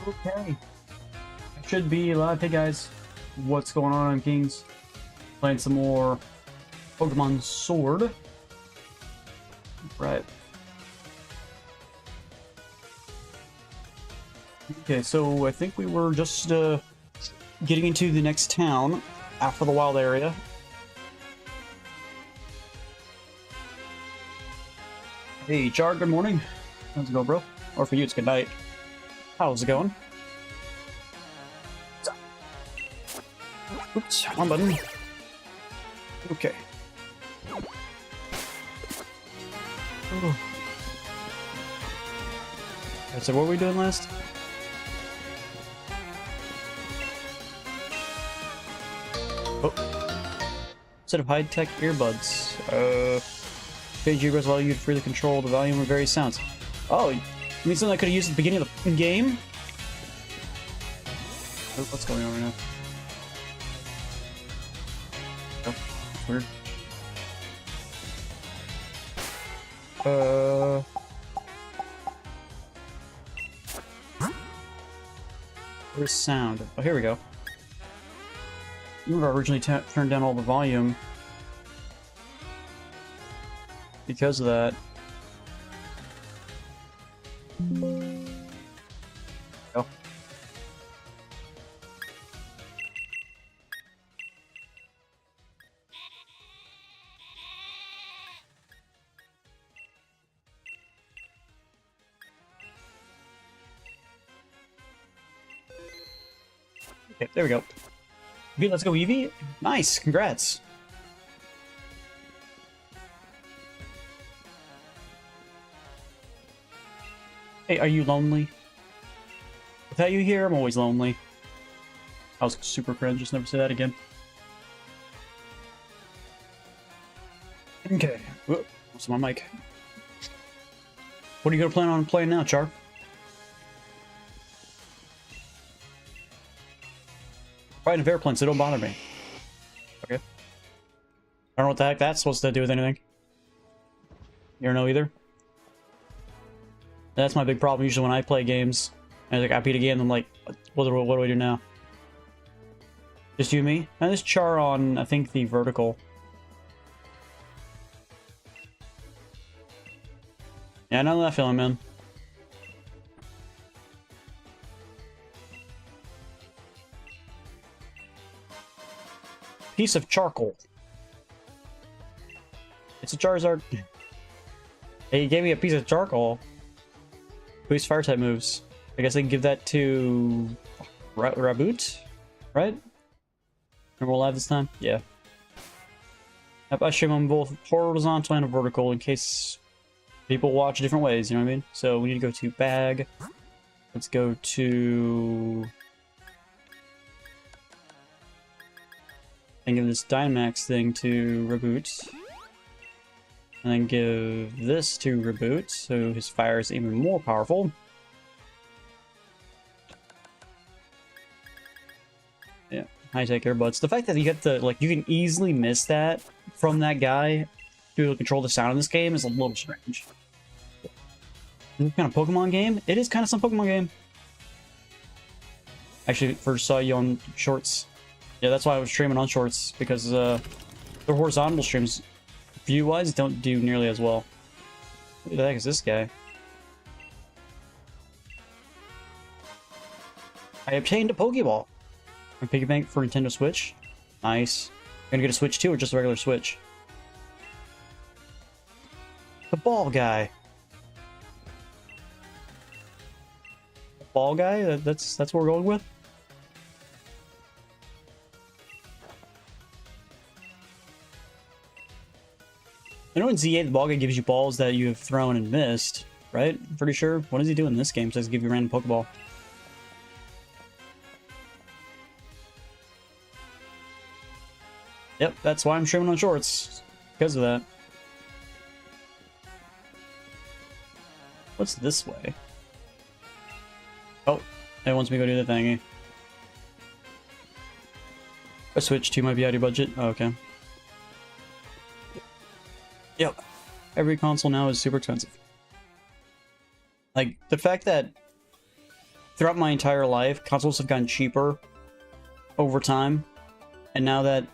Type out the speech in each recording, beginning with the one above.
Okay. I should be live. Hey guys, what's going on? I'm Kings. Playing some more Pokemon Sword. Right. Okay, so I think we were just getting into the next town after the wild area. Hey, Char, good morning. How's it going, bro? Or for you, it's good night. How's it going? Oops, wrong button. Okay. Oh. Alright, so what were we doing last? Oh. Set of high-tech earbuds. Change earbuds allow you to freely control the volume of various sounds. Oh, you mean something I could have used at the beginning of the game? Oh, what's going on right now? Oh, weird. Where's sound? Oh, here we go. Remember, I originally turned down all the volume because of that. Oh. Okay, there we go. Okay, let's go, Eevee. Nice, congrats. Hey, are you lonely? Without you here, I'm always lonely. I was super cringe, just never say that again. Okay. Whoop, what's on my mic? What are you gonna plan on playing now, Char? Riding an airplane, so don't bother me. Okay. I don't know what the heck that's supposed to do with anything. You don't know either? That's my big problem usually when I play games. And like I beat a game, I'm like, what do I do now? Just you and me? And this Char on, I think, the vertical. Yeah, I know that feeling, man. Piece of charcoal. It's a Charizard. Hey, he gave me a piece of charcoal. Boost fire type moves. I guess I can give that to Raboot, right? And we're live this time? Yeah. Yep, I stream on both horizontal and vertical in case people watch different ways, you know what I mean? So we need to go to bag. Let's go to... and give this Dynamax thing to Reboot. And then give this to Reboot, so his fire is even more powerful. Yeah, high-tech earbuds. The fact that you get the, like, you can easily miss that from that guy to control the sound in this game is a little strange. Is this kind of Pokemon game? It is kind of some Pokemon game. Actually, first saw you on Shorts. Yeah, that's why I was streaming on Shorts, because the horizontal streams, view-wise, don't do nearly as well. Who the heck is this guy? I obtained a Pokeball. A piggy bank for Nintendo Switch. Nice. Gonna get a Switch too, or just a regular Switch? The ball guy. The ball guy? That's what we're going with? I know in ZA the ball guy gives you balls that you have thrown and missed, right? I'm pretty sure. What does he do in this game? Says give you a random Pokeball. Yep, that's why I'm streaming on Shorts. Because of that. What's this way? Oh, it wants me to go do the thingy. A Switch 2 might be out of your budget? Oh, okay. Yep. Every console now is super expensive. Like, the fact that throughout my entire life, consoles have gotten cheaper over time. And now that,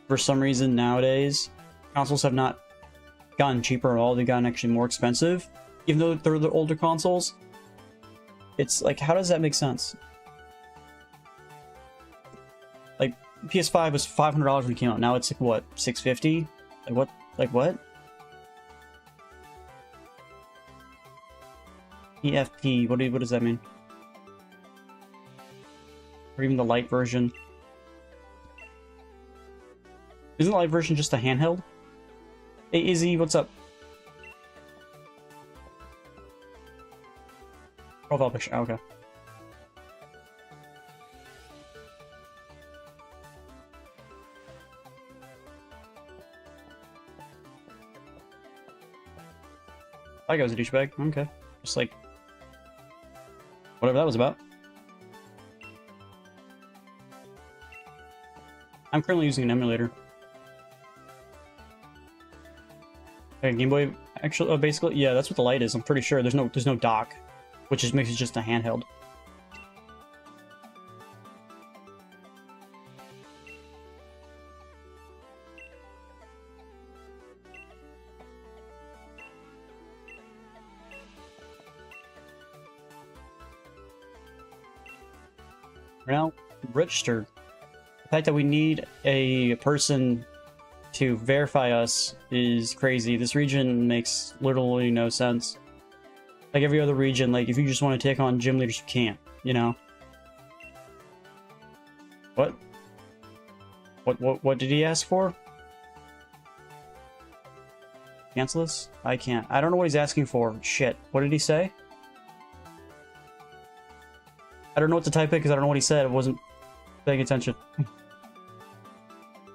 for some reason nowadays, consoles have not gotten cheaper at all, they've gotten actually more expensive. Even though they're the older consoles. It's like, how does that make sense? Like, PS5 was $500 when it came out, now it's like, what, $650? Like, what? Like, what? EFP, what does that mean? Or even the light version. Isn't the light version just a handheld? Hey, Izzy, what's up? Profile picture, oh, okay. I was a douchebag, okay. Just like, whatever that was about. I'm currently using an emulator. Okay, Game Boy, actually, basically, yeah, that's what the light is. I'm pretty sure there's no dock, which just makes it just a handheld. Now, registered. The fact that we need a person to verify us is crazy. This region makes literally no sense. Like every other region, like if you just want to take on gym leaders, you can't, you know? What? What did he ask for? Cancel this? I can't. I don't know what he's asking for. Shit. What did he say? I don't know what to type in because I don't know what he said. I wasn't paying attention.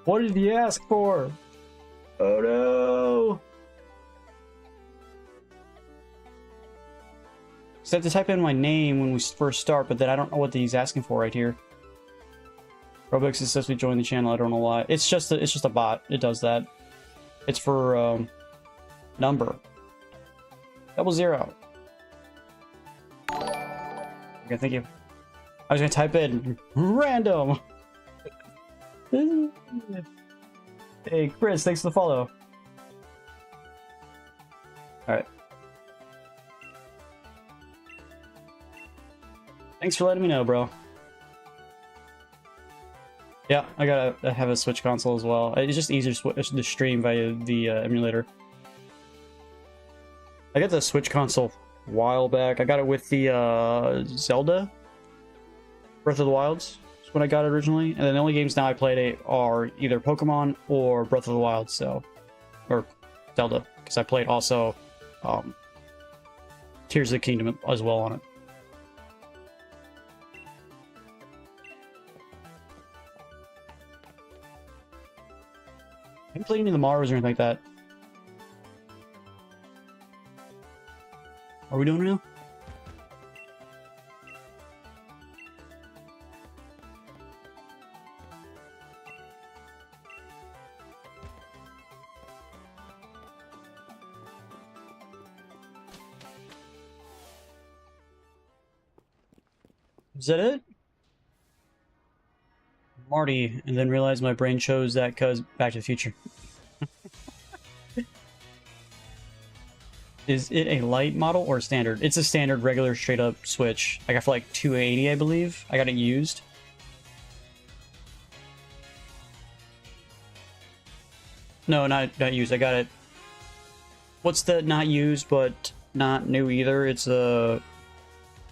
What did he ask for? Oh no! So I have to type in my name when we first start, but then I don't know what he's asking for right here. Robux successfully joined the channel. I don't know why. It's just a bot. It does that. It's for number 00. Okay, thank you. I was gonna type in random. Hey, Chris, thanks for the follow. Alright. Thanks for letting me know, bro. Yeah, I gotta have a Switch console as well. It's just easier to stream via the emulator. I got the Switch console a while back. I got it with the Zelda Breath of the Wilds. That's when I got it originally. And then the only games now I played are either Pokemon or Breath of the Wild, so... Or Zelda, because I played also Tears of the Kingdom as well on it. I haven't played any of the Marios or anything like that. Are we doing it now? Is that it? Marty, and then realized my brain chose that cuz Back to the Future. Is it a light model or a standard? It's a standard, regular, straight up Switch. I got for like $280, I believe. I got it used. No, not used. I got it. What's the not used but not new either? It's a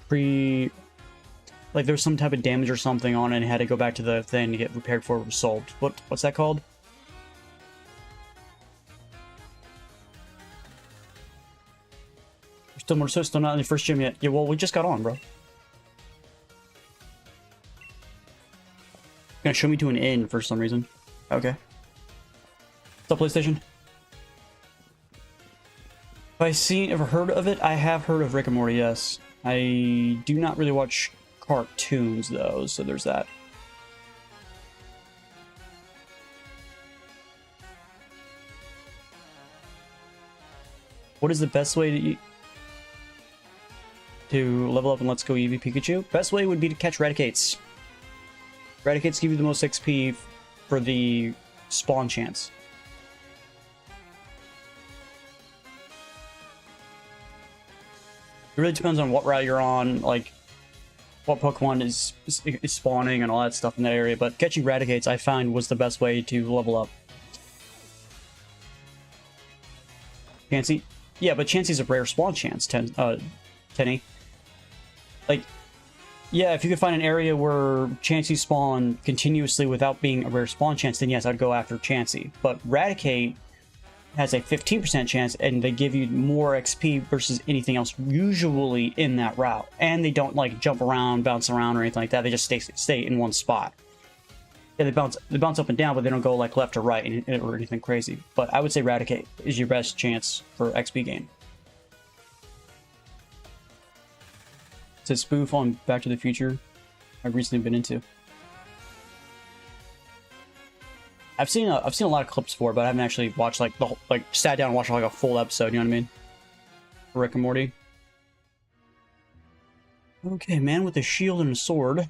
pre. Like there's some type of damage or something on it and had to go back to the thing to get repaired before it was sold. What's that called? We're still not in the first gym yet. Yeah, well, we just got on, bro. Gonna show me to an inn for some reason. Okay. What's up, PlayStation? Have I ever heard of it? I have heard of Rick and Morty, yes. I do not really watch cartoons, though, so there's that. What is the best way to eat? to level up in Let's Go Eevee Pikachu. Best way would be to catch Raticates. Raticates give you the most XP for the spawn chance. It really depends on what route you're on, like what Pokemon is spawning and all that stuff in that area, but catching Raticates I found was the best way to level up. Chansey? Yeah, but Chansey's a rare spawn chance, Tenny. Like, yeah, if you could find an area where Chansey spawn continuously without being a rare spawn chance, then yes, I'd go after Chansey. But Raticate has a 15% chance, and they give you more XP versus anything else usually in that route. And they don't, like, jump around, bounce around, or anything like that. They just stay in one spot. Yeah, they bounce up and down, but they don't go, like, left or right or anything crazy. But I would say Raticate is your best chance for XP gain. It's a spoof on Back to the Future I've recently been into. I've seen a lot of clips for it, but I haven't actually watched like sat down and watched like a full episode. You know what I mean? Rick and Morty. Okay, man with a shield and a sword.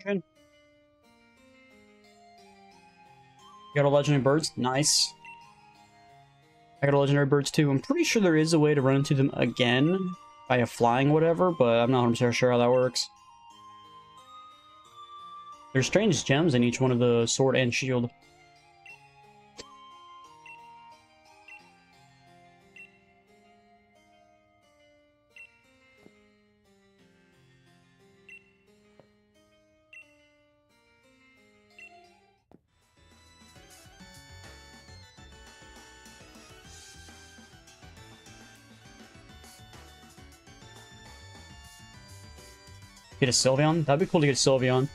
You got a legendary birds? Nice. I got a legendary birds too. I'm pretty sure there is a way to run into them again by a flying whatever, but I'm not 100% sure how that works. There's strange gems in each one of the sword and shield. Get a Sylveon? That'd be cool to get a Sylveon.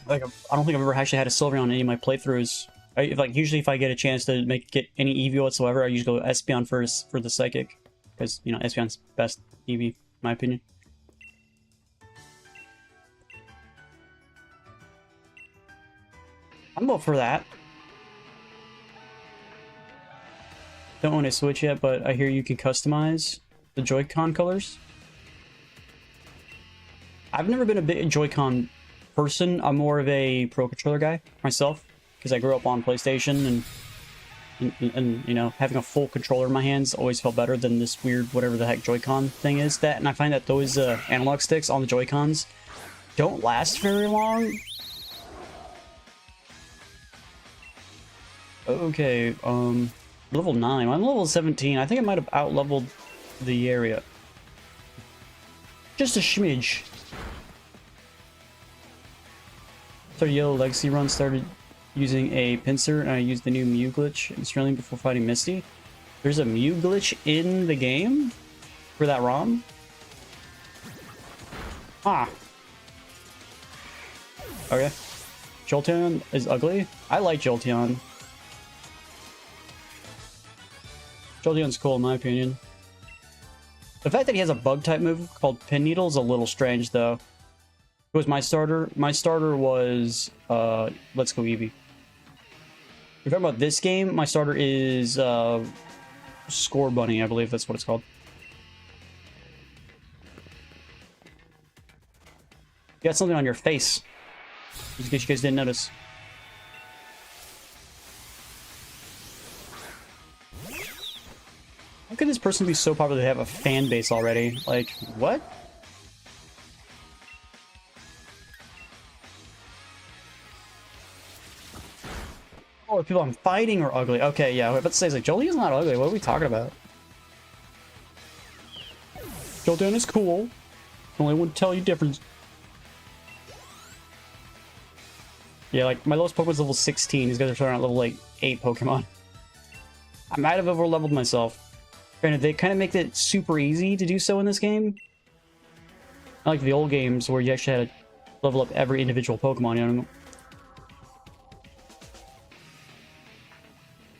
Like, I don't think I've ever actually had a Sylveon in any of my playthroughs. Usually if I get a chance to get any Eevee whatsoever, I usually go Espeon first for the Psychic. Because, you know, Espeon's best Eevee, in my opinion. I'm up for that. Don't own a Switch yet, but I hear you can customize the Joy-Con colors. I've never been a big Joy-Con person. I'm more of a Pro Controller guy myself, because I grew up on PlayStation, and you know, having a full controller in my hands always felt better than this weird whatever the heck Joy-Con thing is. And I find that those analog sticks on the Joy-Cons don't last very long. Okay, level 9. I'm level 17. I think I might have out-leveled the area. Just a smidge. Started Yellow Legacy run, started using a pincer, and I used the new Mew glitch in Sterling before fighting Misty. There's a Mew glitch in the game for that ROM? Ah. Okay. Jolteon is ugly. I like Jolteon. Jolteon's cool in my opinion. The fact that he has a bug type move called Pin Needle is a little strange though. It was my starter. My starter was Let's Go Eevee. If you're talking about this game, my starter is Score Bunny, I believe that's what it's called. You got something on your face. Just in case you guys didn't notice. How could this person be so popular they have a fan base already? Like, what? Oh, the people I'm fighting are ugly. Okay, yeah, I was about to say, like, Jolteon's not ugly. What are we talking about? Jolteon is cool. Only one tell you different. Yeah, like, my lowest Pokemon's level 16. These guys are starting at level, like, 8 Pokemon. I might have over-leveled myself. Granted, they kind of make it super easy to do so in this game. Not like the old games where you actually had to level up every individual Pokemon, you know?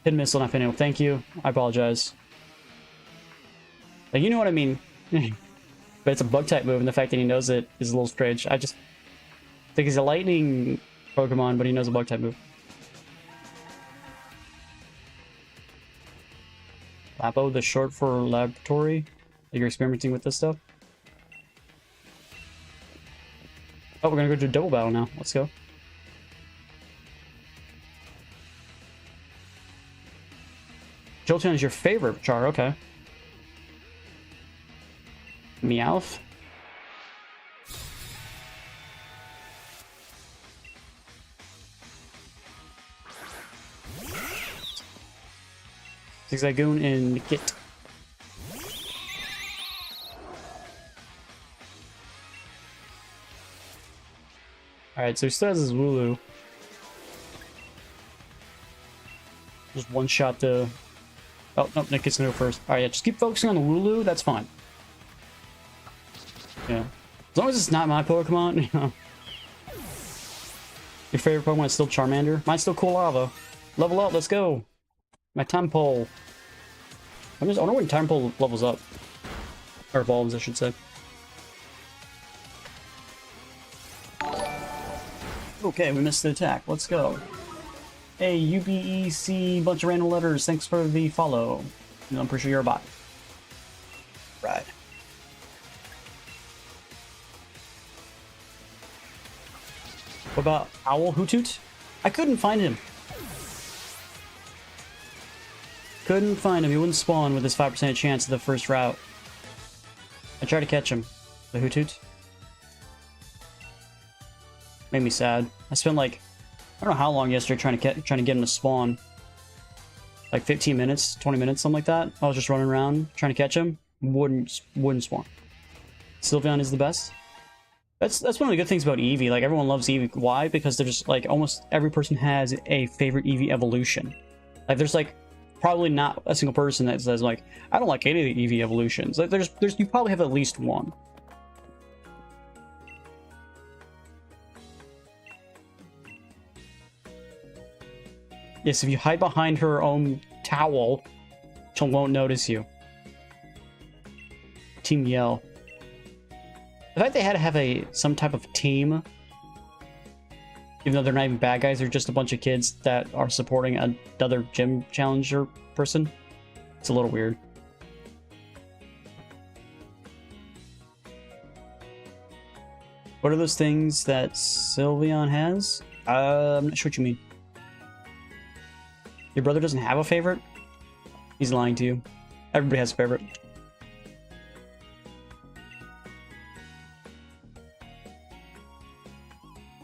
Hit missile, not pinning. Thank you. I apologize. Like, you know what I mean. But it's a bug type move, and the fact that he knows it is a little strange. I just think he's a lightning Pokemon, but he knows a bug type move. Labo, the short for laboratory. You're experimenting with this stuff. Oh, we're gonna go to a double battle now. Let's go. Jolteon is your favorite Char, okay. Meowth. Zigzagoon and Kit. Alright, so he still has his Wooloo. Just one shot to... Oh, no, Nick gets to go first. Alright, yeah, just keep focusing on the Wooloo, that's fine. Yeah. As long as it's not my Pokemon, you know. Your favorite Pokemon is still Charmander? Mine's still Koolava. Level up, let's go! My Time-Pole. I wonder when Time-Pole levels up. Or evolves, I should say. Okay, we missed the attack. Let's go. Hey, UBEC, bunch of random letters. Thanks for the follow. I'm pretty sure you're a bot. Right. What about Owl Hoothoot? I couldn't find him. Couldn't find him. He wouldn't spawn with his 5% chance of the first route. I tried to catch him. The Hoothoot. Made me sad. I spent like, I don't know how long yesterday trying to get him to spawn. Like 15 minutes, 20 minutes, something like that. I was just running around trying to catch him. Wouldn't spawn. Sylveon is the best. That's one of the good things about Eevee. Like, everyone loves Eevee. Why? Because they're just like, almost every person has a favorite Eevee evolution. Like, there's like probably not a single person that says like, I don't like any of the Eevee evolutions. Like, there's you probably have at least one. Yes, if you hide behind her own towel, she won't notice you. Team Yell. The fact they had to have some type of team, even though they're not even bad guys, they're just a bunch of kids that are supporting another gym challenger person. It's a little weird. What are those things that Sylveon has? I'm not sure what you mean. Your brother doesn't have a favorite? He's lying to you. Everybody has a favorite.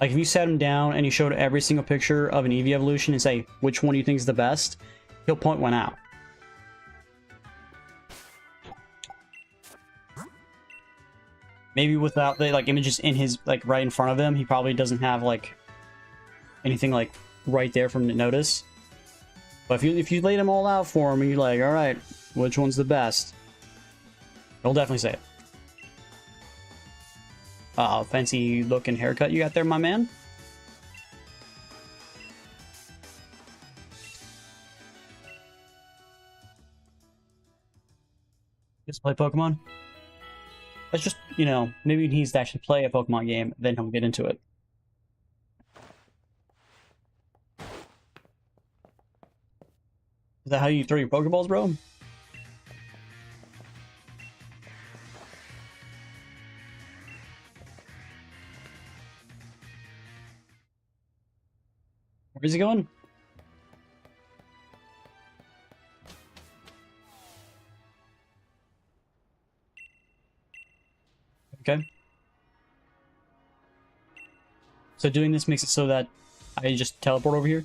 Like, if you sat him down and you showed every single picture of an Eevee evolution and say, which one do you think is the best? He'll point one out. Maybe without the, like, images in his, like, right in front of him, he probably doesn't have, like, anything, like, right there for him to notice. But if you laid them all out for him and you're like, alright, which one's the best? He'll definitely say it. Fancy looking haircut you got there, my man. Just play Pokemon? Let's just, you know, maybe he needs to actually play a Pokemon game, then he'll get into it. Is that how you throw your Pokeballs, bro? Where's he going? Okay. So doing this makes it so that I just teleport over here?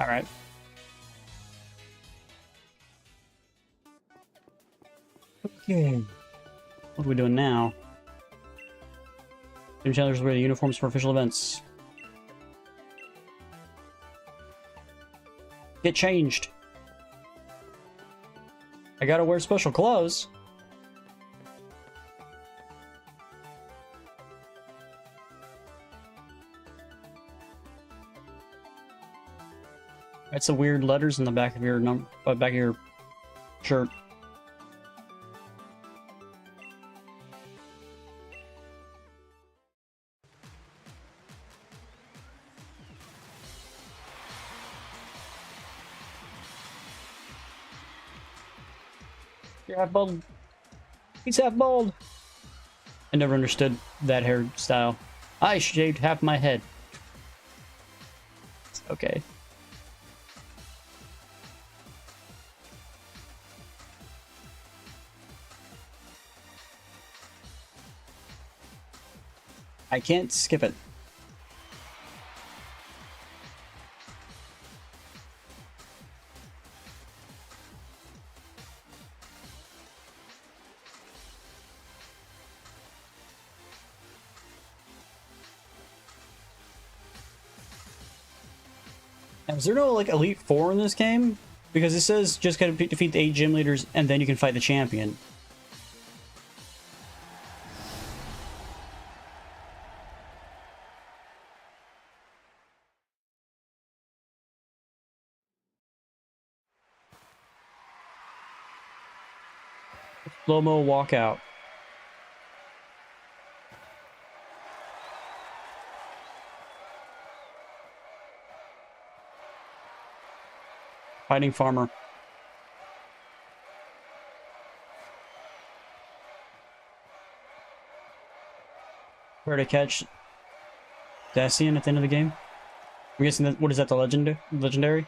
Alright. Okay. What are we doing now? Gym challengers wear the uniforms for official events. Get changed. I gotta wear special clothes. That's the weird letters in the back of your back of your shirt. You're half bald. He's half bald. I never understood that hairstyle. I shaved half my head. Okay. I can't skip it. Is there no like Elite Four in this game? Because it says just gotta defeat the 8 gym leaders and then you can fight the champion. Slow-mo walkout. Fighting farmer. Where to catch Dacian at the end of the game? I'm guessing that, what is that, the legendary?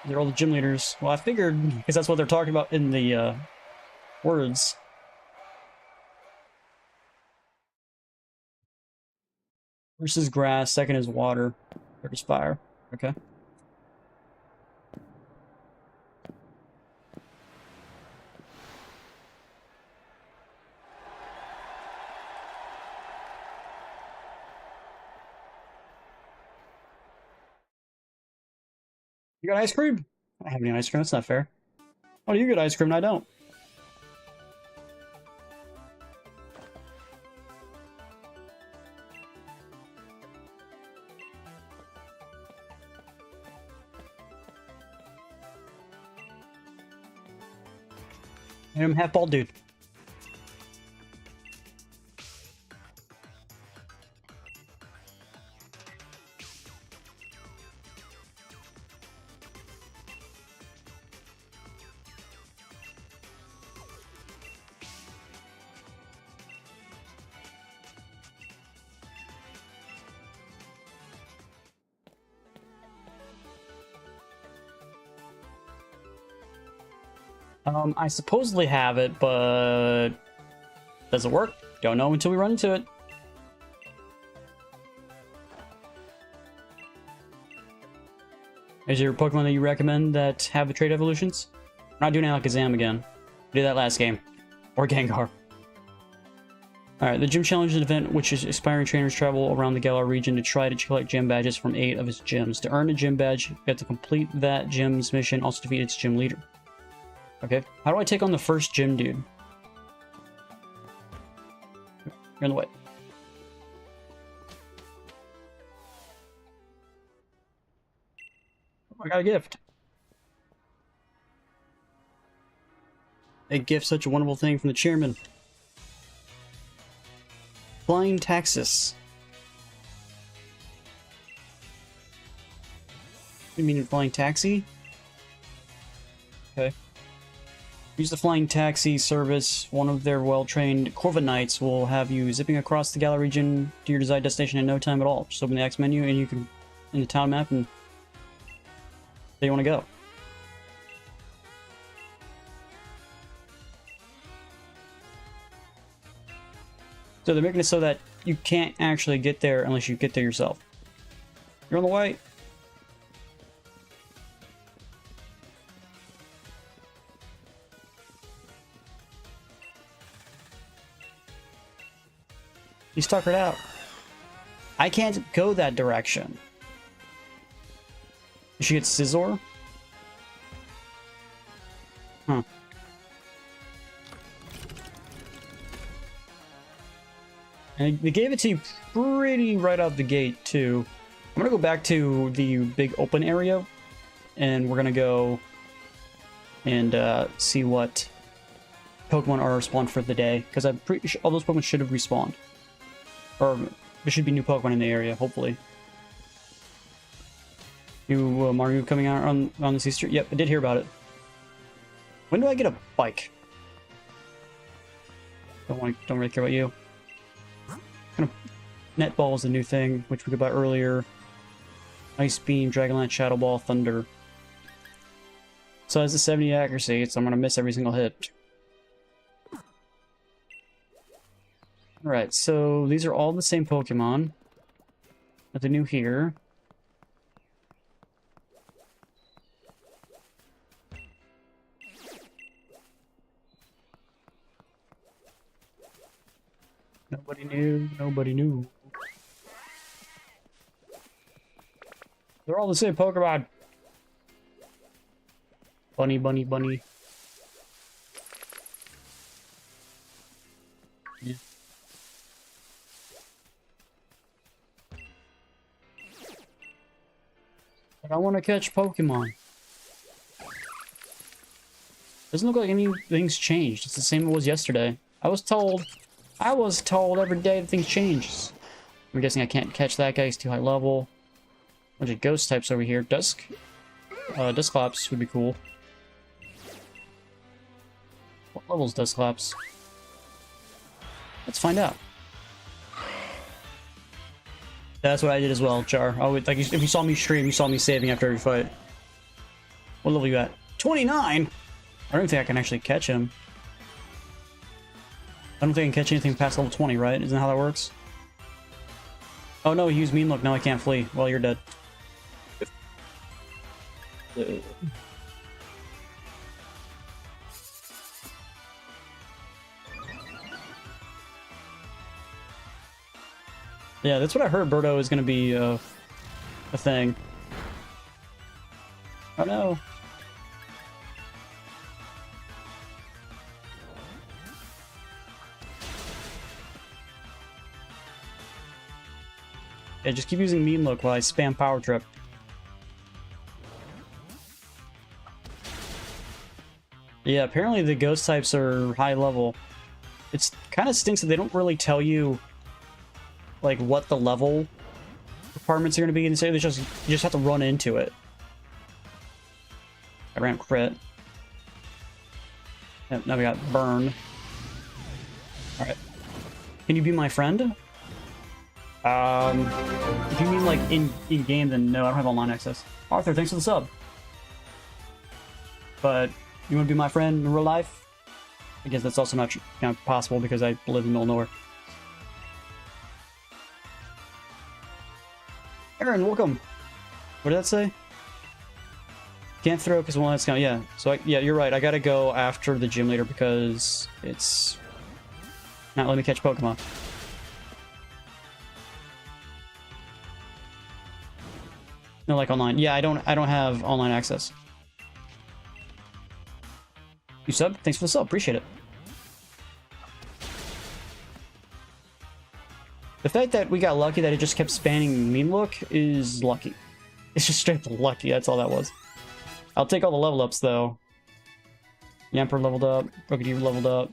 They're all the gym leaders. Well, I figured, because that's what they're talking about in the words. First is grass, second is water, third is fire. Okay. You got ice cream? I don't have any ice cream, that's not fair. Oh, you get ice cream and I don't. And I'm half bald, dude. I supposedly have it, but does it work? Don't know until we run into it. Is there a Pokemon that you recommend that have the trait evolutions? We're not doing Alakazam again. We did that last game. Or Gengar. Alright, the Gym Challenge is an event which is aspiring trainers travel around the Galar region to try to collect gym badges from 8 of its gyms. To earn a gym badge, you have to complete that gym's mission, also defeat its gym leader. Okay, how do I take on the first gym dude? You're in the way. I got a gift. A gift, such a wonderful thing from the chairman. Flying Taxis. You mean flying taxi? Okay. Use the flying taxi service. One of their well-trained Corva Knights will have you zipping across the Galar region to your desired destination in no time at all. Just open the X menu and you can, in the town map, and there you want to go. So they're making it so that you can't actually get there unless you get there yourself. You're on the way. He's tuckered out. I can't go that direction. Did she get Scizor? Huh. And they gave it to you pretty right out the gate, too. I'm gonna go back to the big open area, and we're gonna go and see what Pokemon are respawned for the day, because I'm pretty sure all those Pokemon should have respawned. Or there should be new Pokemon in the area, hopefully. New Mario coming out on this Easter? Yep, I did hear about it. When do I get a bike? Don't really care about you. Kind of Netball is a new thing, which we could buy earlier. Ice Beam, Dragonlance, Shadow Ball, Thunder. So has a 70 accuracy, so I'm gonna miss every single hit. Alright, so these are all the same Pokemon. Nothing new here. Nobody knew, nobody knew. They're all the same Pokemon. Bunny, bunny, bunny. Yeah. But I want to catch Pokemon. Doesn't look like anything's changed. It's the same it was yesterday. I was told every day that things change. I'm guessing I can't catch that guy. He's too high level. Bunch of ghost types over here. Dusclops would be cool. What level is Dusclops? Let's find out. That's what I did as well, Char. Oh, like if you saw me stream, you saw me saving after every fight. What level you at? 29? I don't think I can actually catch him. I don't think I can catch anything past level 20, right? Isn't that how that works? Oh no, he used Mean Look. Now I can't flee. Well, you're dead. Yeah, that's what I heard. Birdo is going to be a thing. Oh no. Yeah, just keep using Mean Look while I spam Power Trip. Yeah, apparently the ghost types are high level. It's kind of stinks that they don't really tell you like what the level requirements are going to be, and say you just have to run into it. I ran crit. Yep, now we got burn. All right, can you be my friend? If you mean like in game, then no, I don't have online access. Arthur, thanks for the sub. But you want to be my friend in real life? I guess that's also not possible because I live in the middle of nowhere. Aaron, welcome. What did that say? Can't throw because one that's count. Yeah. So yeah, you're right. I gotta go after the gym leader because it's not letting me catch Pokemon. No, like online. Yeah, I don't have online access. You sub? Thanks for the sub. Appreciate it. The fact that we got lucky that it just kept spanning Mean Look is lucky. It's just straight lucky. That's all that was. I'll take all the level ups though. Yamper leveled up. Rookidee leveled up.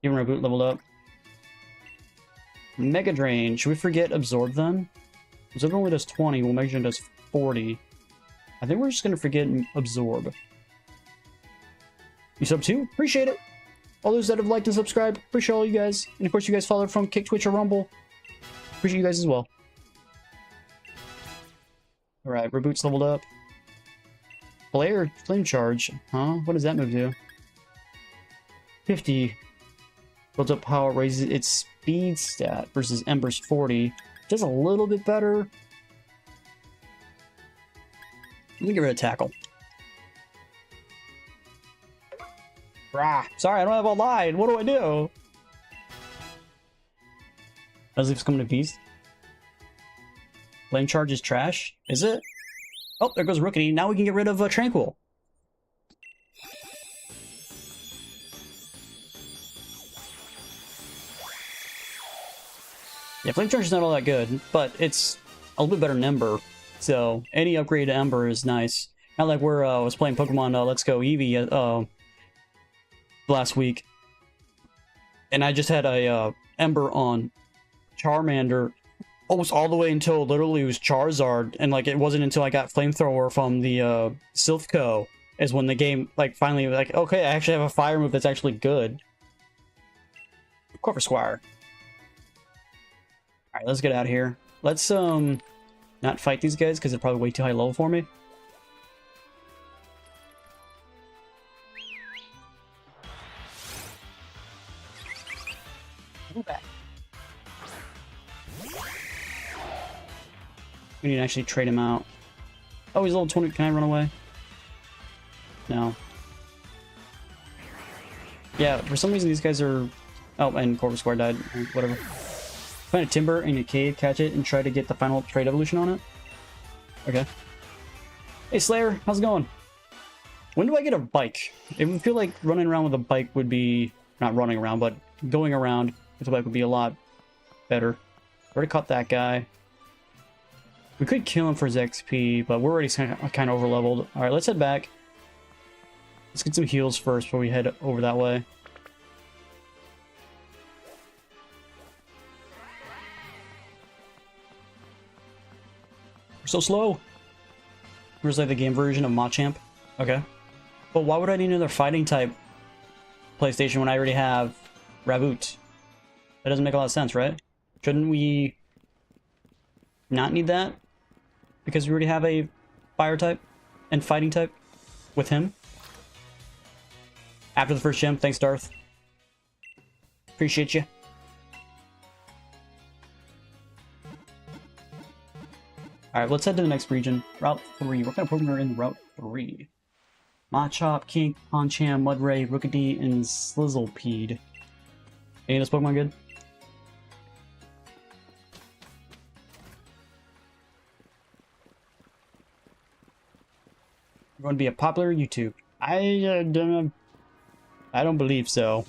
Even Reboot leveled up. Mega Drain. Should we forget Absorb then? Absorb only does 20, while Mega Drain does 40. I think we're just gonna forget Absorb. You sub too? Appreciate it. All those that have liked and subscribed, appreciate all you guys. And of course you guys followed from Kick, Twitch, or Rumble. Appreciate you guys as well. Alright, Reboot's leveled up. Flame Charge. Huh? What does that move do? 50. Builds up power, raises its speed stat versus Ember's 40. Just a little bit better. Let me get rid of Tackle. Rah. Sorry, I don't have online. What do I do? As if it's coming to Beast. Flame Charge is trash? Is it? Oh, there goes Rookity. Now we can get rid of Tranquil. Yeah, Flame Charge is not all that good, but it's a little bit better than Ember. So any upgrade to Ember is nice. Not like where I was playing Pokemon Let's Go Eevee last week, and I just had a Ember on Charmander almost all the way until literally it was Charizard, and like it wasn't until I got Flamethrower from the Silphco is when the game like finally like, okay, I actually have a fire move that's actually good. Corporate Squire. Alright, let's get out of here. Let's not fight these guys because they're probably way too high level for me. Go back. We need to actually trade him out. Oh, he's level 20. Can I run away? No. Yeah, for some reason these guys are... Oh, and Corvus Square died. Whatever. Find a Timber in a cave, catch it, and try to get the final trade evolution on it. Okay. Hey Slayer, how's it going? When do I get a bike? It would feel like running around with a bike would be... Not running around, but going around with a bike would be a lot better. Already caught that guy. We could kill him for his XP, but we're already kind of over leveled. Alright, let's head back. Let's get some heals first before we head over that way. We're so slow. Where's like the game version of Machamp? Okay. But why would I need another fighting type PlayStation when I already have Raboot? That doesn't make a lot of sense, right? Shouldn't we not need that? Because we already have a fire type and fighting type with him. After the first gym, thanks Darth. Appreciate you. Alright, let's head to the next region. Route 3. What kind of Pokemon are in Route 3? Machop, Kink, Poncham, Mudray, Rookidee, and Slizzlepede. Any of those Pokemon good? We're going to be a popular YouTube. I don't believe so,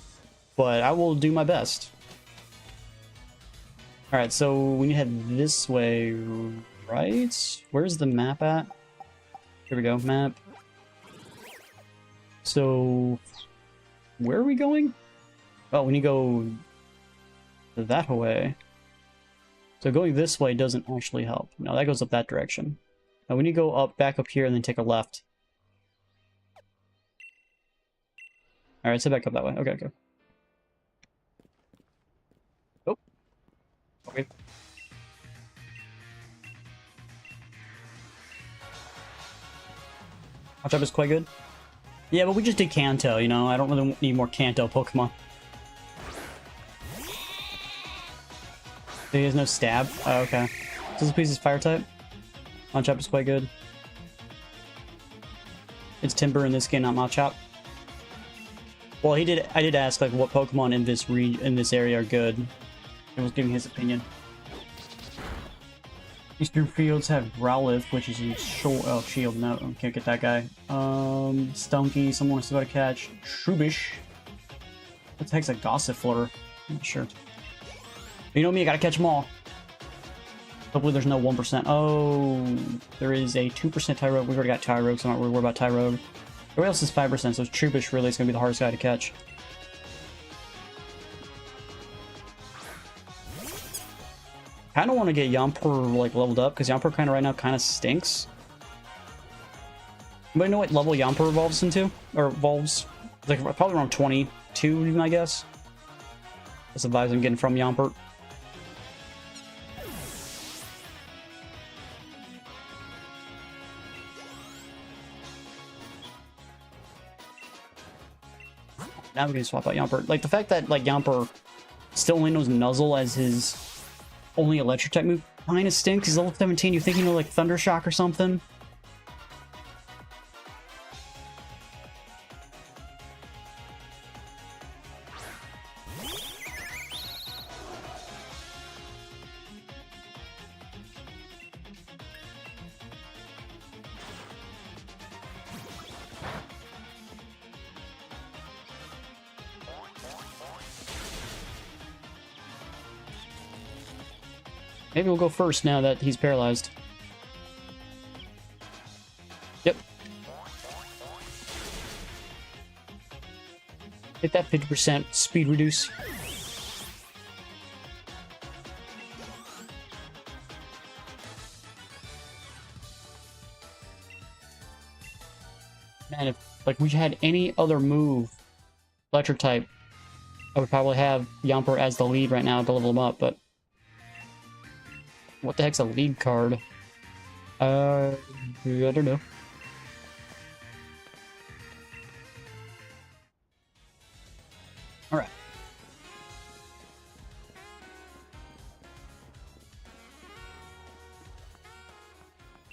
but I will do my best. Alright, so we need to head this way, right? Where's the map at? Here we go, map. So, where are we going? Oh, we need to go that way. So going this way doesn't actually help. No, that goes up that direction. Now we need to go up, back up here, and then take a left. Alright, so back up that way. Okay, okay. Oh. Okay. Machop is quite good. Yeah, but we just did Kanto, you know? I don't really need more Kanto Pokemon. He has no stab? Oh, okay. So this piece is fire type. Machop is quite good. It's Timber in this game, not Machop. Well, I did ask like what Pokemon in this area are good. He was giving his opinion. Eastern Fields have Growlithe, which is a shield. No, can't get that guy. Stunky, someone wants to go to catch. Trubbish. What the heck's a Gossifleur? I'm not sure. You know me, I gotta catch them all. Hopefully there's no 1%. Oh, there is a 2% Tyrogue. We've already got Tyrogue, so I'm not really worried about Tyrogue. Everybody else is 5%, so Trubbish really is going to be the hardest guy to catch. I don't want to get Yamper like leveled up, because Yamper kind of right now kind of stinks. Anybody know what level Yamper evolves into? Or evolves? Like probably around 22, would be my guess. That's the vibes I'm getting from Yamper. Now we can swap out Yamper. Like, the fact that, like, Yamper still only knows Nuzzle as his only electric type move kind of stinks. He's level 17. You think you know, like, Thunder Shock or something? Maybe we'll go first now that he's paralyzed. Yep. Hit that 50% speed reduce. Man, if like we had any other move, electric type, I would probably have Yamper as the lead right now to level him up, but what the heck's a lead card? I don't know. Alright.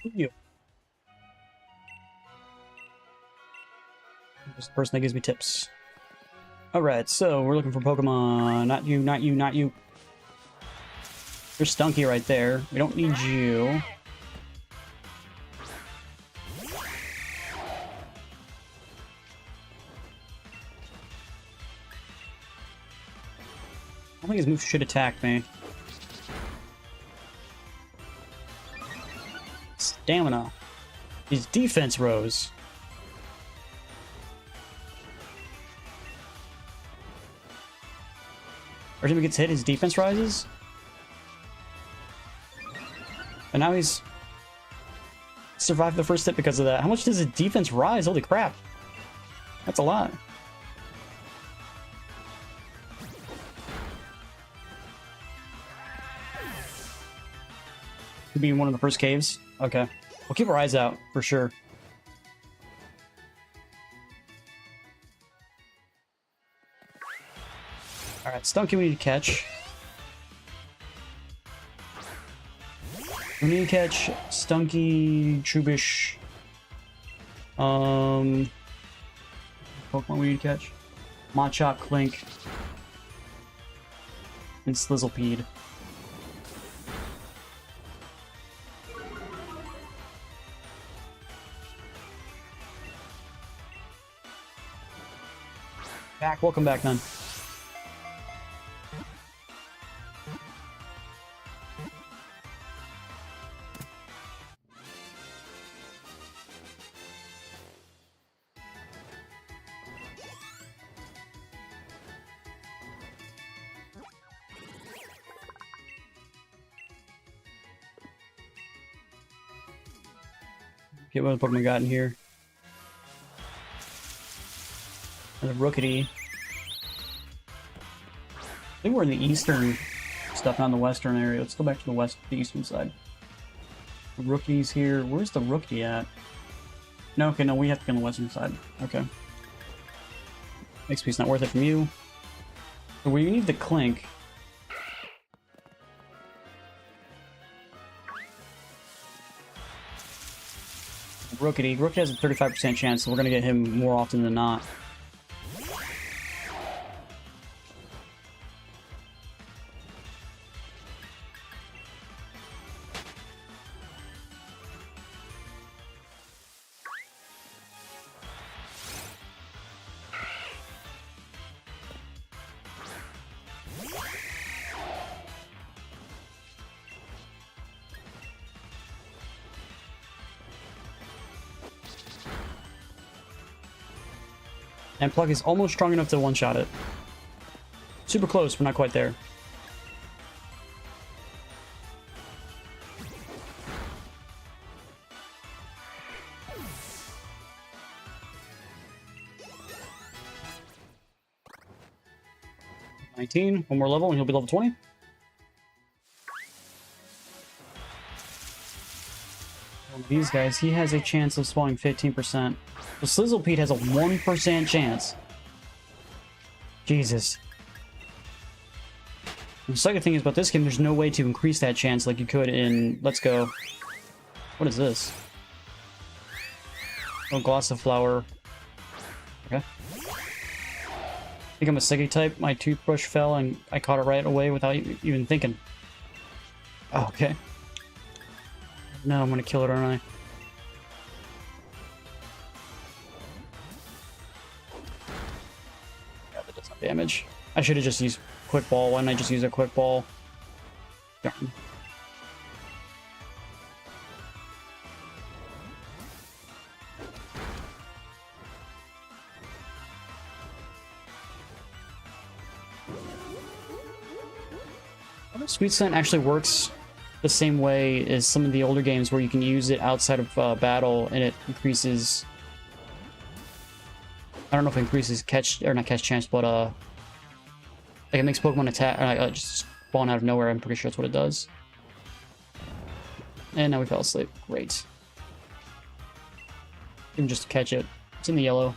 You. Just the person that gives me tips. Alright, so we're looking for Pokemon. Not you, not you, not you. There's Stunky right there. We don't need you. I don't think his move should attack me. Stamina. His defense rose. Every time he gets hit, his defense rises. And now he's survived the first hit because of that. How much does his defense rise? Holy crap. That's a lot. Could be in one of the first caves. Okay. We'll keep our eyes out for sure. Alright, Stunky we need to catch. We need to catch Stunky, Trubbish. Pokemon we need to catch. Machop, Clink. And Slizzlepede. Back, welcome back, then. Get what Pokemon got in here. And a Rookity. I think we're in the eastern stuff, not in the western area. Let's go back to the eastern side. The Rookies here. Where's the Rookie at? No, okay, no, we have to go on the western side. Okay. XP's not worth it from you. So we need the Clink. Rookity. Rookity has a 35% chance, so we're gonna get him more often than not. And Plug is almost strong enough to one-shot it. Super close, but not quite there. One more level and he'll be level 20. These guys, he has a chance of spawning 15%. So Slizzlepede has a 1% chance. Jesus. The second thing is about this game, there's no way to increase that chance like you could in Let's Go. What is this? Oh, Glossiflower. Okay. I think I'm a Psychic type. My toothbrush fell and I caught it right away without even thinking. Oh, okay. No, I'm gonna kill it, aren't I? Yeah, that does not damage. I should have just used Quick Ball. Why didn't I just use a Quick Ball? Darn. Sweet Scent actually works the same way as some of the older games where you can use it outside of battle and it increases... I don't know if it increases catch, or not catch chance, but like it makes Pokemon attack, just spawn out of nowhere. I'm pretty sure that's what it does. And now we fell asleep. Great. You can just catch it. It's in the yellow.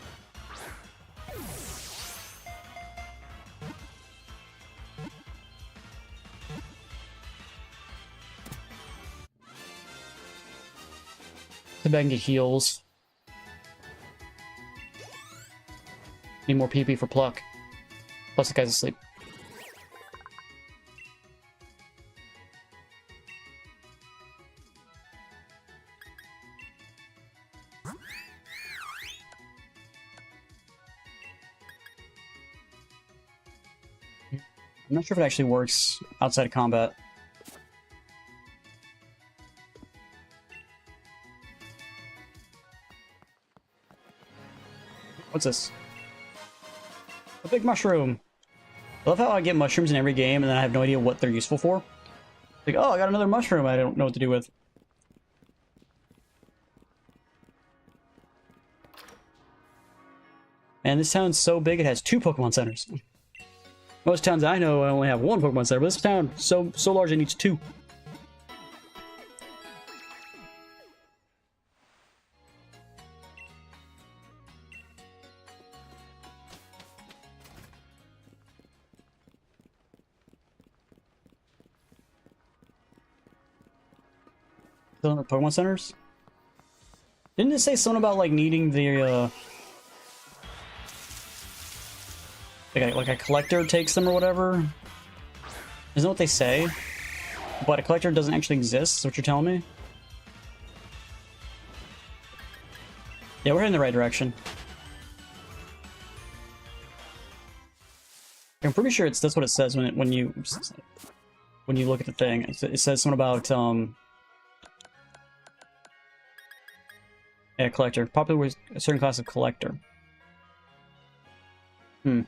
See if I can get heals. Need more PP for pluck. Plus the guy's asleep. I'm not sure if it actually works outside of combat. What's this? A big mushroom. I love how I get mushrooms in every game and then I have no idea what they're useful for. Like, oh, I got another mushroom I don't know what to do with. Man, this town's so big it has 2 Pokemon centers. Most towns I know only have 1 Pokemon center, but this town so large it needs 2. Still in the Pokemon centers? Didn't it say something about like needing the like a collector takes them or whatever? Isn't that what they say? But a collector doesn't actually exist, is what you're telling me? Yeah, we're heading in the right direction. I'm pretty sure that's what it says when you look at the thing. It says something about yeah, collector. Popular with a certain class of collector. I'm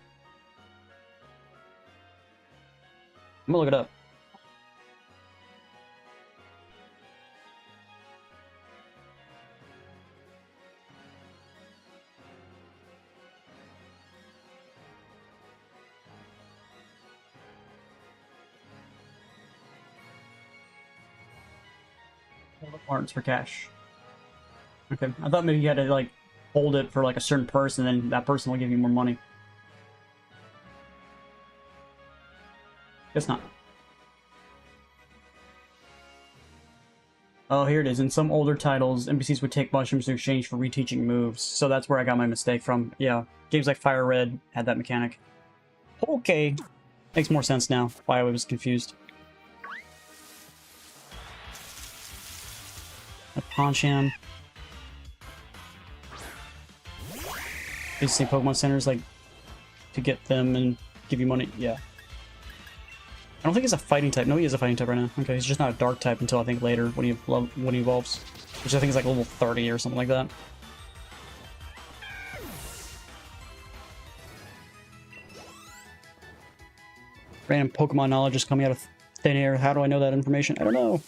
gonna look it up. Arts for cash. Okay, I thought maybe you had to like hold it for like a certain person, and then that person will give you more money. Guess not. Oh, here it is. In some older titles, NPCs would take mushrooms in exchange for reteaching moves. So that's where I got my mistake from. Yeah, games like Fire Red had that mechanic. Okay, makes more sense now why I was confused. A Poncham. Basically, Pokemon centers like to get them and give you money. Yeah. I don't think he's a fighting type. No, he is a fighting type right now. Okay, he's just not a dark type until I think later when he evolves, which I think is like level 30 or something like that. Random Pokemon knowledge is coming out of thin air. How do I know that information? I don't know.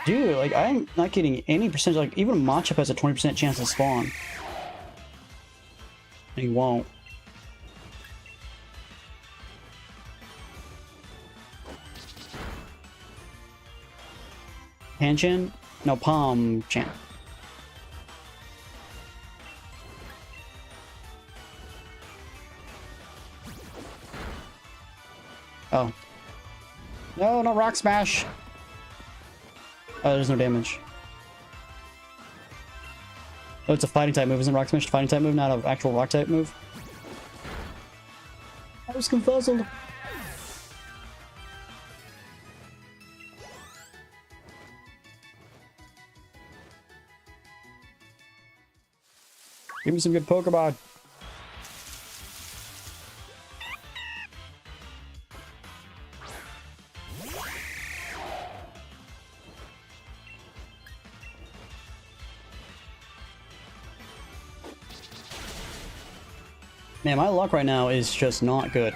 Dude, like, I'm not getting any percentage. Like, even a Machop has a 20% chance to spawn. And he won't. Panchan? No, Palmchan. Oh. No, no Rock Smash! Oh, there's no damage. Oh, it's a fighting type move. Isn't Rock Smash a fighting type move, not an actual rock type move? I was confuzzled. Give me some good Pokemon. Man, my luck right now is just not good.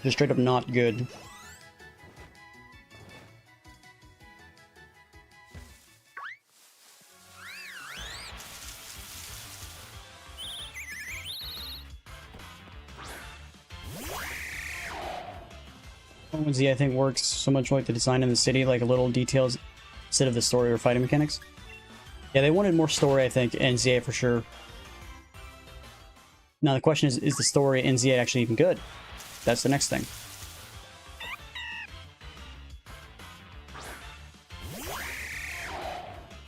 Just straight up not good. Pokémon Z, I think, works so much like the design in the city, like little details instead of the story or fighting mechanics. Yeah, they wanted more story, I think, in ZA for sure. Now the question is the story in ZA actually even good? That's the next thing.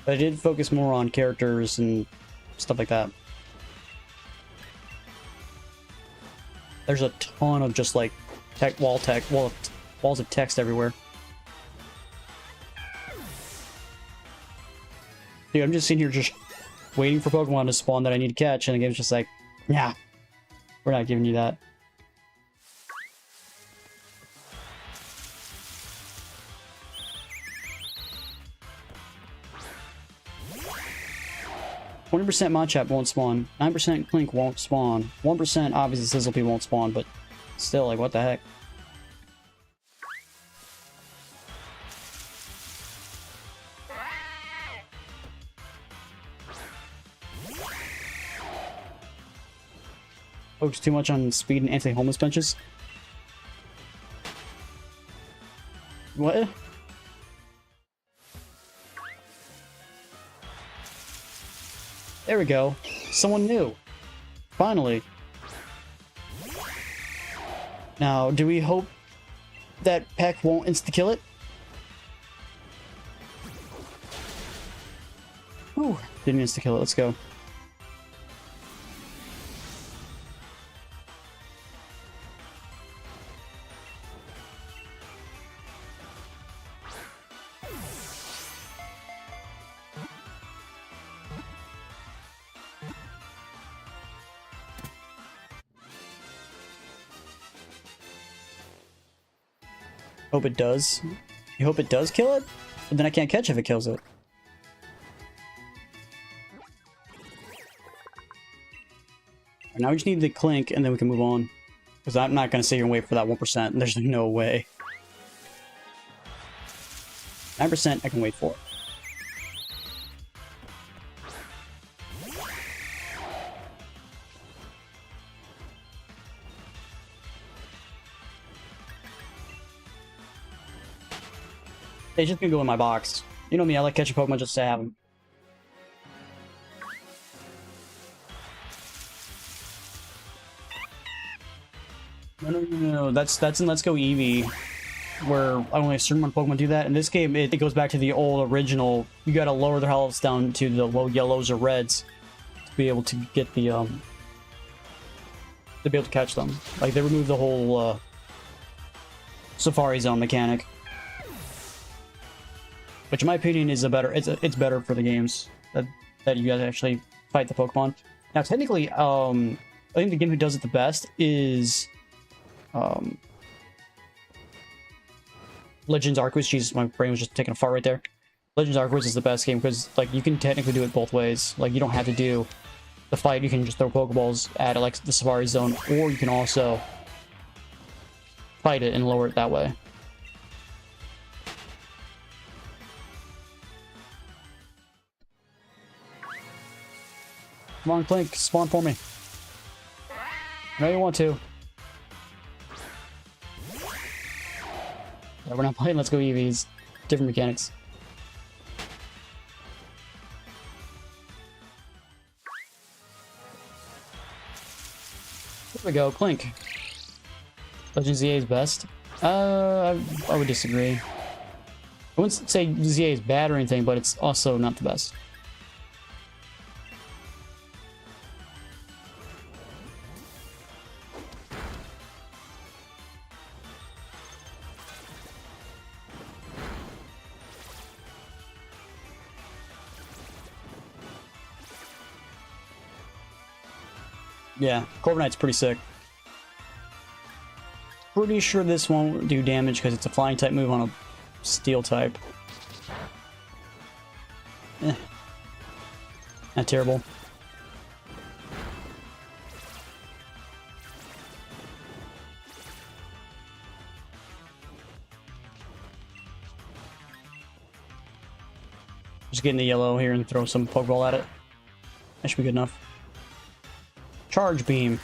But I did focus more on characters and stuff like that. There's a ton of just like walls of text everywhere. Dude, I'm just sitting here just waiting for Pokemon to spawn that I need to catch, and the game's just like, yeah, we're not giving you that. "20% Machop won't spawn, 9% Clink won't spawn, 1% obviously Sizzlipede won't spawn, but still, like, what the heck?" Focus too much on speed and anti-homeless benches. What? There we go. Someone new. Finally. Now, do we hope that Peck won't insta-kill it? Whew. Didn't insta-kill it. Let's go. Hope it does. You hope it does kill it? But then I can't catch if it kills it. Now we just need the Clink, and then we can move on. Because I'm not going to sit here and wait for that 1%. There's no way. 9% I can wait for. It's just gonna go in my box. You know me, I like catching Pokemon just to have them. No. That's in Let's Go Eevee, where only a certain amount of Pokemon do that. In this game, it goes back to the old original. You gotta lower their health down to the low yellows or reds to be able to get the to be able to catch them. Like they removed the whole Safari Zone mechanic. Which in my opinion is it's better for the games that you guys actually fight the Pokemon. Now technically, I think the game who does it the best is Legends Arceus. Jesus, my brain was just taking a fart right there. Legends Arceus is the best game because like you can technically do it both ways. Like you don't have to do the fight, you can just throw Pokeballs at like the Safari Zone, or you can also fight it and lower it that way. Come on, Clink, spawn for me. I know you want to. Yeah, we're not playing Let's Go Eevees. Different mechanics. There we go, Clink. Legend ZA is best. I would disagree. I wouldn't say ZA is bad or anything, but it's also not the best. Yeah, Corviknight's pretty sick. Pretty sure this won't do damage because it's a flying type move on a steel type. Not terrible. Just get in the yellow here and throw some Pokeball at it. That should be good enough. Charge Beam.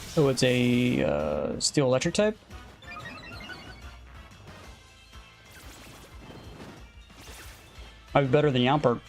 So it's a Steel Electric type. Might be better than Yampert.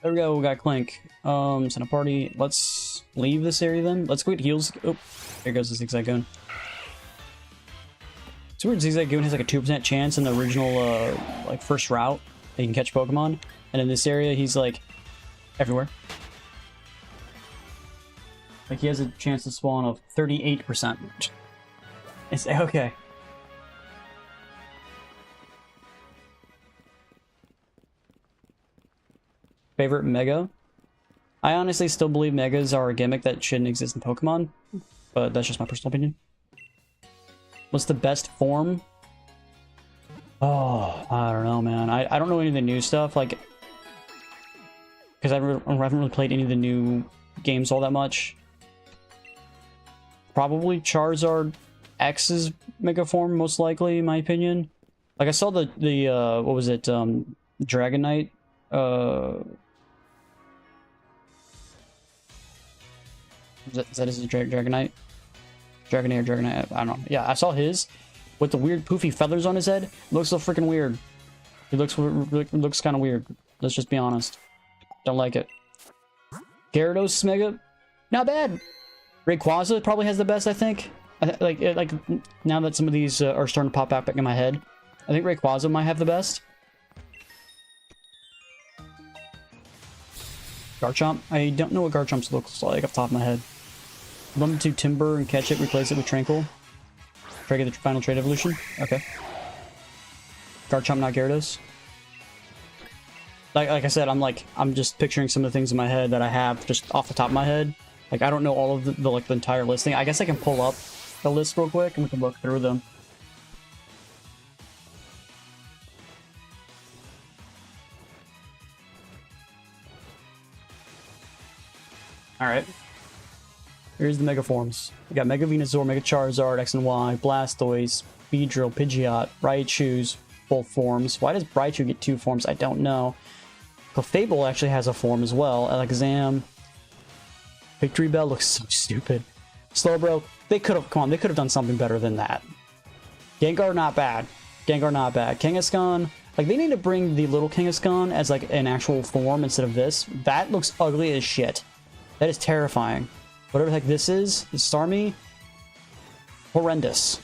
There we go, we got Clink. Send a party. Let's leave this area then. Let's go get heals. Oh, there goes the Zigzagoon. It's weird, Zigzagoon has like a 2% chance in the original, like, first route that he can catch Pokemon. And in this area, he's, like, everywhere. Like, he has a chance to spawn of 38%. It's okay. Favorite Mega? I honestly still believe Megas are a gimmick that shouldn't exist in Pokemon, but that's just my personal opinion. What's the best form? Oh, I don't know, man. I don't know any of the new stuff, like, because I haven't really played any of the new games all that much. Probably Charizard X's Mega form, most likely, in my opinion. Like, I saw the what was it, Dragonite, Is that his Dragonite? Dragonite or Dragonite? I don't know. Yeah, I saw his with the weird poofy feathers on his head. Looks so freaking weird. He looks kind of weird. Let's just be honest. Don't like it. Gyarados Mega, not bad. Rayquaza probably has the best, I think. Like now that some of these are starting to pop back in my head, I think Rayquaza might have the best. Garchomp? I don't know what Garchomp looks like off the top of my head. Lump to Timber and catch it, replace it with Tranquil. Try to get the final trade evolution? Okay. Garchomp, not Gyarados. Like I said, I'm just picturing some of the things in my head that I have just off the top of my head. Like, I don't know all of the entire listing. I guess I can pull up the list real quick and we can look through them. Alright. Here's the Mega Forms. We got Mega Venusaur, Mega Charizard, X and Y, Blastoise, Beedrill, Pidgeot, Raichu's both forms. Why does Raichu get 2 forms? I don't know. Clefable actually has a form as well. Alakazam. Victory Bell looks so stupid. Slowbro, they could have done something better than that. Gengar, not bad. Gengar, not bad. Kangaskhan, like, they need to bring the little Kangaskhan as, like, an actual form instead of this. That looks ugly as shit. That is terrifying. Whatever the heck this is Starmie, horrendous.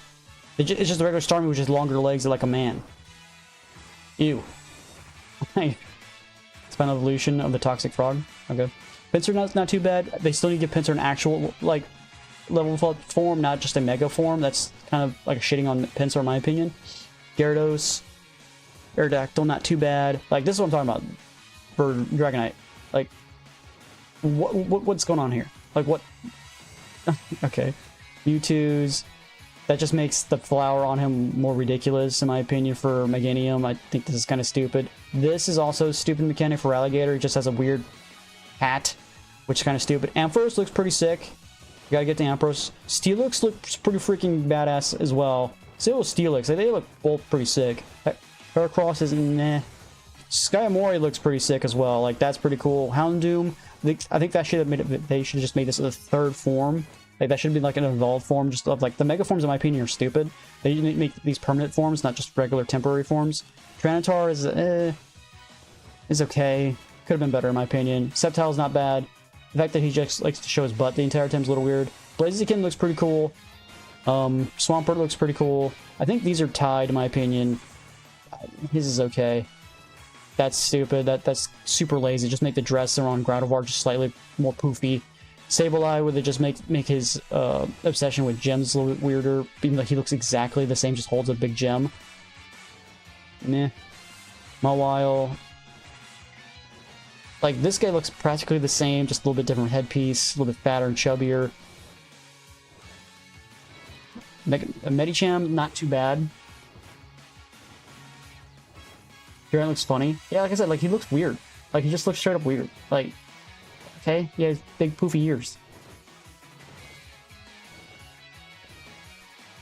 It's just a regular Starmie with just longer legs like a man. Ew. Final evolution of the Toxic Frog. Okay. Pinsir, not too bad. They still need to give Pinsir an actual, like, level form, not just a Mega form. That's kind of like shitting on Pinsir, in my opinion. Gyarados. Aerodactyl, not too bad. Like, this is what I'm talking about for Dragonite. Like, what's going on here? Like, what? Okay. Mewtwo's. That just makes the flower on him more ridiculous, in my opinion, for Meganium. I think this is kind of stupid. This is also a stupid mechanic for Alligator. He just has a weird hat, which is kind of stupid. Ampharos looks pretty sick. You gotta get to Ampharos. Steelix looks pretty freaking badass as well. So Steelix. They look both pretty sick. Heracross is meh. Skyamori looks pretty sick as well. Like, that's pretty cool. Houndoom. I think that should have made it. They should have just made this a third form. Like, that should be like an evolved form. Just of, like, the Mega forms, in my opinion, are stupid. They need to make these permanent forms, not just regular temporary forms. Tyranitar is okay. Could have been better, in my opinion. Sceptile's not bad. The fact that he just likes to show his butt the entire time is a little weird. Blaziken looks pretty cool. Swampert looks pretty cool. I think these are tied, in my opinion. His is okay. That's stupid. That's super lazy. Just make the dresser on Gardevoir just slightly more poofy. Sableye, would they just make his obsession with gems a little bit weirder, even though he looks exactly the same, just holds a big gem. Meh. Mawile. Like, this guy looks practically the same, just a little bit different headpiece, a little bit fatter and chubbier. Medicham, not too bad. Durant looks funny. Yeah, like I said, like, he looks weird. Like, he just looks straight up weird. Like, okay, he has big poofy ears.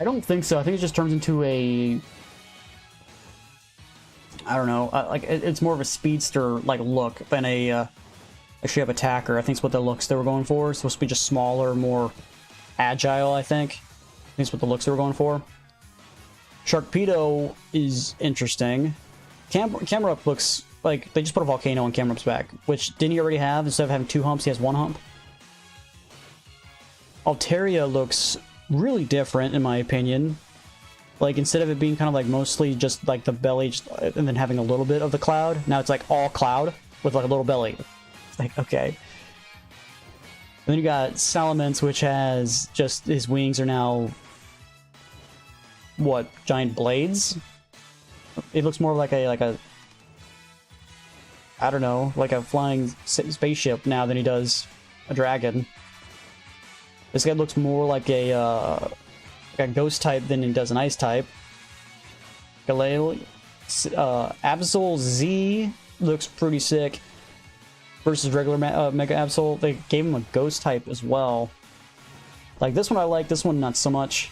I don't think so. I think it just turns into a... I don't know. Like, it's more of a speedster, like, look than a straight-up attacker. I think it's what the looks they were going for. It's supposed to be just smaller, more agile, I think. I think it's what the looks they were going for. Sharkpedo is interesting. Camerupt looks like they just put a volcano on Camerupt's back, which didn't he already have? Instead of having 2 humps, he has 1 hump. Altaria looks really different, in my opinion. Like, instead of it being kind of like mostly just like the belly and then having a little bit of the cloud, now it's like all cloud with like a little belly. It's like, okay. And then you got Salamence, which has just his wings are now what, giant blades? It looks more like a I don't know, like a flying spaceship now than he does a dragon. This guy looks more like a ghost type than he does an ice type. Galil, Absol Z looks pretty sick versus regular Mega Absol. They gave him a ghost type as well. Like, this one I like, this one not so much.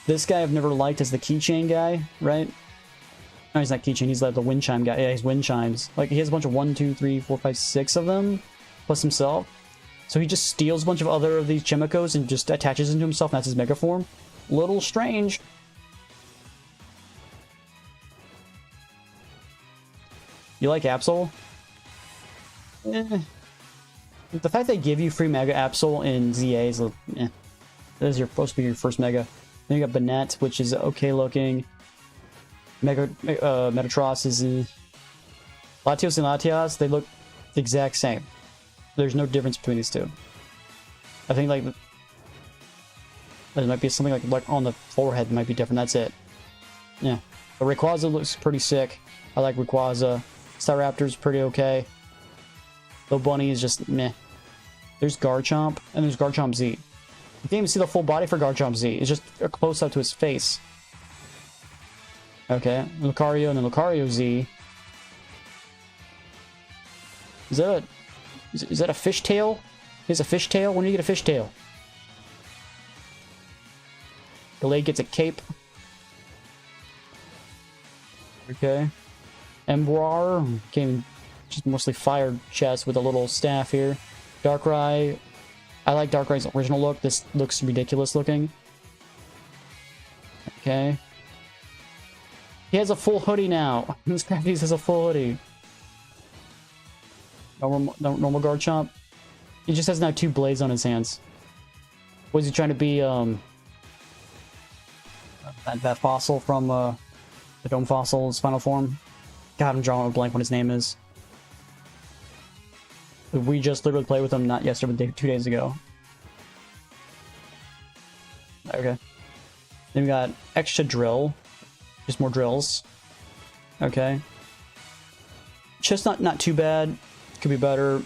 This guy I've never liked as the keychain guy, right? No, he's not keychain, he's like the wind chime guy. Yeah, he's wind chimes. Like, he has a bunch of 1, 2, 3, 4, 5, 6 of them, plus himself. So he just steals a bunch of other of these Chimicos and just attaches into himself, and that's his mega form. Little strange. You like Absol? Eh. The fact they give you free Mega Absol in ZA is, eh. This is supposed to be your first Mega. Then you got Banette, which is okay looking. Metatros is... Latios and Latias, they look the exact same. There's no difference between these two. I think, like... There might be something like on the forehead might be different, that's it. Yeah. But Rayquaza looks pretty sick. I like Rayquaza. Staraptor's pretty okay. Little Bunny is just meh. There's Garchomp, and there's Garchomp Z. You can't even see the full body for Garchomp Z. It's just a close-up to his face. Okay, Lucario and then Lucario Z. Is that a fishtail? He has a fishtail? When do you get a fishtail? Gallade gets a cape. Okay. Emboar came just mostly fire chest with a little staff here. Darkrai. I like Darkrai's original look. This looks ridiculous looking. Okay. He has a full hoodie now. This Crafties has a full hoodie. Normal Garchomp. He just has now 2 blades on his hands. Was he trying to be that fossil from the Dome Fossil's final form? God, I'm drawing a blank what his name is. We just literally played with him not yesterday, but 2 days ago. Okay. Then we got extra drill. Just more drills. Okay. Chestnut, not too bad. Could be better.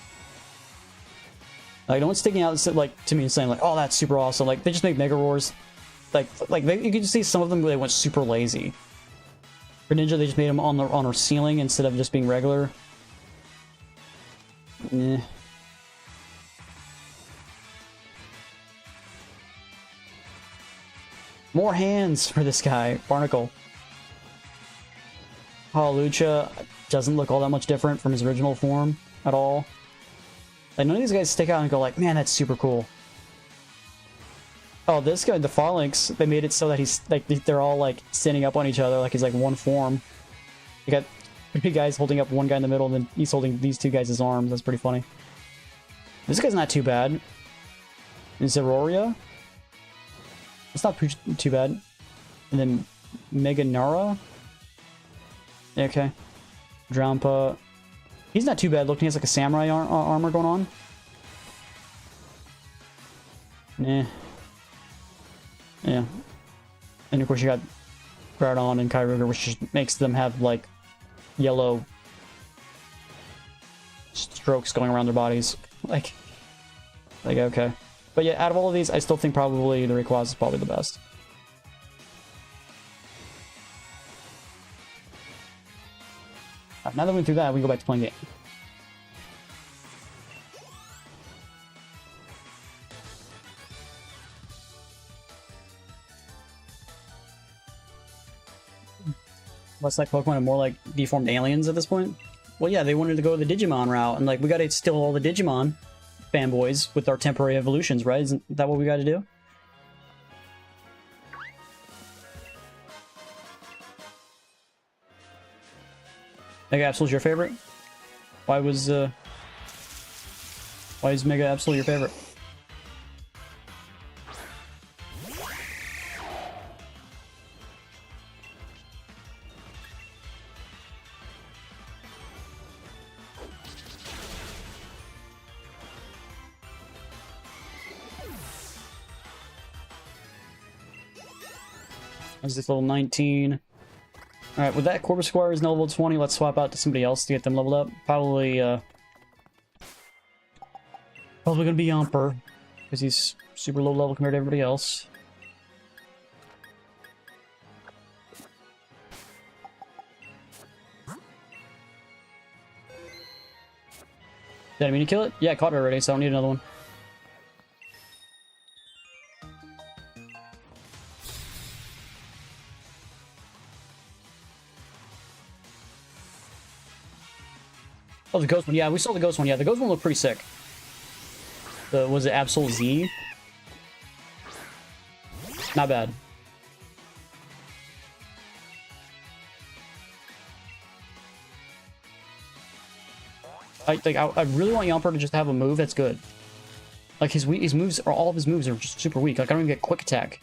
Like, no one's sticking out like to me and saying like, "Oh, that's super awesome." Like, they just make Mega Roars. Like you can see some of them they went super lazy. For Ninja, they just made them on our ceiling instead of just being regular. Eh. More hands for this guy, Barnacle. Hawlucha doesn't look all that much different from his original form at all. Like, none of these guys stick out and go like, man, that's super cool. Oh, this guy, the Phalanx, they made it so that he's like, they're all like standing up on each other like he's like one form. You got 3 guys holding up one guy in the middle, and then he's holding these 2 guys' arms. That's pretty funny. This guy's not too bad. Zeroria? It's not too bad. And then Mega Nara? Okay. Drampa. He's not too bad looking. He has like a samurai armor going on. Nah. Yeah. And of course you got Groudon and Kyogre, which just makes them have like yellow strokes going around their bodies. Like, okay. But yeah, out of all of these, I still think probably the Rayquaza is probably the best. Right, now that we went through that, we go back to playing game. Less like Pokemon and more like deformed aliens at this point. Well, yeah, they wanted to go the Digimon route, and like we got to steal all the Digimon fanboys with our temporary evolutions, right? Isn't that what we got to do? Mega Absol's your favorite? Why is Mega Absol your favorite? There's this little 19. Alright, with that, Corvisquire is now level 20. Let's swap out to somebody else to get them leveled up. Probably gonna be Yomper, because he's super low level compared to everybody else. Did I mean to kill it? Yeah, I caught it already, so I don't need another one. Oh, the ghost one. Yeah, we saw the ghost one. Yeah, the ghost one looked pretty sick. Was it Absol Z? Not bad. I really want Yomper to just have a move that's good. Like his moves are all of his moves are just super weak. Like I don't even get quick attack.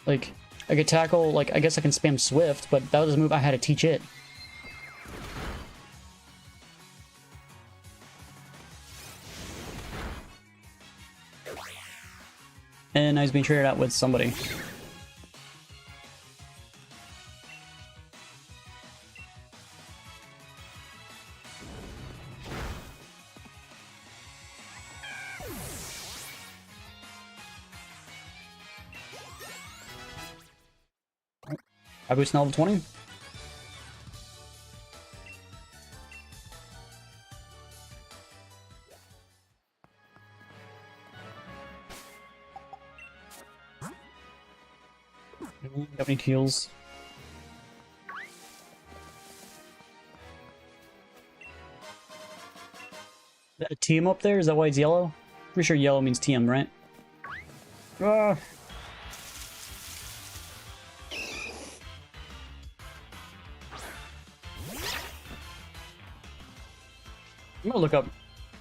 Like I could tackle. Like I guess I can spam Swift, but that was a move I had to teach it. And now he's being traded out with somebody. I boost now level 20. Got any heals? That a TM up there? Is that why it's yellow? Pretty sure yellow means TM, right? Ah. I'm gonna look up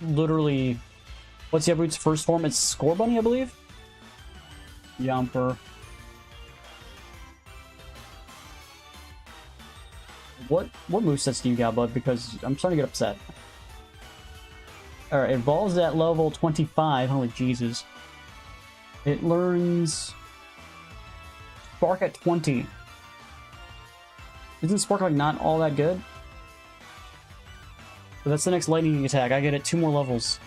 literally what's the Uproot's first form? It's Score Bunny, I believe. Yomper. What movesets do you got, bud? Because I'm starting to get upset. Alright, it evolves at level 25. Holy Jesus. It learns Spark at 20. Isn't Spark like not all that good? So that's the next lightning attack. I get it 2 more levels.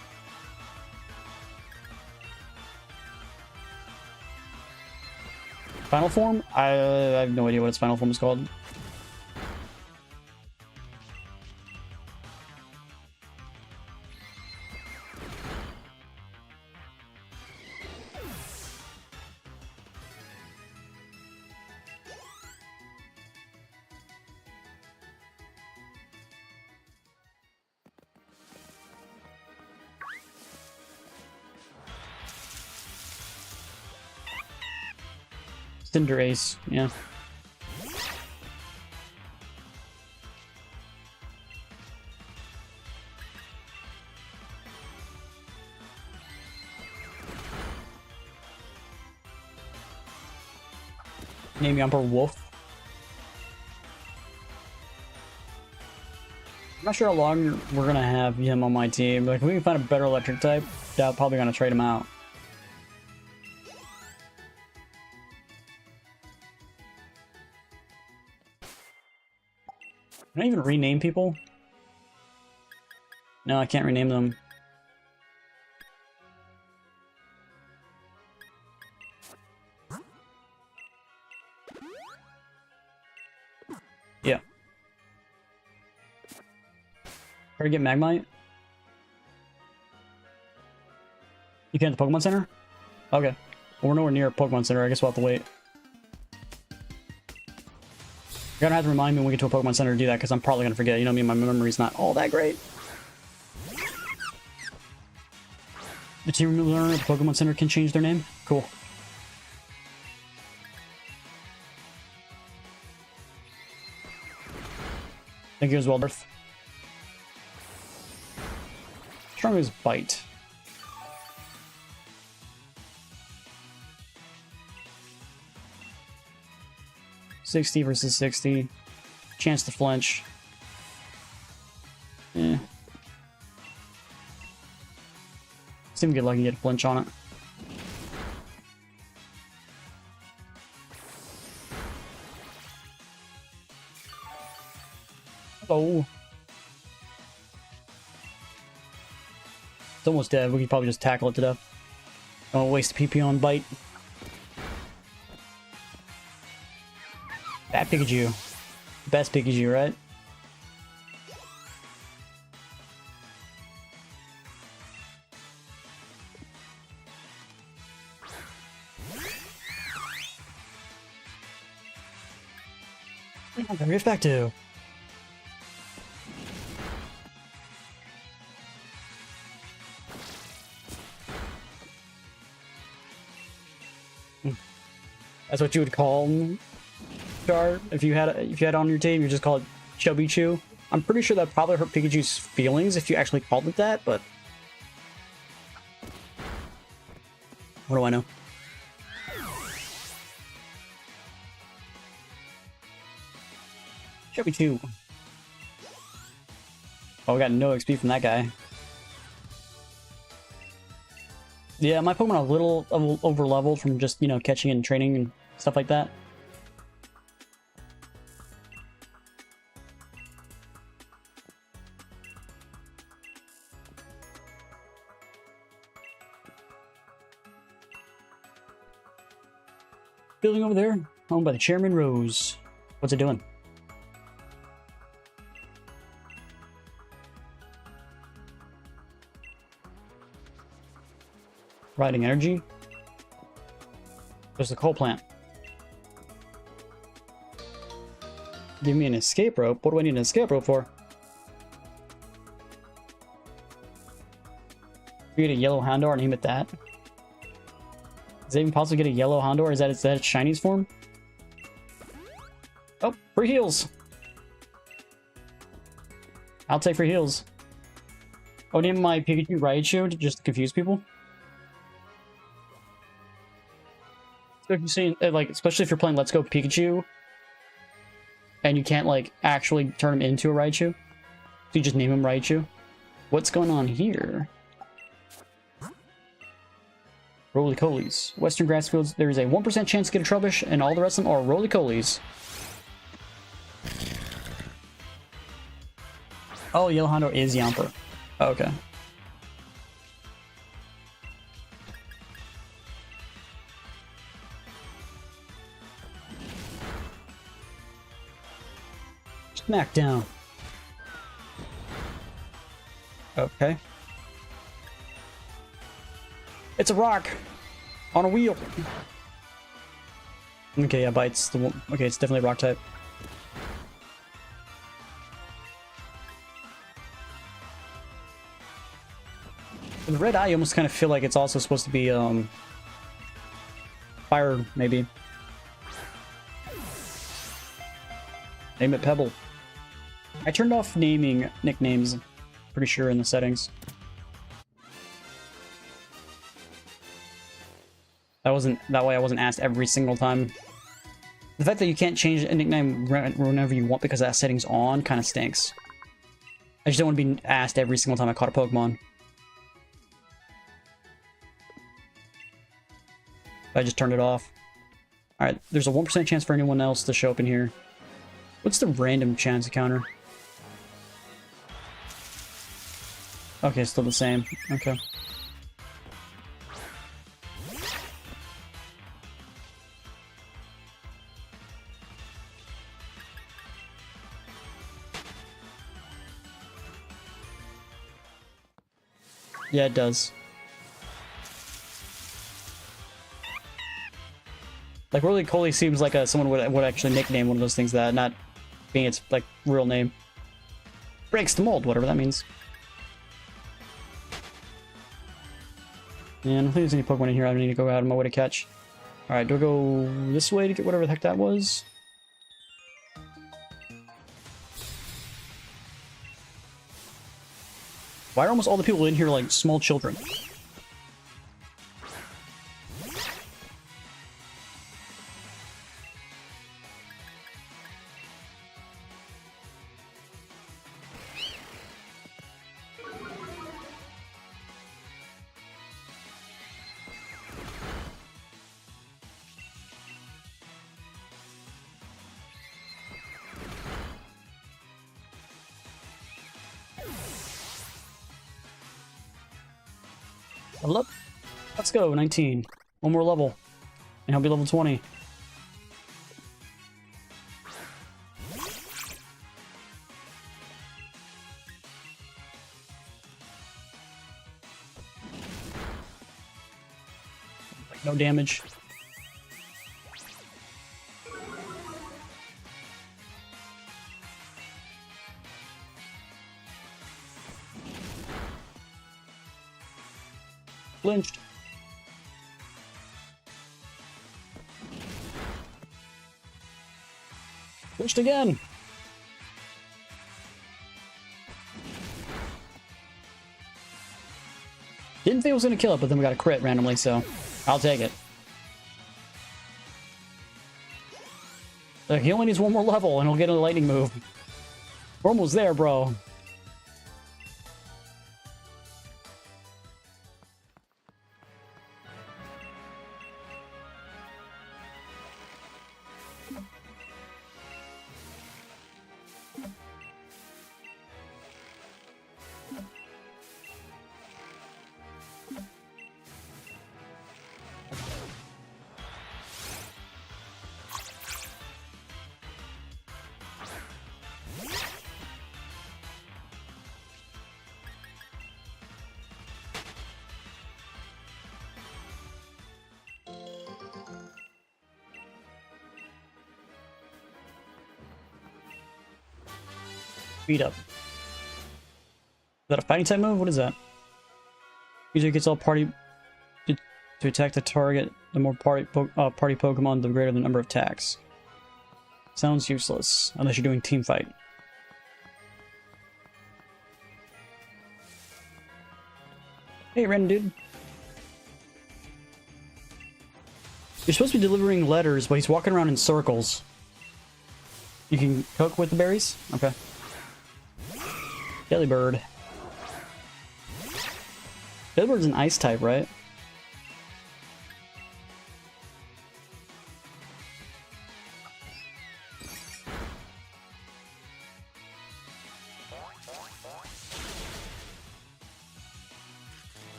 Final form? I have no idea what its final form is called. Cinderace, yeah. Name Yomper Wolf. I'm not sure how long we're gonna have him on my team. Like, if we can find a better electric type, I'm probably gonna trade him out. Can I even rename people? No, I can't rename them. Yeah. Try to get Magmite? You can't at the Pokemon Center? Okay. Well, we're nowhere near a Pokemon Center. I guess we'll have to wait. You're gonna have to remind me when we get to a Pokemon Center to do that, because I'm probably gonna forget. You know me, my memory's not all that great. The team learner at the Pokemon Center can change their name? Cool. Thank you as well, Darth. Strong as Bite. $60 versus 60. Chance to flinch. Eh. See if we get lucky and get a flinch on it. Oh. It's almost dead. We could probably just tackle it to death. Don't waste PP on Bite. That Pikachu. Best Pikachu, right? Very effective. That's what you would call Char if you had on your team. You just call it Chubby Chew. I'm pretty sure that probably hurt Pikachu's feelings if you actually called it that, but what do I know? Chubby Chew. Oh, we got no XP from that guy. Yeah, my Pokemon are a little over leveled from just, you know, catching and training and stuff like that. Building over there, owned by the Chairman Rose. What's it doing? Riding energy. There's the coal plant. Give me an escape rope. What do I need an escape rope for? Create a yellow Houndour and aim at that. Is it even possible to get a yellow Houndour? Is that its Chinese form? Oh, free heals. I'll take free heals. Oh, name my Pikachu Raichu just to confuse people. So if you're saying, like, especially if you're playing Let's Go Pikachu, and you can't, like, actually turn him into a Raichu, so you just name him Raichu. What's going on here? Roly-Colies. Western Grassfields, there is a 1% chance to get a Trubbish, and all the rest of them are Roly-Colies. Oh, Yellow Houndour is Yamper. Oh, okay. Smackdown. Okay. It's a rock on a wheel. Okay, yeah, Bite's the one. Okay, it's definitely rock type. The red eye, you almost kind of feel like it's also supposed to be fire, maybe. Name it Pebble. I turned off naming nicknames, pretty sure, in the settings. That way I wasn't asked every single time. The fact that you can't change a nickname whenever you want because that setting's on kind of stinks. I just don't want to be asked every single time I caught a Pokemon. I just turned it off. Alright, there's a 1% chance for anyone else to show up in here. What's the random chance encounter? Okay, still the same. Okay. Yeah, it does. Like, Roly Poly seems like someone would actually nickname one of those things that, not being its, like, real name. Breaks the mold, whatever that means. And I don't think there's any Pokemon in here I need to go out of my way to catch. Alright, do I go this way to get whatever the heck that was? Why are almost all the people in here like small children? Level up. Let's go, 19. One more level. And I'll be level 20. No damage. Flinched. Flinched again. Didn't think it was gonna kill it, but then we got a crit randomly, so I'll take it. Like, he only needs one more level and he'll get a lightning move. We're almost there, bro. Beat up. Is that a fighting type move? What is that? User gets all party to attack the target. The more party Pokemon, the greater the number of attacks. Sounds useless unless you're doing team fight. Hey, random dude. You're supposed to be delivering letters, but he's walking around in circles. You can cook with the berries? Okay. Delibird. Delibird's an ice type, right?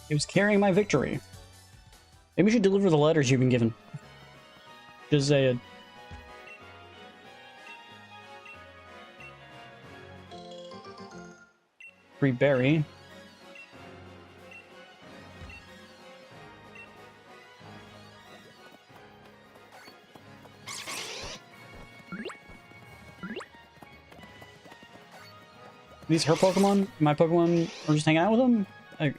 He was carrying my victory. Maybe we should deliver the letters you've been given. Just say it. Free berry. These her Pokemon? My Pokemon are just hanging out with them? Like,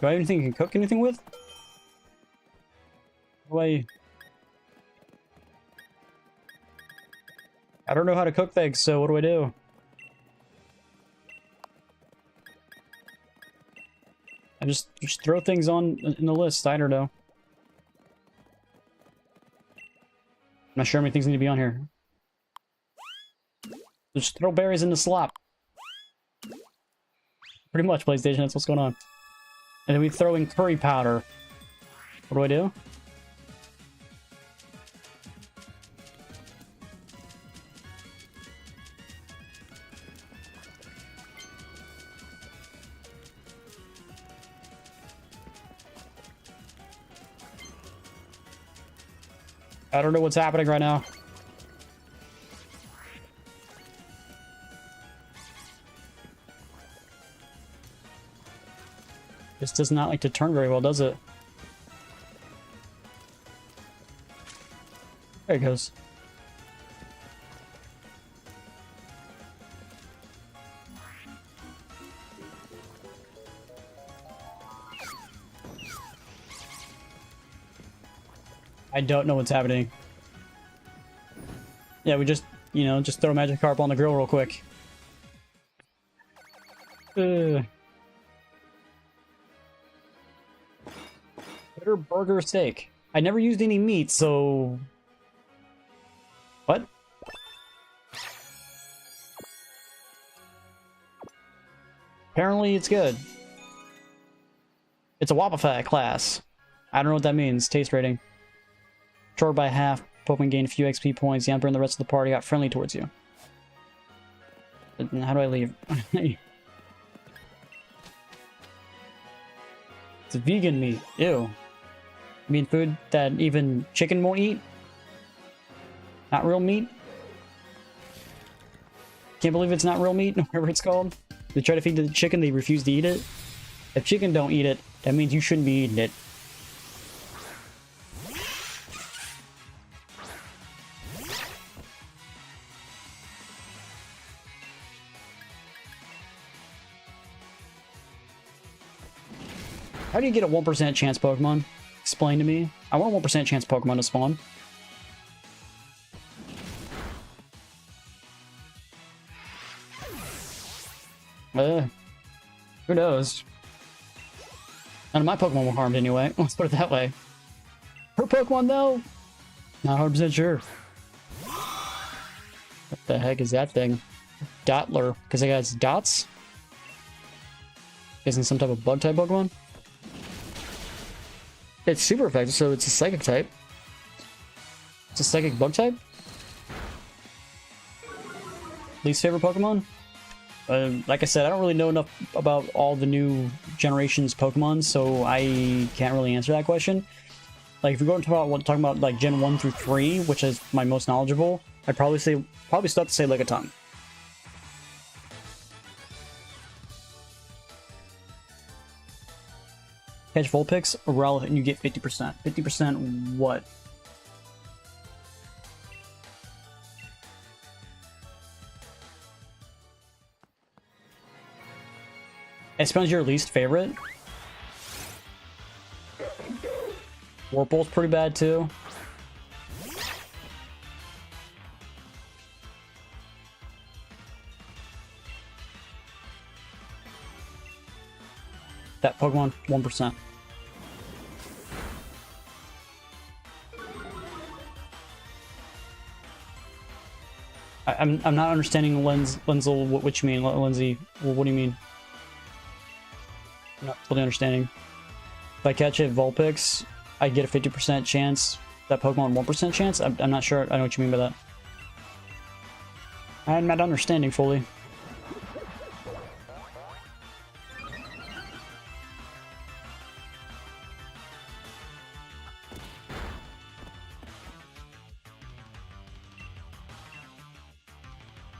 do I have anything you can cook anything with? Why? I don't know how to cook things, so what do I do? I just throw things on in the list. I don't know. I'm not sure how many things need to be on here. Just throw berries in the slop. Pretty much, PlayStation, that's what's going on. And then we throw in curry powder. What do I do? I don't know what's happening right now. This does not like to turn very well, does it? There it goes. I don't know what's happening. Yeah, we just, you know, just throw Magikarp on the grill real quick. Better burger steak. I never used any meat, so... What? Apparently it's good. It's a Wobbuffet class. I don't know what that means. Taste rating. Short by half. Pokemon gained a few XP points. The Emperor and the rest of the party got friendly towards you. How do I leave? It's vegan meat. Ew. I mean food that even chicken won't eat? Not real meat? Can't believe it's not real meat, whatever it's called. They try to feed the chicken, they refuse to eat it. If chicken don't eat it, that means you shouldn't be eating it. How do you get a 1% chance Pokemon? Explain to me. I want a 1% chance Pokemon to spawn. Who knows? None of my Pokemon were harmed anyway. Let's put it that way. Her Pokemon though? Not 100% sure. What the heck is that thing? Dottler. Because it has dots? Isn't some type of bug type Pokemon? It's super effective, so it's a psychic type. It's a psychic bug type? Least favorite Pokemon? Like I said, I don't really know enough about all the new generations Pokemon, so I can't really answer that question. Like, if you're going to talking about like Gen 1 through 3, which is my most knowledgeable, I'd probably still have to say Lickitung. Catch Vulpix or Rowlet and you get 50%. 50% what? Espeon's your least favorite? Warple's pretty bad too. That Pokemon, 1%. I'm not understanding Lenzel, what you mean, Lindsay. What do you mean? I'm not fully understanding. If I catch it Vulpix, I get a 50% chance. That Pokemon 1% chance? I'm not sure. I know what you mean by that. I'm not understanding fully.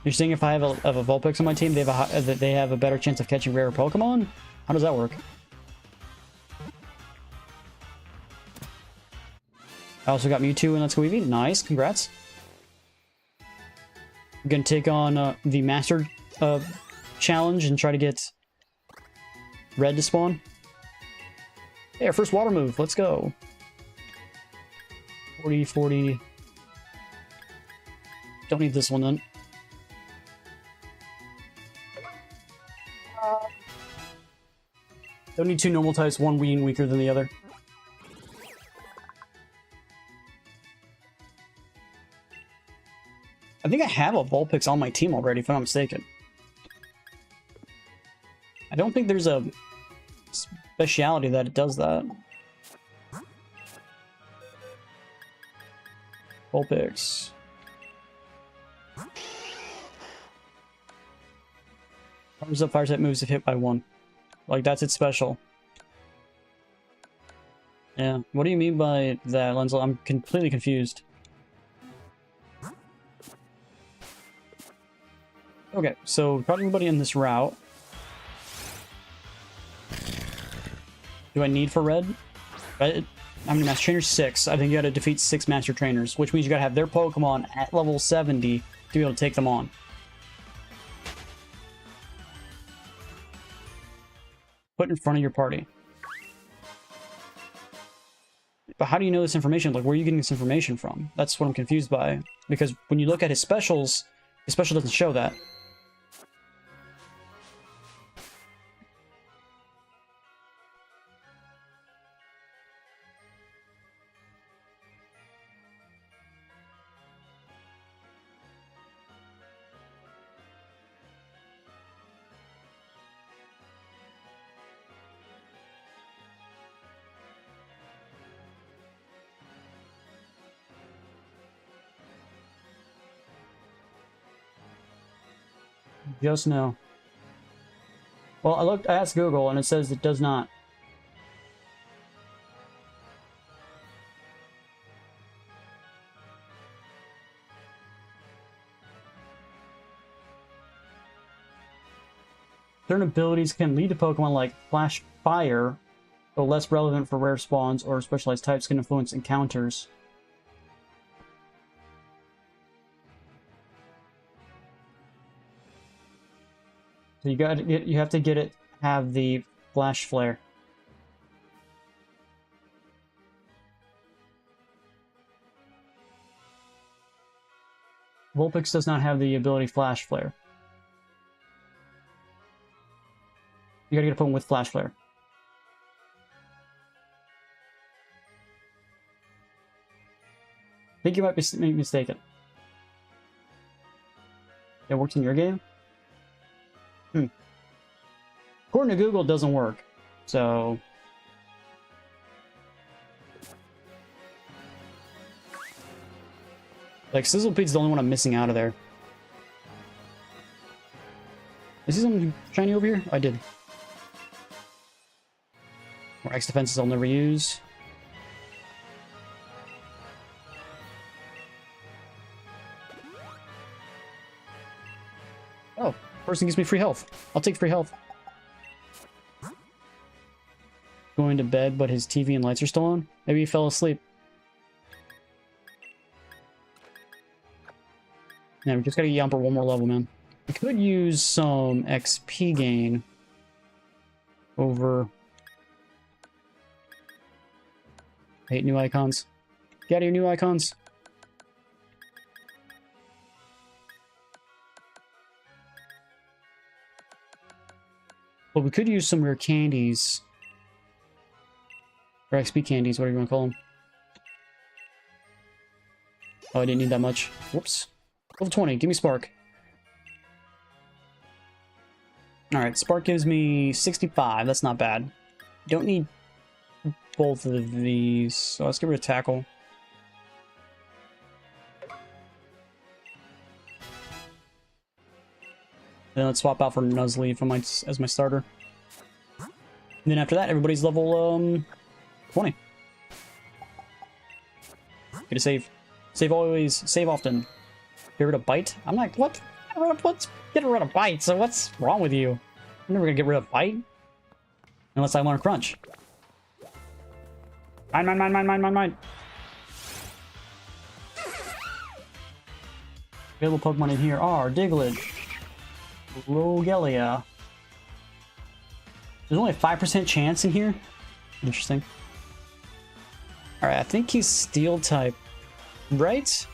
You're saying if I have a Vulpix on my team, they have a better chance of catching rare Pokemon? How does that work? I also got Mewtwo and Let's Go Eevee. Nice, congrats. I'm gonna take on the Master challenge and try to get Red to spawn. Hey, our first water move. Let's go. 40, 40. Don't need this one then. Don't need two normal types, one being weaker than the other. I think I have a Vulpix on my team already, if I'm not mistaken. I don't think there's a speciality that it does that. Vulpix. Powers up fire type moves if hit by one. Like, that's its special. Yeah. What do you mean by that, Lenzel? I'm completely confused. Okay, so probably everybody in this route. Do I need for red? How many Master Trainers? 6. I think you gotta defeat 6 Master Trainers, which means you gotta have their Pokemon at level 70 to be able to take them on. Put in front of your party. But how do you know this information? Like, where are you getting this information from? That's what I'm confused by. Because when you look at his specials, his special doesn't show that. Just no. Well, I asked Google and it says it does not. Certain abilities can lead to Pokemon like Flash Fire, though less relevant for rare spawns or specialized types can influence encounters. So you have to get it, have the Flash Flare. Vulpix does not have the ability Flash Flare. You gotta get a Pokemon with Flash Flare. I think you might be mistaken. It works in your game? According to Google, it doesn't work. So... like, Sizzlepede's the only one I'm missing out of there. Is he something shiny over here? I did. More X defenses I'll never use. Oh, person gives me free health. I'll take free health. Going to bed, but his TV and lights are still on? Maybe he fell asleep. Yeah, we just gotta Yamper one more level, man. We could use some XP gain over... I hate new icons. Get out of your new icons. But we could use some rare candies. Or XP candies, whatever you want to call them. Oh, I didn't need that much. Whoops. Level 20, give me Spark. Alright, Spark gives me 65, that's not bad. Don't need both of these, so let's get rid of Tackle. Then let's swap out for Nuzleaf as my starter. And then after that, everybody's level 20. Get a save. Save always, save often. Get rid of Bite? I'm like, what? What's get rid of Bite? So what's wrong with you? I'm never gonna get rid of Bite. Unless I learn Crunch. Mine. Available Pokemon in here are Diglett, Rogelia. There's only a 5% chance in here? Interesting. Alright, I think he's Steel type. Right?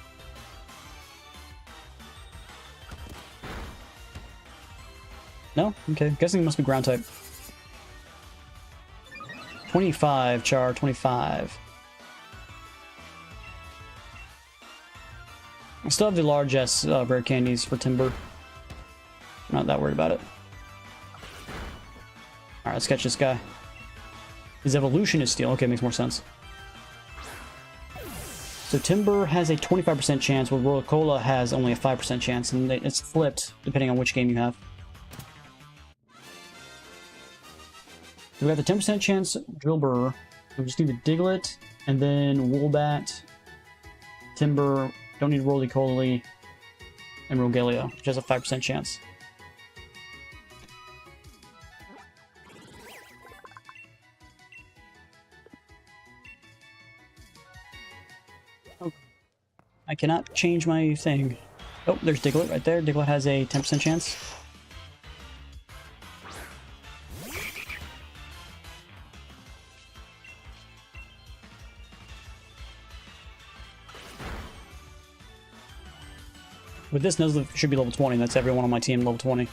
No? Okay, guessing he must be Ground type. 25, Char, 25. I still have the large S rare candies for Timber. I'm not that worried about it. Alright, let's catch this guy. His evolution is steel. Okay, makes more sense. So Timber has a 25% chance, where Roller has only a 5% chance, and it's flipped depending on which game you have. So we got the 10% chance Drillbur. We just need the Diglett, and then Woolbat, Timber, don't need Roly-Coly, and Rogelio, which has a 5% chance. I cannot change my thing. Oh, there's Diglett right there. Diglett has a 10% chance. With this, Nuzlocke should be level 20. That's everyone on my team level 20.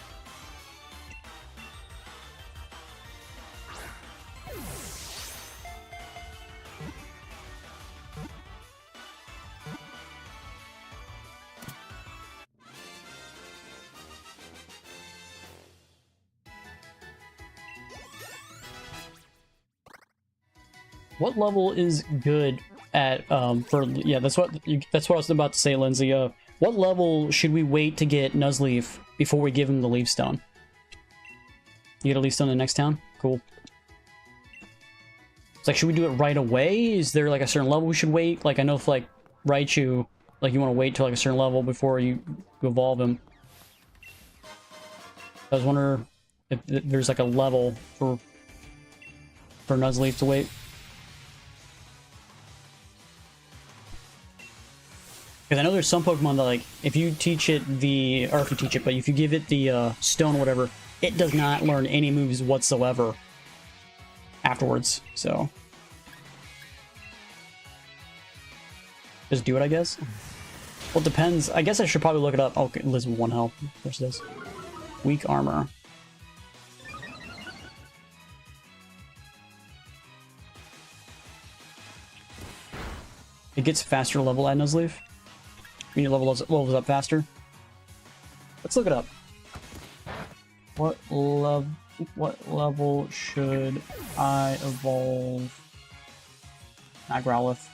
What level is good at for yeah, that's what I was about to say, Lindsay. What level should we wait to get Nuzleaf before we give him the Leaf Stone? You get a Leaf Stone in the next town? Cool. It's like, should we do it right away? Is there like a certain level we should wait? Like, I know if like Raichu, like you want to wait till like a certain level before you evolve him. I was wondering if there's like a level for Nuzleaf to wait. Because I know there's some Pokemon that, like, if you teach it the, or if you teach it, but if you give it the stone or whatever, it does not learn any moves whatsoever afterwards, so. Just do it, I guess. Well, it depends. I guess I should probably look it up. Oh, okay, Liz with 1 health. Of course it does. Weak armor. It gets faster level at Nuzleaf. When your levels up faster. Let's look it up. What level should I evolve? Not Growlithe.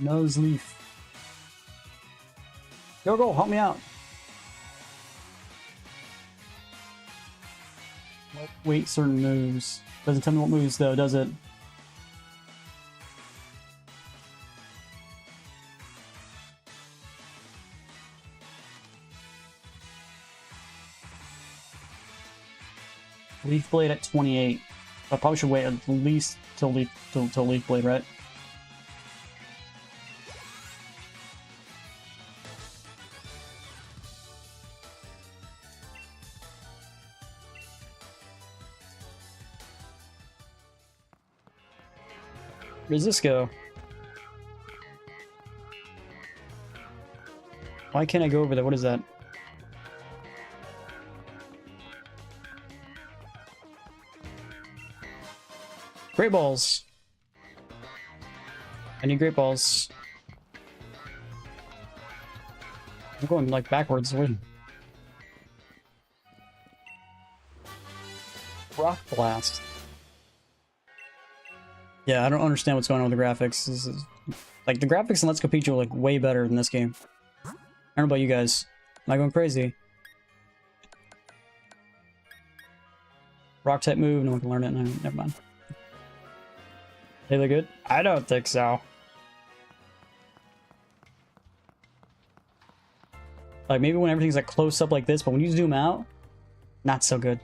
Nuzleaf. Go, help me out. Wait, certain moves. Doesn't tell me what moves though, does it? Leaf Blade at 28. I probably should wait at least till Leaf Blade, right? Where does this go? Why can't I go over there? What is that? Great balls. I need great balls. I'm going like backwards. Rock Blast. Yeah, I don't understand what's going on with the graphics. This is, like, the graphics in Let's Go Pikachu are like way better than this game. I don't know about you guys. Am I going crazy? Rock type move. No one can learn it. No, never mind. They look good? I don't think so. Like, maybe when everything's like close up like this, but when you zoom out, not so good.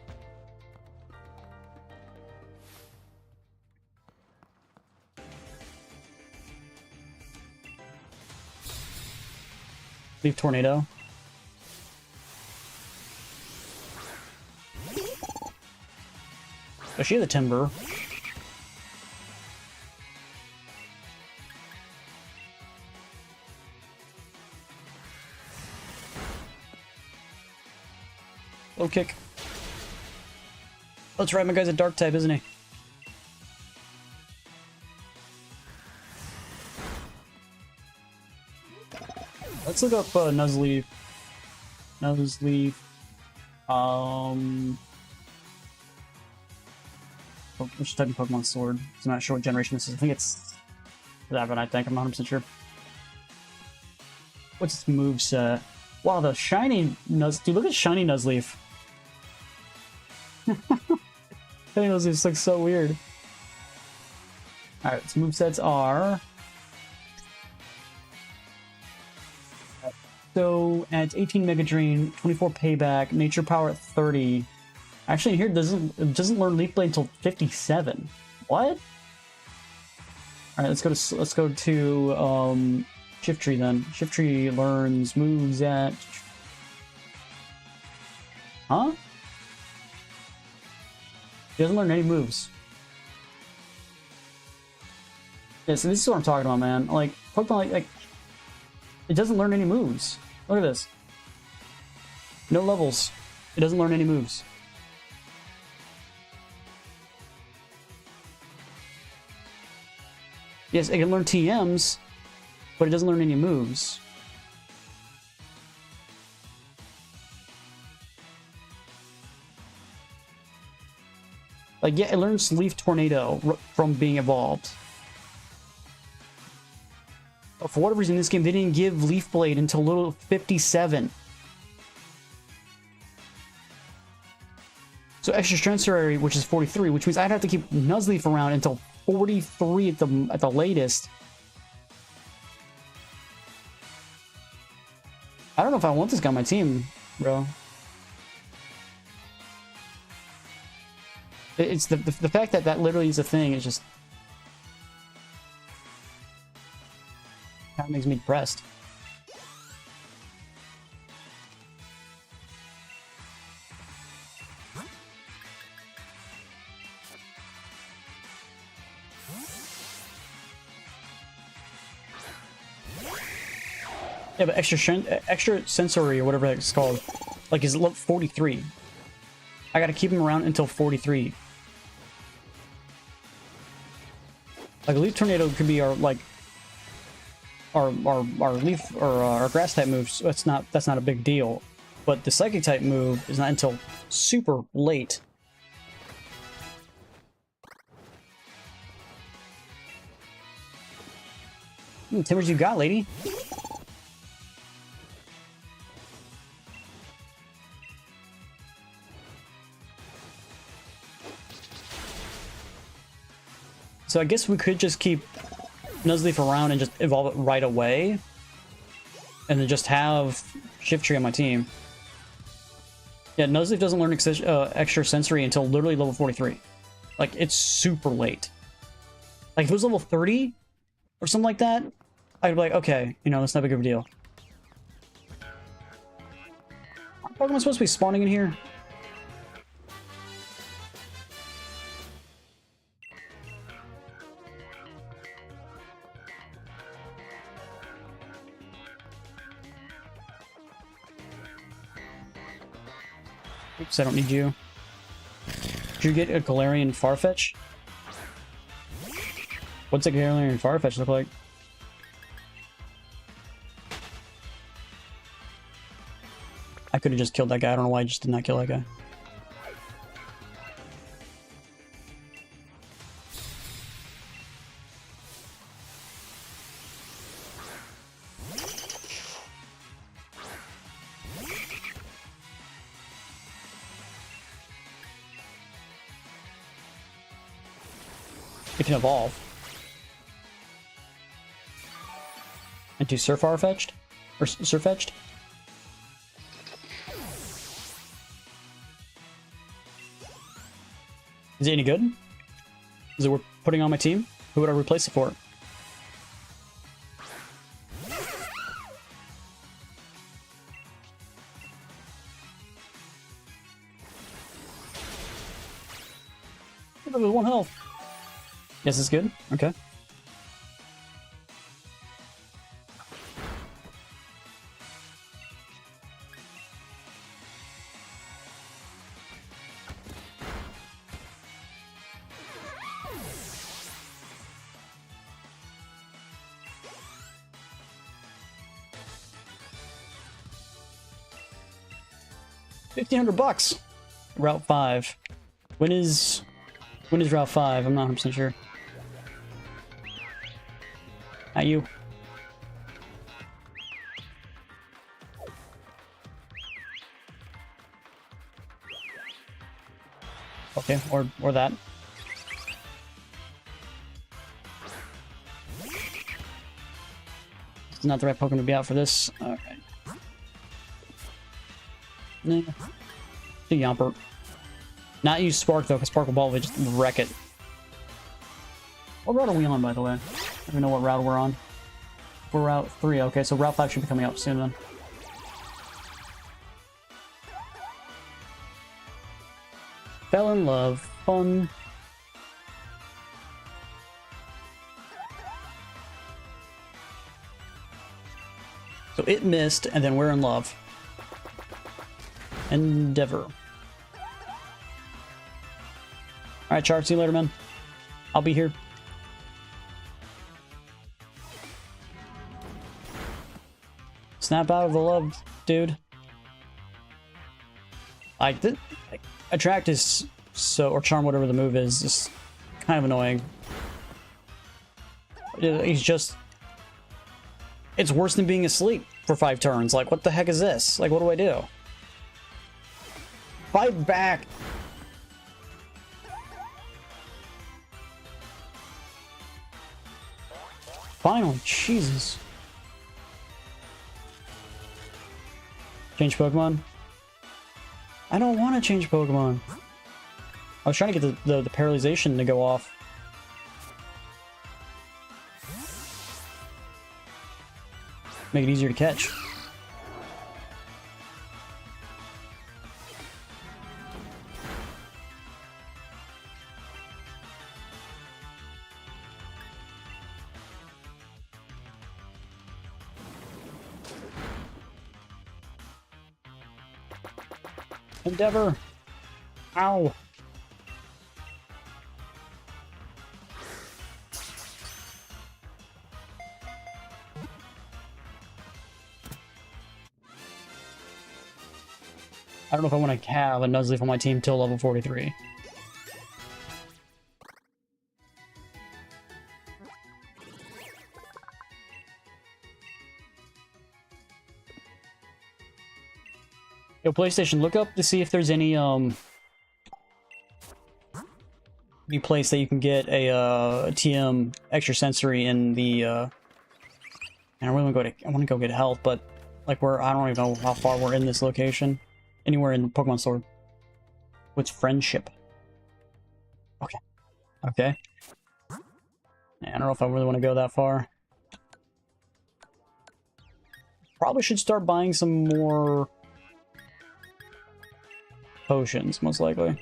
Leaf Tornado. Oh, she has a Timber. Low kick. That's right, my guy's a dark type, isn't he? Let's look up Nuzleaf. Nuzleaf. Which type of Pokemon Sword? I'm not sure what generation this is. I think it's 7, I think. I'm not 100% sure. What's its moveset? Wow, the shiny Dude, look at shiny Nuzleaf. Shiny Nuzleaf looks so weird. Alright, its movesets are... So, at 18 Mega Drain, 24 Payback, Nature Power at 30. Actually, here it doesn't learn Leaf Blade until 57. What? Alright, let's go to Shiftry then. Shiftry learns moves at... Huh? He doesn't learn any moves. Yeah, so this is what I'm talking about, man. Like, Pokemon, like it doesn't learn any moves. Look at this. No levels. It doesn't learn any moves. Yes, it can learn TMs, but it doesn't learn any moves. Like, yeah, it learns Leaf Tornado from being evolved. But for whatever reason, in this game, they didn't give Leaf Blade until level 57. So extrasensory, which is 43, which means I'd have to keep Nuzleaf around until 43 at the latest. I don't know if I want this guy on my team, bro. It's the fact that that literally is a thing is just kind of makes me depressed. Yeah, but extra sensory or whatever it's called, like, is level 43. I gotta keep him around until 43. Like, a Leaf Tornado could be our leaf or our grass type moves. So that's not a big deal. But the psychic type move is not until super late. Timbers, you got, lady. So I guess we could just keep Nuzleaf around and just evolve it right away. And then just have Shiftry on my team. Yeah, Nuzleaf doesn't learn extra sensory until literally level 43. Like, it's super late. Like, if it was level 30 or something like that, I'd be like, okay, you know, that's not a big of a deal. Aren't Pokemon supposed to be spawning in here? Oops, I don't need you. Did you get a Galarian Farfetch? What's a Galarian Farfetch look like? I could have just killed that guy. I don't know why I just did not kill that guy. It can evolve. And do Surf Farfetched? Or Surfetched? Is it any good? Is it worth putting on my team? Who would I replace it for? It was 1 health. Yes, it's good. Okay. $1,500. Route 5. When is Route 5? I'm not 100% sure. Not you. Okay, or that. It's not the right Pokemon to be out for this. Alright. Nah. The Yomper. Not use Spark though, because Spark will probably just wreck it. What route are we on, by the way? I don't even know what route we're on. We're Route 3, okay, so Route 5 should be coming up soon then. Fell in love. Fun. So it missed, and then we're in love. Endeavor. Alright, Chart, see you later, man. I'll be here. Snap out of the love, dude. Like, Attract is so, or Charm, whatever the move is, just kind of annoying. He's just... It's worse than being asleep for 5 turns. Like, what the heck is this? Like, what do I do? Fight back! Finally, Jesus. Change Pokemon? I don't want to change Pokemon. I was trying to get the paralyzation to go off. Make it easier to catch. Endeavor! Ow! I don't know if I want to have a Nuzleaf on my team till level 43. Yo, PlayStation, look up to see if there's any, new place that you can get a, TM extra sensory in the, and I really want to go get health, but, like, I don't even know how far we're in this location. Anywhere in Pokemon Sword. What's friendship? Okay. Okay. Yeah, I don't know if I really want to go that far. Probably should start buying some more potions, most likely.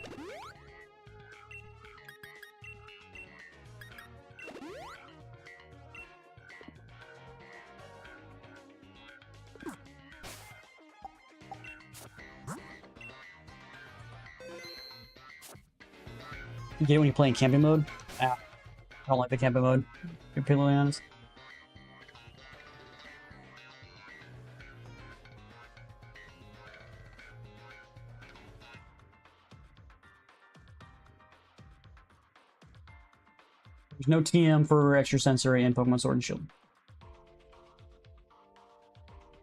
You get it when you play in camping mode? Ah, I don't like the camping mode, to be completely honest. There's no TM for extra sensory in Pokemon Sword and Shield.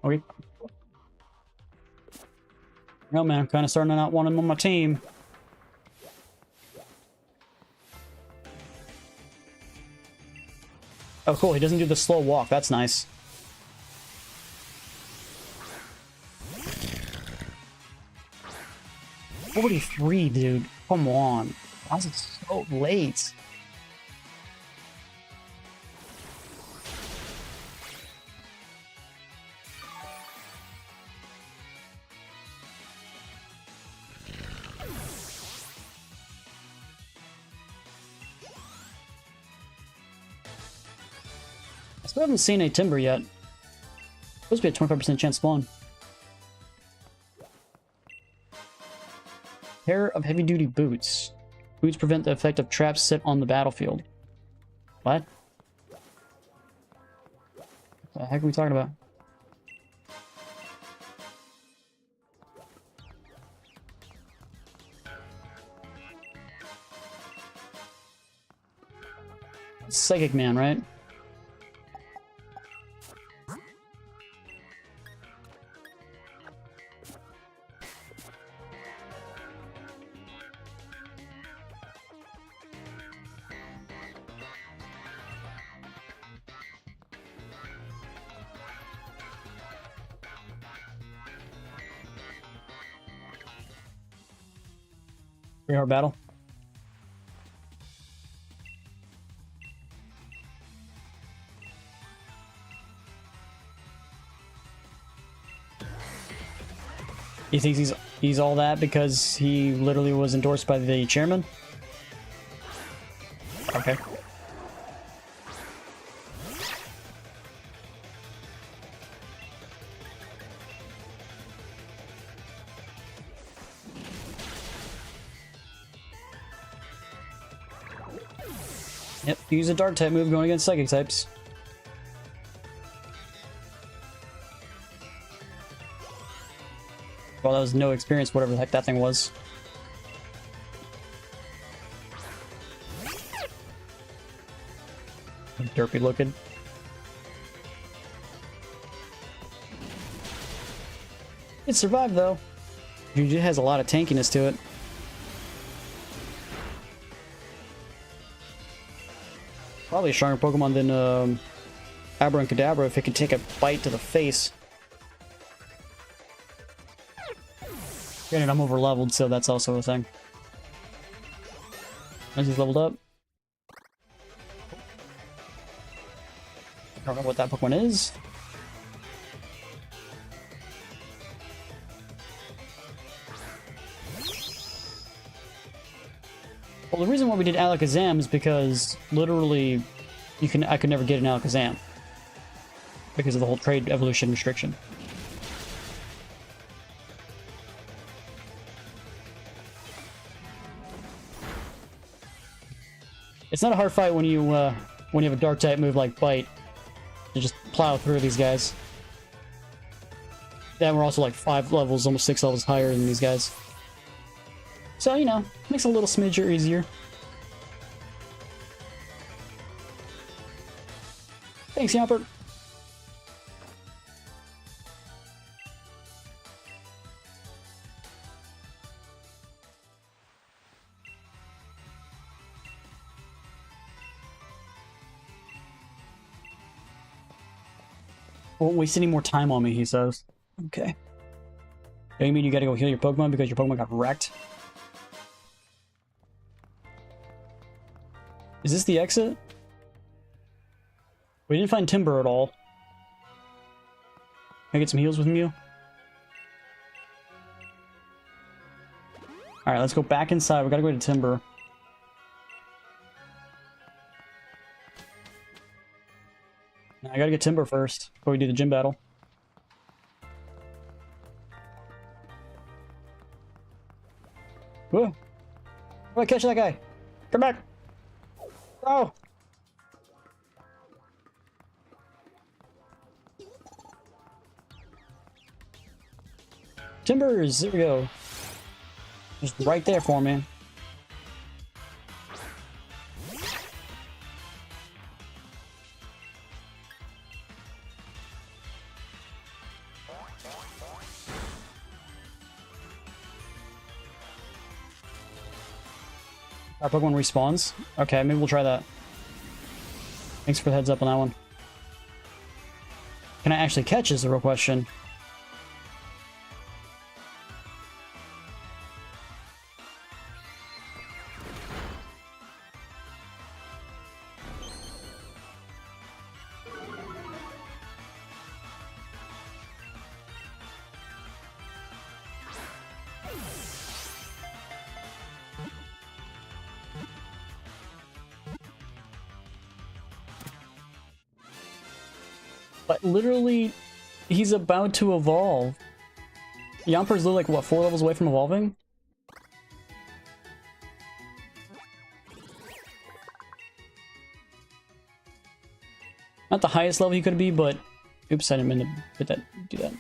Okay. No, man, I'm kind of starting to not want him on my team. Oh, cool. He doesn't do the slow walk. That's nice. $43, dude. Come on. Why is it so late? I still haven't seen a Timber yet. Supposed to be a 25% chance spawn. Pair of heavy-duty boots. Boots prevent the effect of traps set on the battlefield. What? What the heck are we talking about? Psychic Man, right? Pretty hard battle. He thinks he's all that because he literally was endorsed by the chairman? Okay. Yep, use a dark type move going against psychic types. Well, that was no experience, whatever the heck that thing was. Derpy looking. It survived though. It has a lot of tankiness to it. Probably a stronger Pokemon than Abra and Kadabra if it can take a bite to the face. Granted, I'm over leveled, so that's also a thing. As he's leveled up. I don't know what that Pokemon is. Well, the reason why we did Alakazam is because literally I could never get an Alakazam because of the whole trade evolution restriction. It's not a hard fight when you have a dark type move like Bite to just plow through these guys. Then we're also like 5 levels, almost 6 levels higher than these guys. So, you know, makes it a little smidge easier. Thanks, Yamper. Won't waste any more time on me, he says. Okay. You mean you gotta go heal your Pokemon because your Pokemon got wrecked? Is this the exit? We didn't find Timber at all. Can I get some heals with you? Alright, let's go back inside. We gotta go to Timber. I gotta get Timber first before we do the gym battle. Whoa! How do I catch that guy? Come back! Oh! Timbers! There we go. Just right there for me. Our Pokemon respawns? Okay, maybe we'll try that. Thanks for the heads up on that one. Can I actually catch is the real question. But literally, he's about to evolve. Yamper's literally like, what, 4 levels away from evolving? Not the highest level he could be, but... Oops, I didn't mean to do that.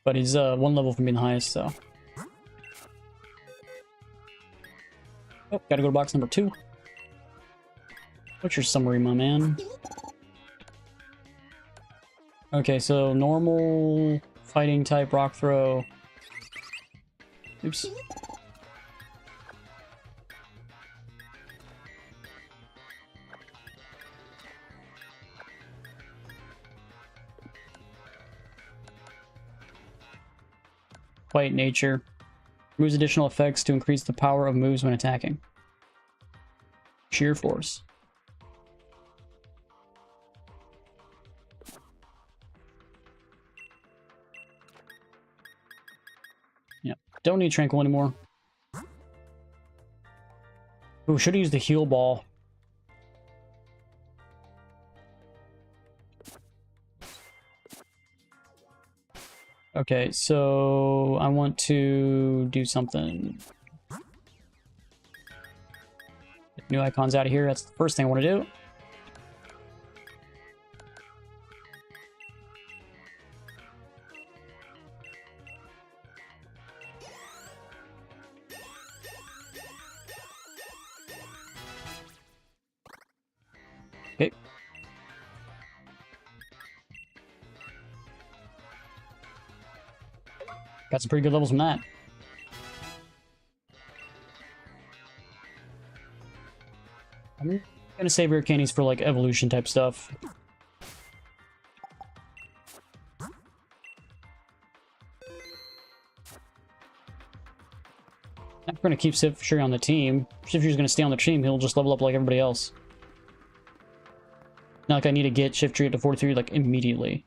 But he's 1 level from being the highest, so... Oh, gotta go to box number 2. What's your summary, my man? Okay, so normal, fighting type, rock throw. Oops. Quiet nature. Removes additional effects to increase the power of moves when attacking. Sheer force. Yep. Don't need tranquil anymore. Ooh, should have used the heal ball. Okay, so I want to do something. Get new icons out of here. That's the first thing I want to do. Okay. Got some pretty good levels from that. I'm gonna save rare candies for like evolution type stuff. I'm gonna keep Sifshree on the team. Shiftree's gonna stay on the team, he'll just level up like everybody else. Not like I need to get Shifttree to 43 like immediately.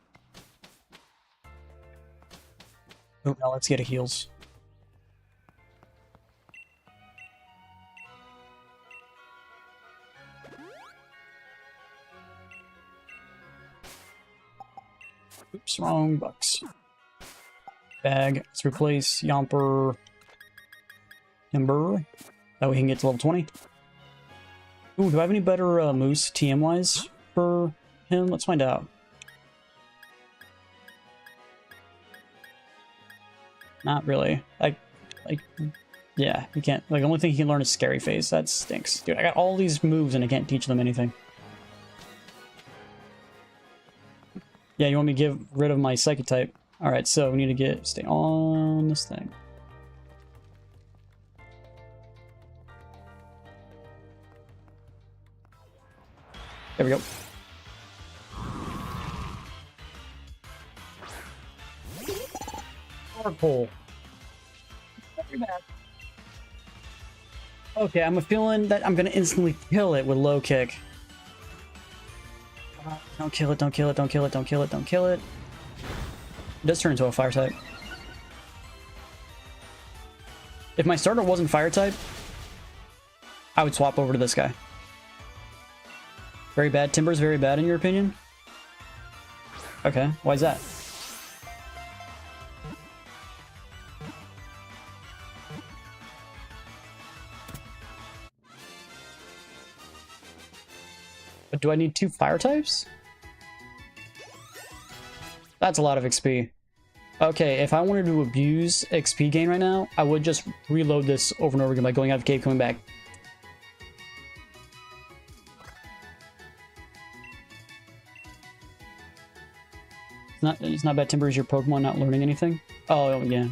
Oh, now let's get a heals. Oops, wrong box. Bag. Let's replace Yomper. Ember. That way he can get to level 20. Ooh, do I have any better moves TM-wise for him? Let's find out. Not really. Yeah, he can't. Like, the only thing he can learn is Scary Face. That stinks. Dude, I got all these moves and I can't teach them anything. Yeah, you want me to get rid of my Psychic type? Alright, so we need to stay on this thing. There we go. Hard pull. Very bad. Okay, I'm feeling that I'm gonna instantly kill it with low kick. Don't kill it, don't kill it, don't kill it, don't kill it, don't kill it. It does turn into a fire type. If my starter wasn't fire type, I would swap over to this guy. Very bad. Timber's very bad in your opinion? Okay, why is that? But do I need 2 fire types? That's a lot of XP. Okay, if I wanted to abuse XP gain right now, I would just reload this over and over again by going out of the cave, coming back. It's not bad. Timber is your Pokemon not learning anything. Oh, yeah.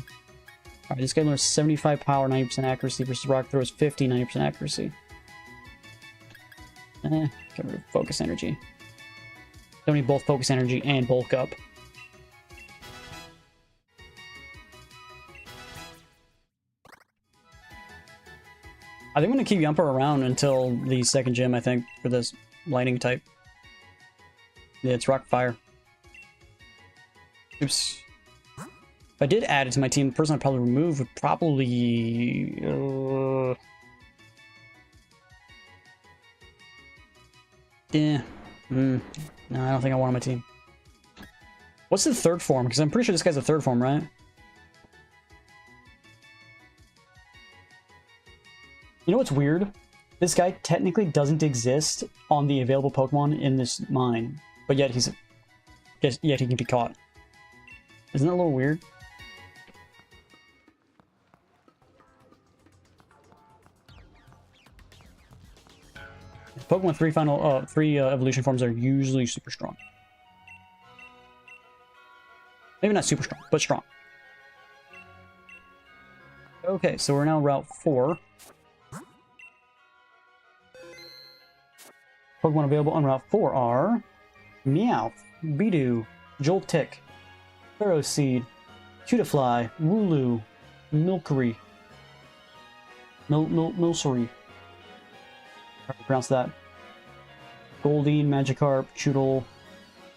Alright, this guy learns 75 power, 90% accuracy versus Rock Throws 50, 90% accuracy. Get rid of Focus Energy. Don't need both Focus Energy and Bulk Up. I think I'm going to keep Yumper around until the second gym, I think, for this lightning type. Yeah, it's Rock Fire. Oops. If I did add it to my team, the person I'd probably remove would probably... Yeah. No, I don't think I want on my team. What's the third form? Because I'm pretty sure this guy's a third form, right? You know what's weird? This guy technically doesn't exist on the available Pokemon in this mine, but yet yet he can be caught. Isn't that a little weird? Pokemon three evolution forms are usually super strong. Maybe not super strong, but strong. Okay, so we're now Route 4. Pokemon available on Route 4 are Meowth, Bidoof, Joltik, Ferroseed, Cutiefly, Wooloo, Milcery. Milcery. How to pronounce that? Goldeen, Magikarp, Choodle.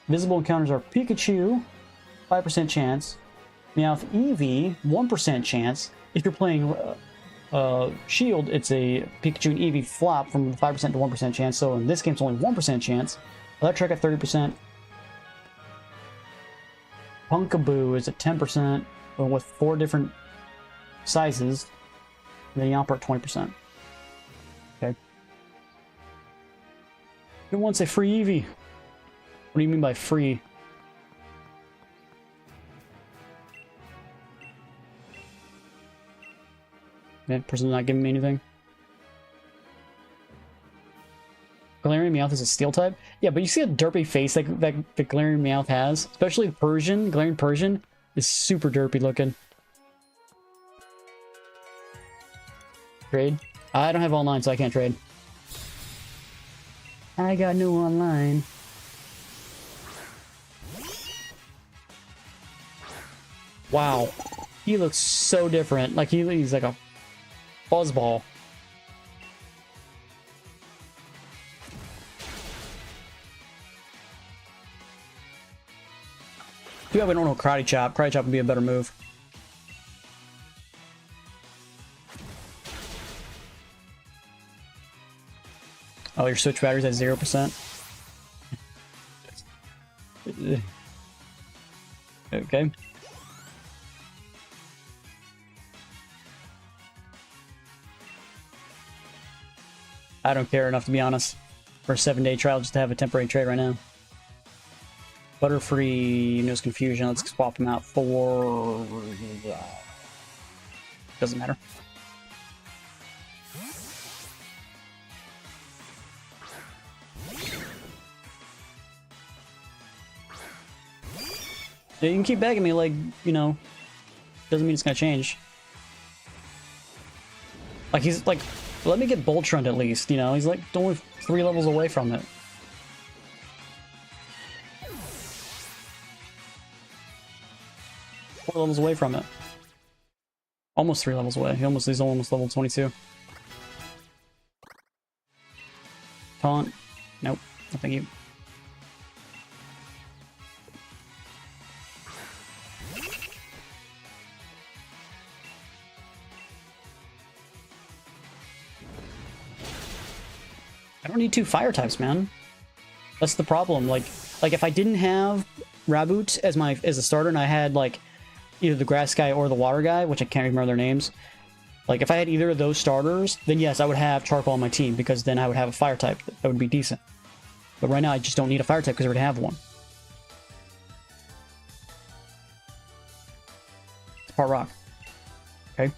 Visible encounters are Pikachu, 5% chance. Meowth Eevee, 1% chance. If you're playing Shield, it's a Pikachu and Eevee flop from 5% to 1% chance, so in this game it's only 1% chance. Electric at 30%. Punkaboo is at 10%, but with 4 different sizes. And then Yamper at 20%. Okay. Who wants a free Eevee? What do you mean by free? That person's not giving me anything. Galarian Meowth is a steel type? Yeah, but you see a derpy face that Galarian Meowth has? Especially Persian. Galarian Persian is super derpy looking. Trade? I don't have online, so I can't trade. I got no online. Wow. He looks so different. Like he's like a fuzzball. Too bad we don't know Karate Chop. Karate Chop would be a better move. Oh, your switch battery's at 0%. Okay. I don't care enough, to be honest, for a 7-day trial just to have a temporary trade right now. Butterfree, Nose Confusion, let's swap them out for... doesn't matter. You can keep begging me, like, you know, doesn't mean it's gonna change. Like, he's like, let me get Boltrunt at least, you know? He's like only 3 levels away from it. Four levels away from it. Almost 3 levels away. He's almost level 22. Taunt. Nope. No, thank you. I don't need 2 fire types, man. That's the problem. Like if I didn't have Raboot as a starter, and I had like either the grass guy or the water guy, which I can't remember their names. Like if I had either of those starters, then yes, I would have Charcoal on my team because then I would have a fire type that would be decent. But right now, I just don't need a fire type because I already have one. It's part rock. Okay.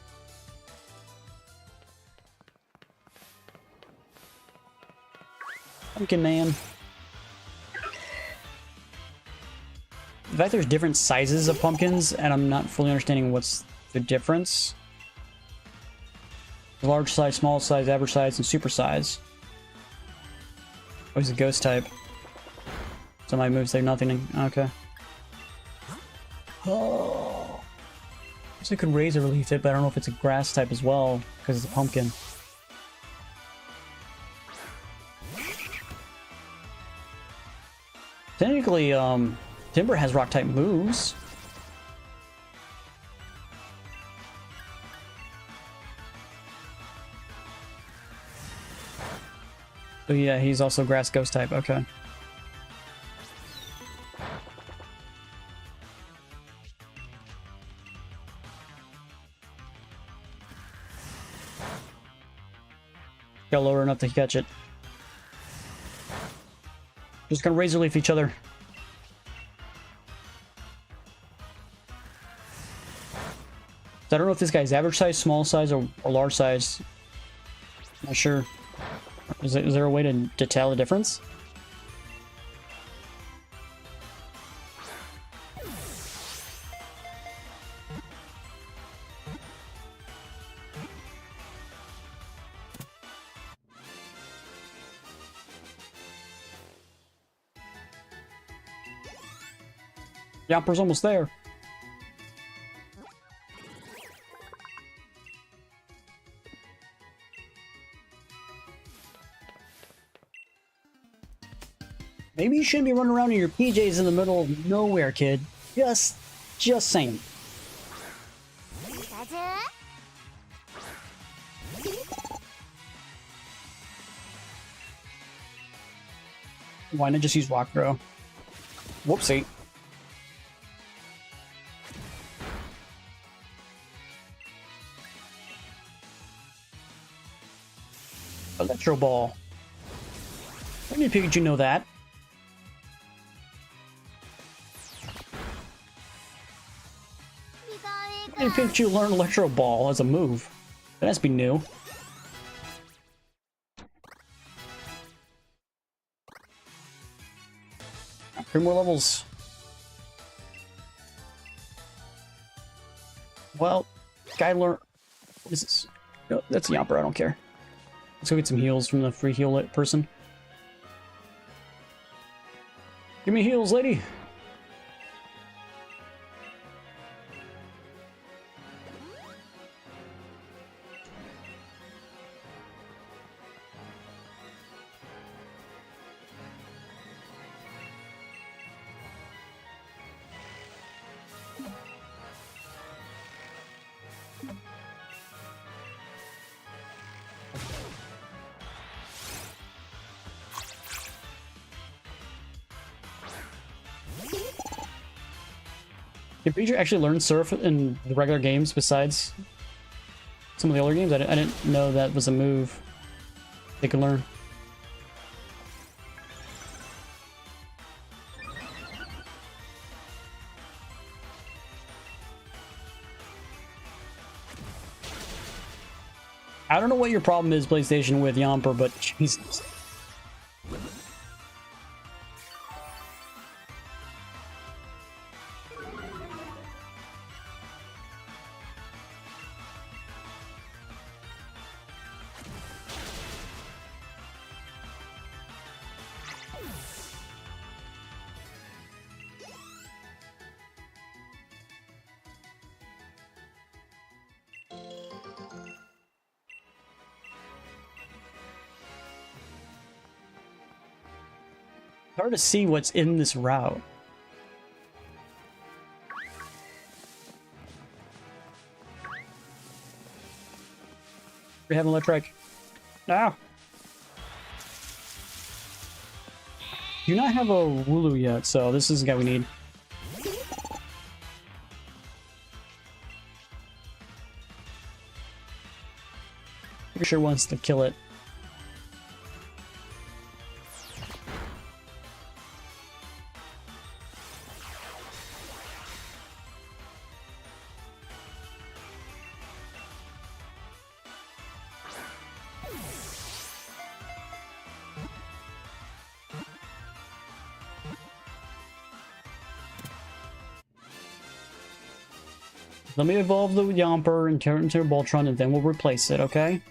Pumpkin Man. The fact there's different sizes of pumpkins, and I'm not fully understanding what's the difference. Large size, small size, average size, and super size. Oh, he's a ghost type. So my moves say nothing. Okay. Oh. So I could Razor Relief it, but I don't know if it's a grass type as well, because it's a pumpkin. Technically, Timber has rock type moves. Oh yeah, he's also grass ghost type, okay. Got lower enough to catch it. Just gonna Razor Leaf each other. I don't know if this guy's average size, small size, or large size. Not sure. Is there a way to tell the difference? Yamper's almost there. Maybe you shouldn't be running around in your PJs in the middle of nowhere, kid. Just saying. Why not just use Rock Throw? Whoopsie. Electro Ball. Why did Pikachu know that? Why did Pikachu learn Electro Ball as a move? That has to be new. 3 more levels. Well, guy learn. What is this? No, that's Yamper. I don't care. Let's go get some heals from the free heal person. Give me heals, lady. Did Pikachu actually learn Surf in the regular games besides some of the other games? I didn't know that was a move they could learn. I don't know what your problem is, PlayStation, with Yamper, but Jesus. Hard to see what's in this route. We have an electric. Ah! Do not have a Wooloo yet, so this is the guy we need. Pretty sure wants to kill it. Let me evolve the Yamper and turn it into a Voltron, and then we'll replace it, okay?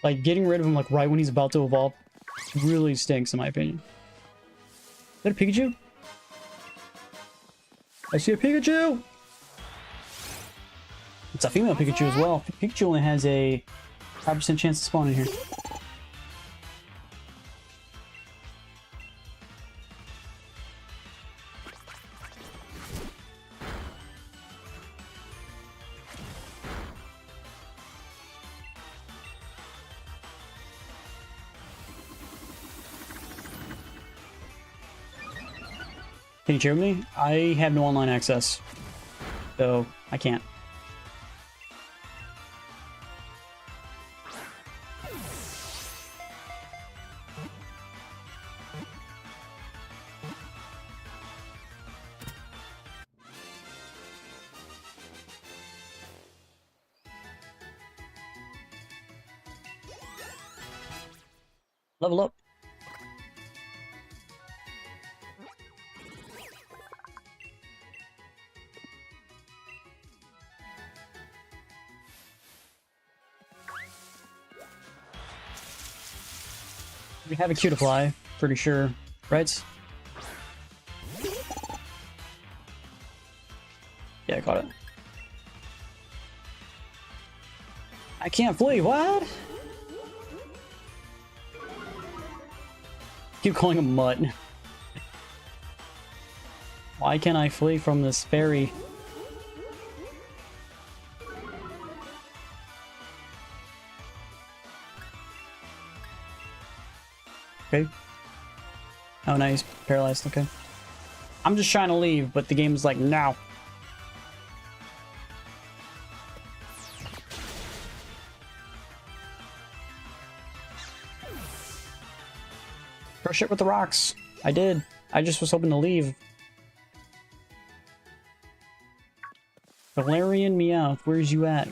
Like, getting rid of him, like, right when he's about to evolve really stinks, in my opinion. Is that a Pikachu? I see a Pikachu! It's a female Pikachu as well. Pikachu only has a 5% chance to spawn in here. Can you cheer with me? I have no online access, so I can't. Level up. We have a Cutiefly, pretty sure, right? Yeah, I caught it. I can't flee, what? Keep calling him Mutt. Why can't I flee from this fairy? Okay. Oh, nice. Paralyzed, okay. I'm just trying to leave, but the game's like, no. Crush it with the rocks. I did. I just was hoping to leave. Galarian Meowth, where's you at?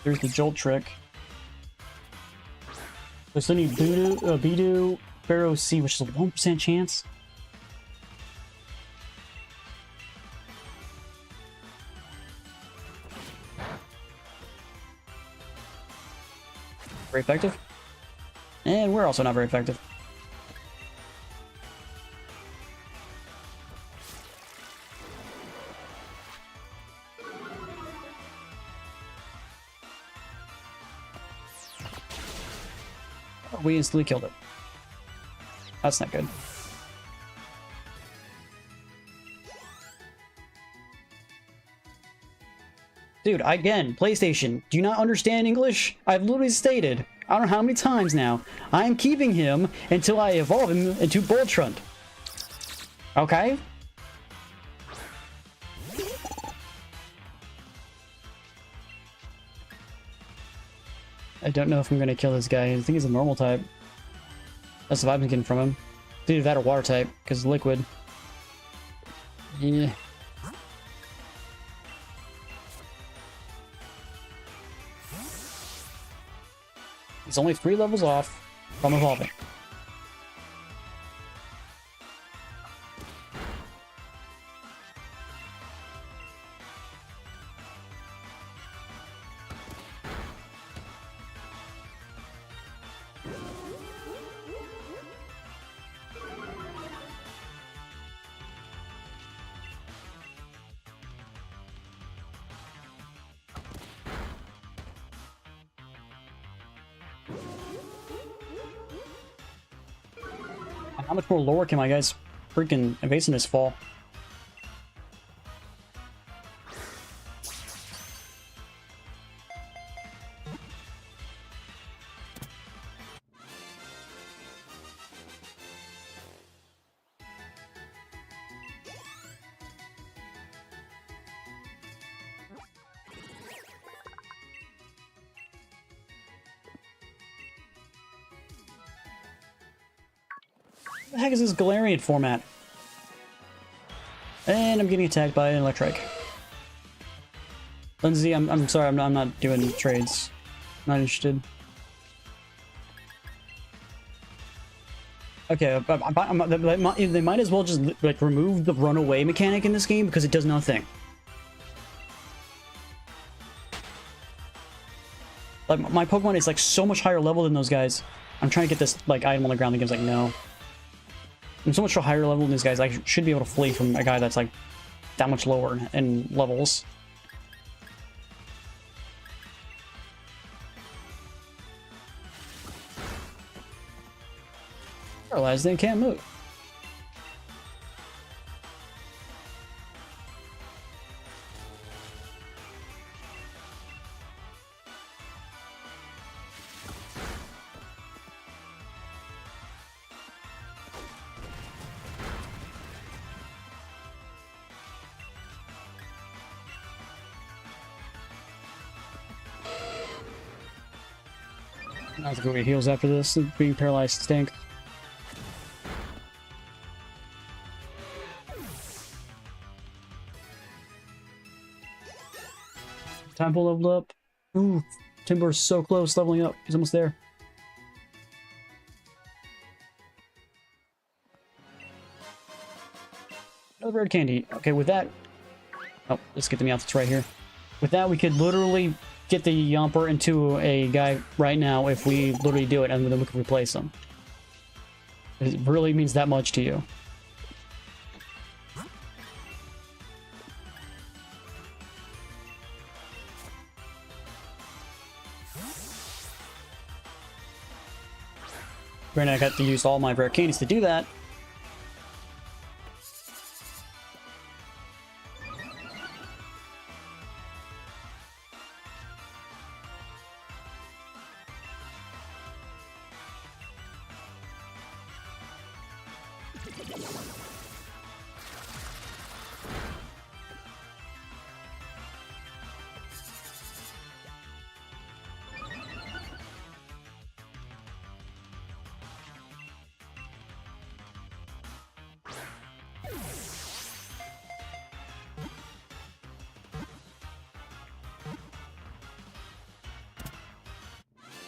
There's the Jolt trick. I still need Bidoo, Pharaoh C, which is a 1% chance. Very effective. And we're also not very effective. We instantly killed it. That's not good. Dude, again, PlayStation, do you not understand English? I've literally stated, I don't know how many times now, I am keeping him until I evolve him into Boltrunt. Okay? I don't know if I'm gonna kill this guy. I think he's a normal type. That's the vibe I'm getting from him. Dude, that or water type, because liquid. Yeah. He's only 3 levels off from evolving. How much more lore can my guys freaking evasive this fall? What the heck is this Galarian format? And I'm getting attacked by an Electrike. Lindsay, I'm sorry, I'm not doing trades. Not interested. Okay, they might as well just like remove the runaway mechanic in this game because it does nothing. Like my Pokemon is like so much higher level than those guys. I'm trying to get this like item on the ground. The game's like, no. I'm so much higher level than these guys. I should be able to flee from a guy that's like that much lower in levels. Paralyzed, they can't move. I have to go get heals after this. Being paralyzed stink. Temple leveled up. Ooh, Timber's so close leveling up. He's almost there. Another rare candy. Okay, with that... Oh, let's get the Meowths right here. With that, we could literally get the Yomper into a guy right now if we literally do it, and then we can replace him. It really means that much to you. Granted, I got to use all my rare candies to do that.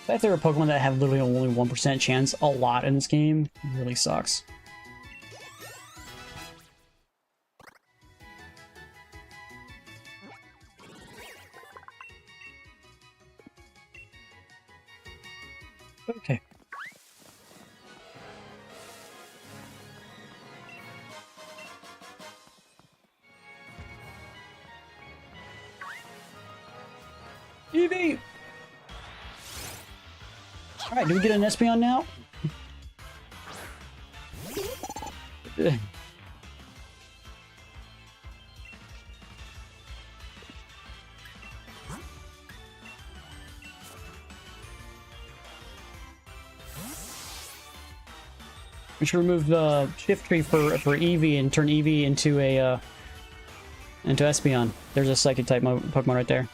The fact there are Pokemon that have literally only 1% chance a lot in this game really sucks. Okay. Eevee! Alright, do we get an Espeon now? We should remove the shift tree for Eevee and turn Eevee into a into Espeon. There's a psychic type Pokemon right there.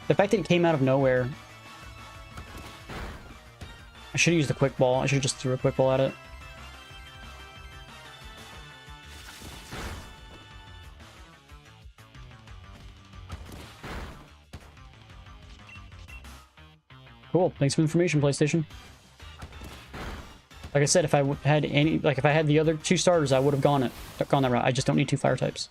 The fact that it came out of nowhere. I should have used the quick ball. I should have just threw a quick ball at it. Cool. Thanks for the information, PlayStation. Like I said, if I had any, like if I had the other two starters, I would have gone that route. I just don't need two fire types.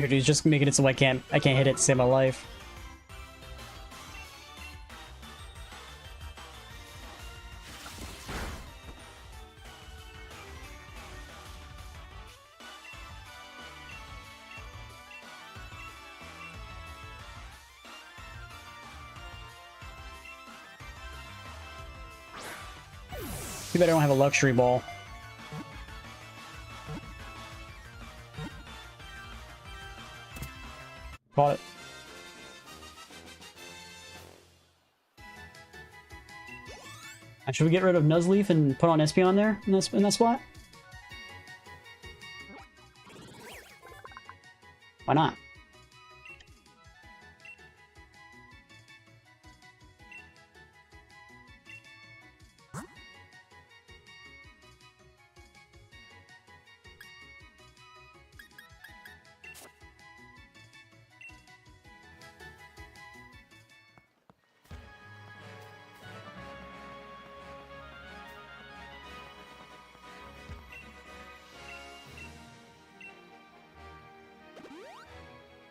He's just making it so I can't hit it to save my life. Too bad I don't have a luxury ball. Caught it. Should we get rid of Nuzleaf and put on Espeon there in that spot? Why not?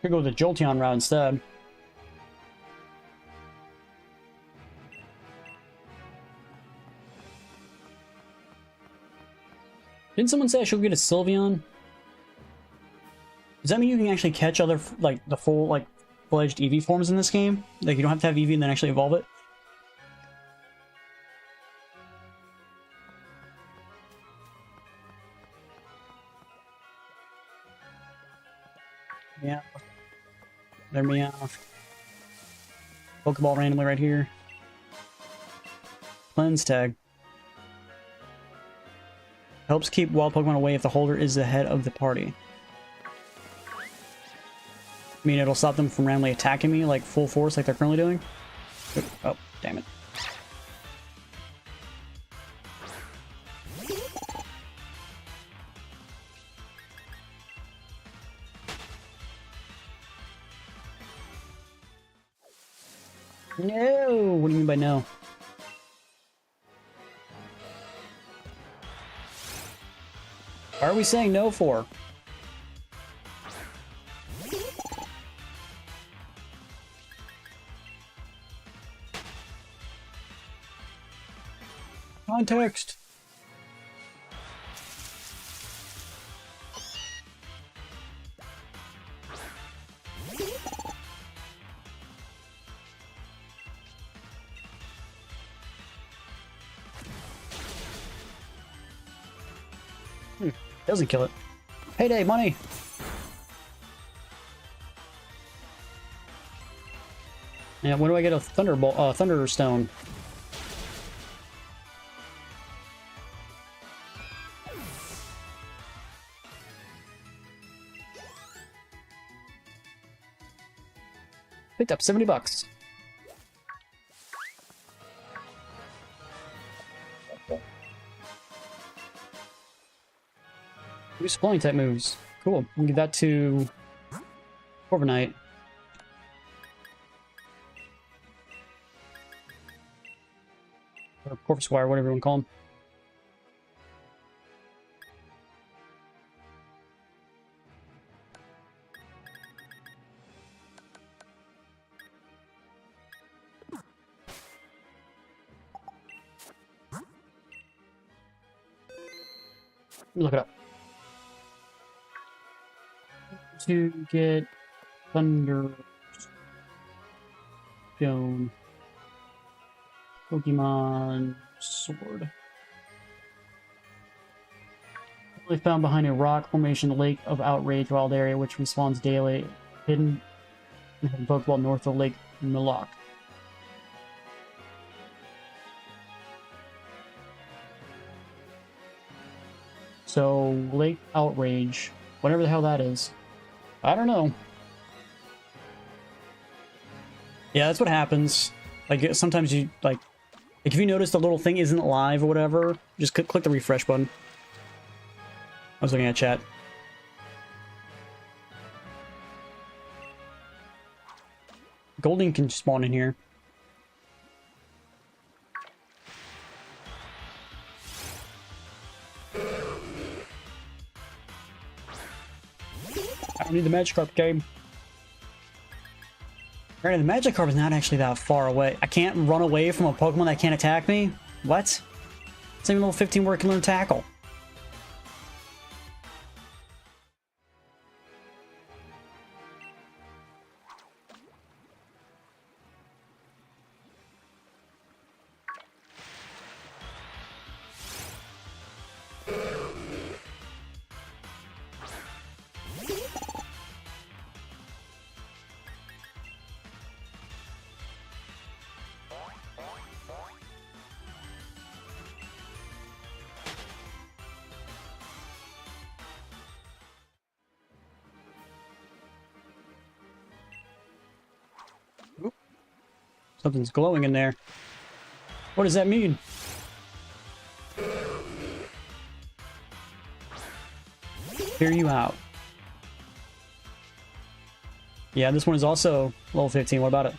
Could go the Jolteon route instead. Didn't someone say I should get a Sylveon? Does that mean you can actually catch other, like, the full, like, fledged Eevee forms in this game? Like, you don't have to have Eevee and then actually evolve it? Yeah. There me off. Pokeball randomly right here. Cleanse tag. Helps keep wild Pokemon away if the holder is the head of the party. I mean, it'll stop them from randomly attacking me like full force like they're currently doing. Oh, damn it. No! What do you mean by no? Why are we saying no for? Context! Doesn't kill it. Payday, money! Yeah, when do I get a thunderbolt? Thunderstone. Picked up 70 bucks. Use flying type moves. Cool. We'll give that to Corviknight. Or Corvisquire, whatever you want to call him. Look it up. To get Thunder Stone Pokemon Sword. Only found behind a rock formation, Lake of Outrage wild area, which respawns daily, hidden in a Pokeball north of Lake Millock. So, Lake Outrage, whatever the hell that is. I don't know. Yeah, that's what happens. Like, sometimes you, like if you notice the little thing isn't live or whatever, just click the refresh button. I was looking at chat. Golding can spawn in here. I don't need the Magikarp game. Granted, the Magikarp is not actually that far away. I can't run away from a Pokemon that can't attack me? What? Same level 15 where it can learn Tackle. Something's glowing in there. What does that mean? Hear you out. Yeah, this one is also level 15. What about it?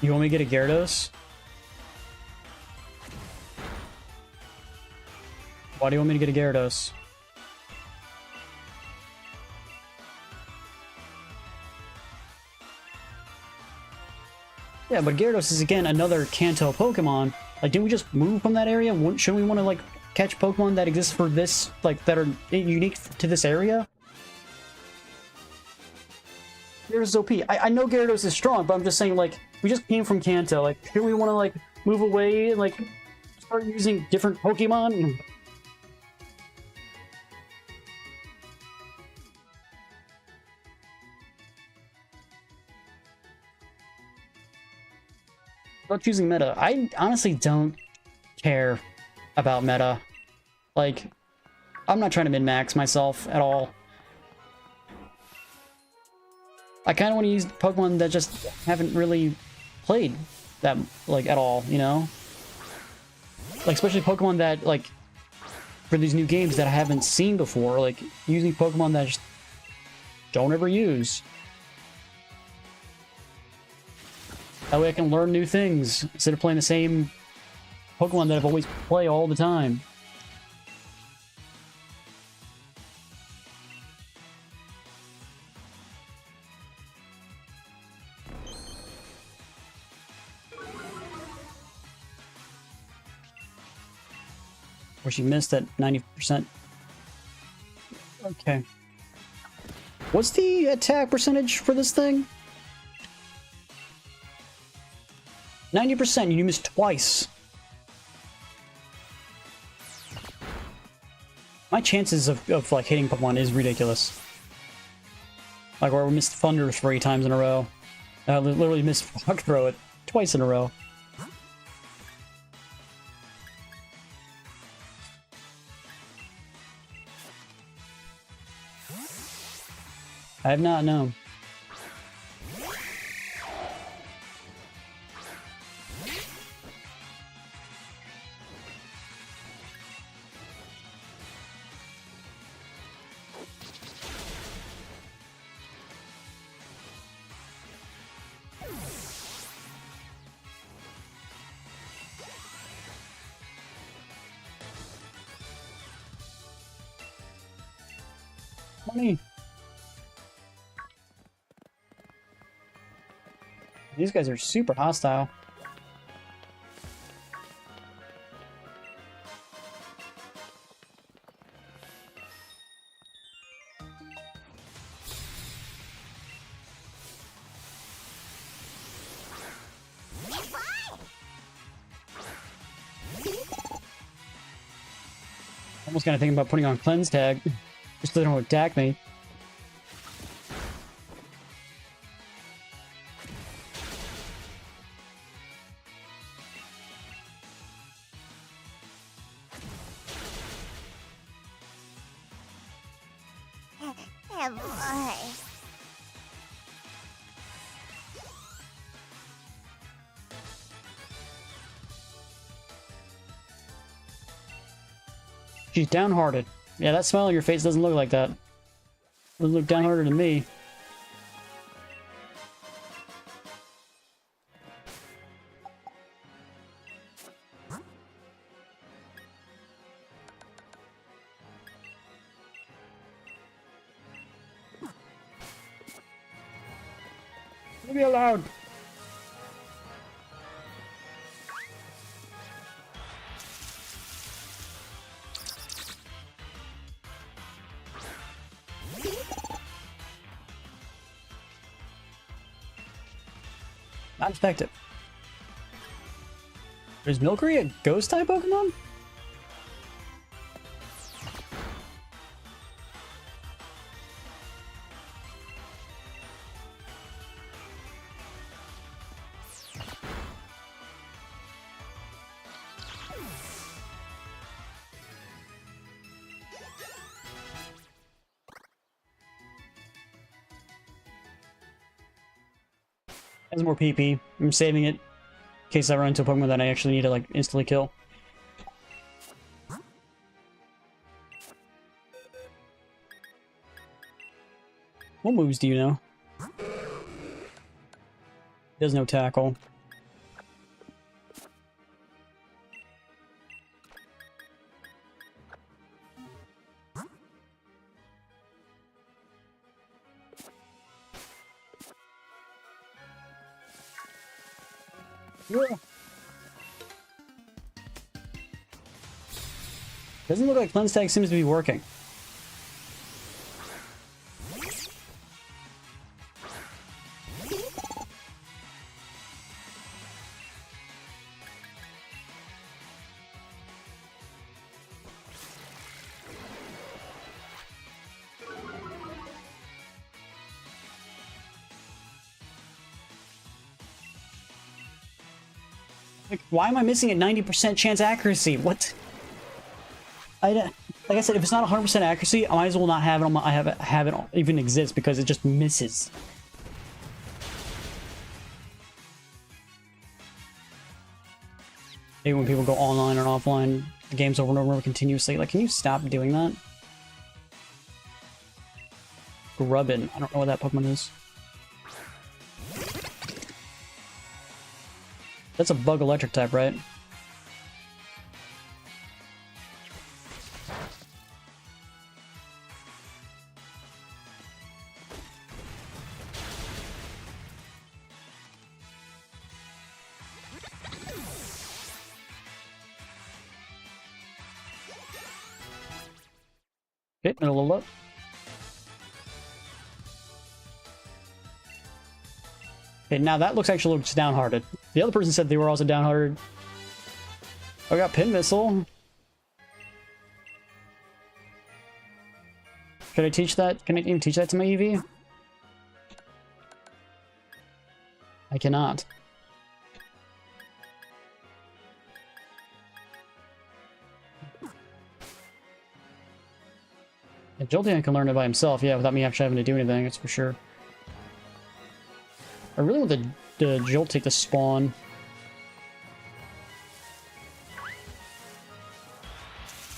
You want me to get a Gyarados? Why do you want me to get a Gyarados? Yeah, but Gyarados is, again, another Kanto Pokemon. Like, didn't we just move from that area? Shouldn't we want to, like, catch Pokemon that exist for this, like, that are unique to this area? Gyarados is OP. I know Gyarados is strong, but I'm just saying, like, we just came from Kanto. Like, here we want to, like, move away and, like, start using different Pokemon? About choosing meta, I honestly don't care about meta. Like, I'm not trying to min-max myself at all. I kind of want to use Pokemon that just haven't really played that, like, at all, you know? Like, especially Pokemon that, like, for these new games that I haven't seen before, like using Pokemon that I just don't ever use. That way I can learn new things instead of playing the same Pokemon that I've always play all the time. Where she missed at 90%. Okay. What's the attack percentage for this thing? 90%, you missed twice. My chances of like hitting Pokemon is ridiculous. Like where we missed Thunder 3 times in a row. I literally missed Rock Throw it twice in a row. I have not known. Money. These guys are super hostile. Almost kind of thinking about putting on Cleanse Tag, just so they don't attack me. She's downhearted. Yeah, that smile on your face doesn't look like that. Doesn't look downhearted to me. Leave me alone. Not effective. Is Milcery a ghost type Pokemon? Has more PP. I'm saving it in case I run into a Pokemon that I actually need to like instantly kill. What moves do you know? There's no tackle. Yeah. Doesn't look like Cleanse Tag seems to be working. Like, why am I missing a 90% chance accuracy? What? Like I said, if it's not 100% accuracy, I might as well not have it on my, have it even exist because it just misses. hate when people go online and offline the games over and over continuously. Like, can you stop doing that? Grubbin. I don't know what that Pokemon is. That's a bug electric type, right? Okay, middle level up. Okay, now that actually looks downhearted. The other person said they were also downhearted. I got Pin Missile. Can I teach that? Can I even teach that to my EV? I cannot. Yeah, Jolteon can learn it by himself, yeah, without me actually having to do anything, that's for sure. I really want the Jolteon to spawn. I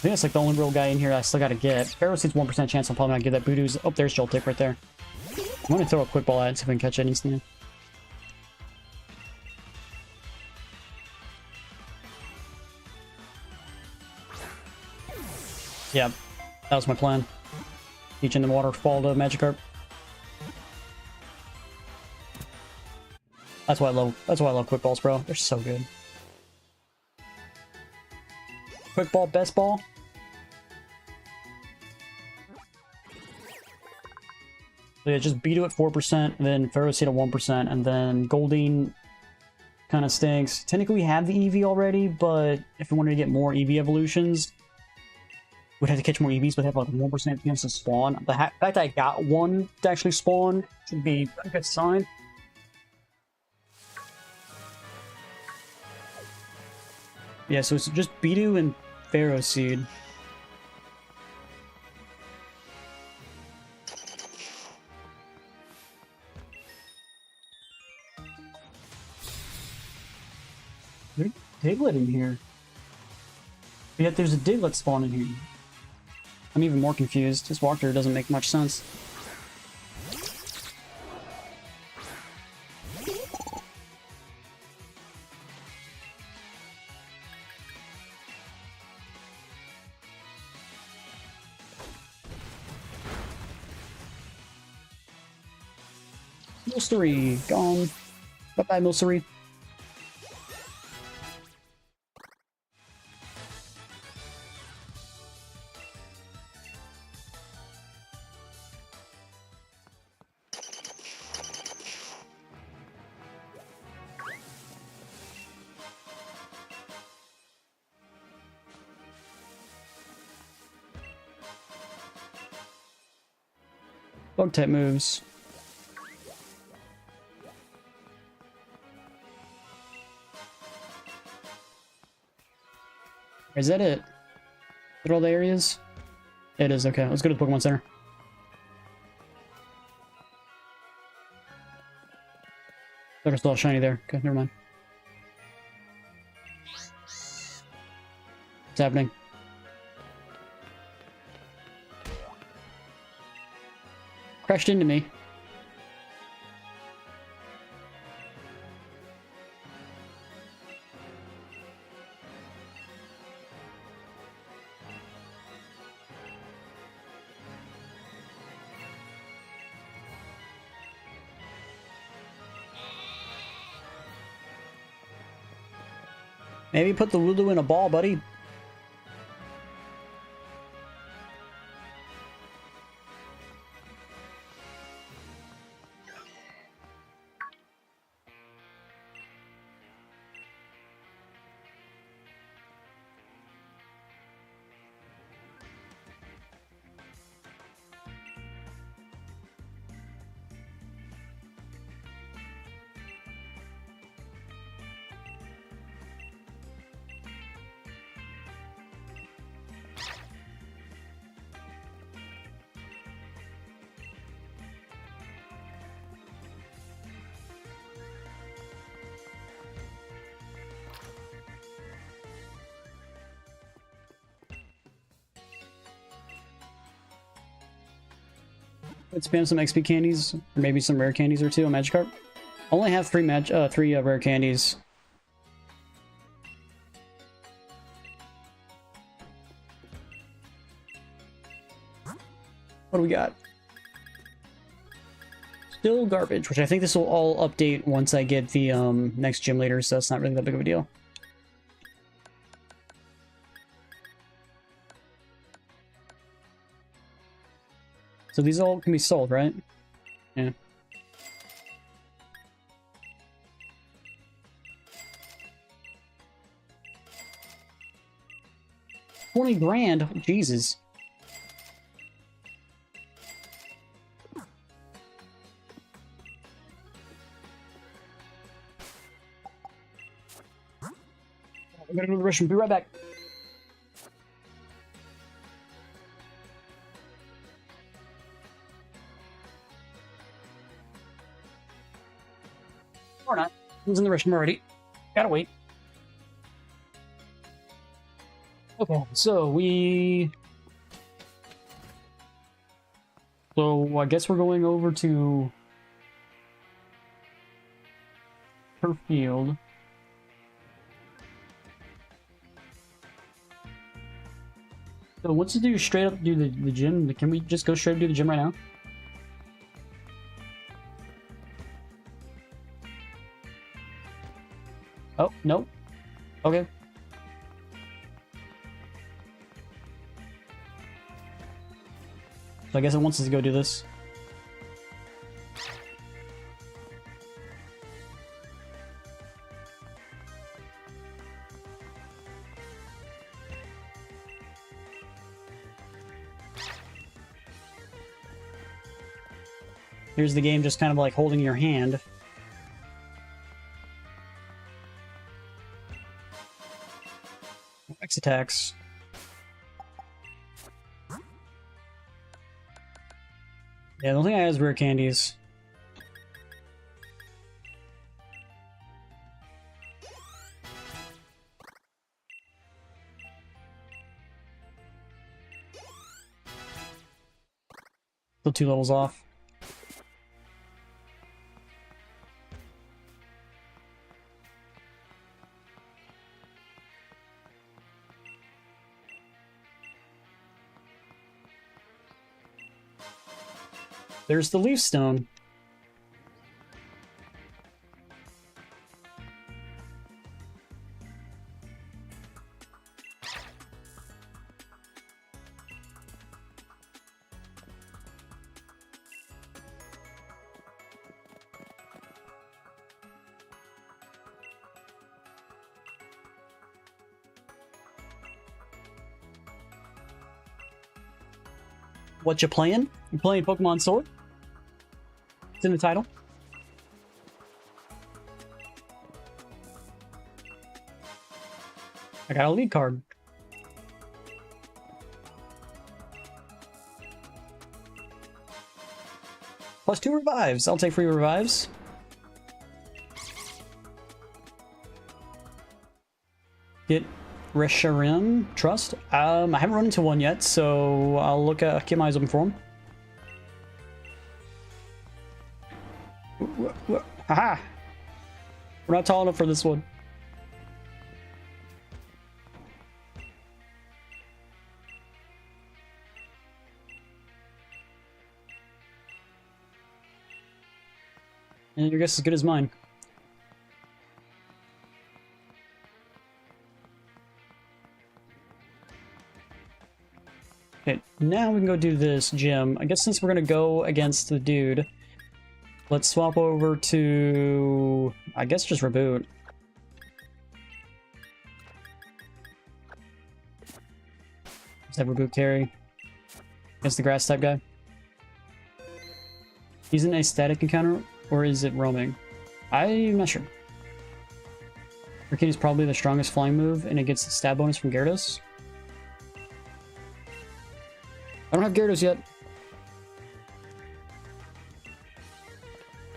think that's like the only real guy in here I still gotta get. Pharaoh sees 1% chance I'll probably not get that Voodoo's. Oh, there's Joltik right there. I'm gonna throw a quick ball at it and see if I can catch it instantly. Yeah, that was my plan. Teaching the waterfall to Magikarp. That's why I love quick balls, bro. They're so good. Quick ball, best ball. So yeah, just Beedoo at 4%, and then Pharaoh Seed at 1%, and then Goldeen kind of stinks. Technically we have the EV already, but if we wanted to get more EV evolutions, we'd have to catch more EVs, but they have like 1% chance to spawn. The fact that I got one to actually spawn should be a good sign. Yeah, so it's just Beedoo and Pharaoh Seed. There's a Diglett in here. But yet there's a Diglett spawn in here. I'm even more confused. This walkthrough doesn't make much sense. Milcery, gone. Bye-bye, Milcery. Bug type moves. Is that it? Is that all the areas? It is, okay. Let's go to the Pokemon Center. There's still a shiny there. Okay, never mind. What's happening? Crashed into me. Maybe put the Lulu in a ball, buddy. Let's spam some XP candies, or maybe some rare candies or two on Magikarp. Only have three rare candies. What do we got? Still garbage, which I think this will all update once I get the next gym leader, so it's not really that big of a deal. So these all can be sold, right? Yeah. $20 grand? Jesus. I'm gonna go to the restroom. Be right back. Or not. I was in the restroom already. Gotta wait. Okay, so So I guess we're going over to Turf Field. So what's to do straight up do the gym? Can we just go straight up do the gym right now? Oh, nope. Okay. So I guess it wants us to go do this. Here's the game just kind of like holding your hand. X attacks. Yeah, the only thing I have is rare candies. Still 2 levels off. There's the Leaf Stone. What you playing? You playing Pokemon Sword? It's in the title. I got a lead card. Plus 2 revives. I'll take free revives. Get Reshiram Trust. I haven't run into one yet, so I'll keep my eyes open for him. Haha! We're not tall enough for this one. And your guess is as good as mine. Okay, now we can go do this gym. I guess since we're gonna go against the dude, let's swap over to, I guess, just reboot. Just have reboot carry against the grass type guy. He's an a static encounter, or is it roaming? I'm not sure. Hurricane is probably the strongest flying move, and it gets the stab bonus from Gyarados. I don't have Gyarados yet.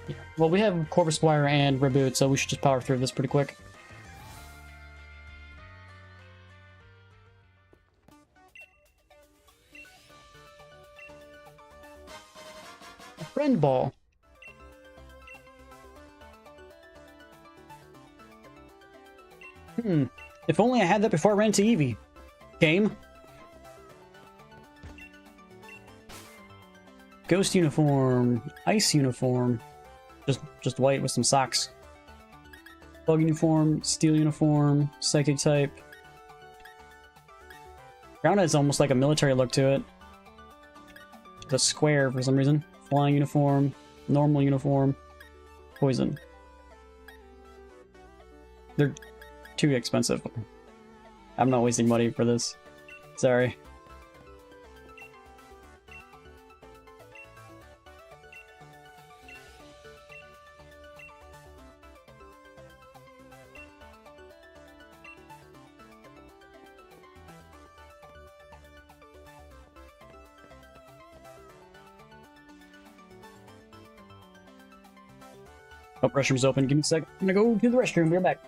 Yeah. Well, we have Corvus Squire and Reboot, so we should just power through this pretty quick. Friend ball. If only I had that before I ran to Eevee. Game. Ghost uniform. Ice uniform. Just white with some socks. Bug uniform. Steel uniform. Psychic type. Ground has almost like a military look to it. The square for some reason. Flying uniform. Normal uniform. Poison. They're too expensive. I'm not wasting money for this. Sorry. Oh, restroom's open. Give me a sec. I'm gonna go to the restroom. We're back.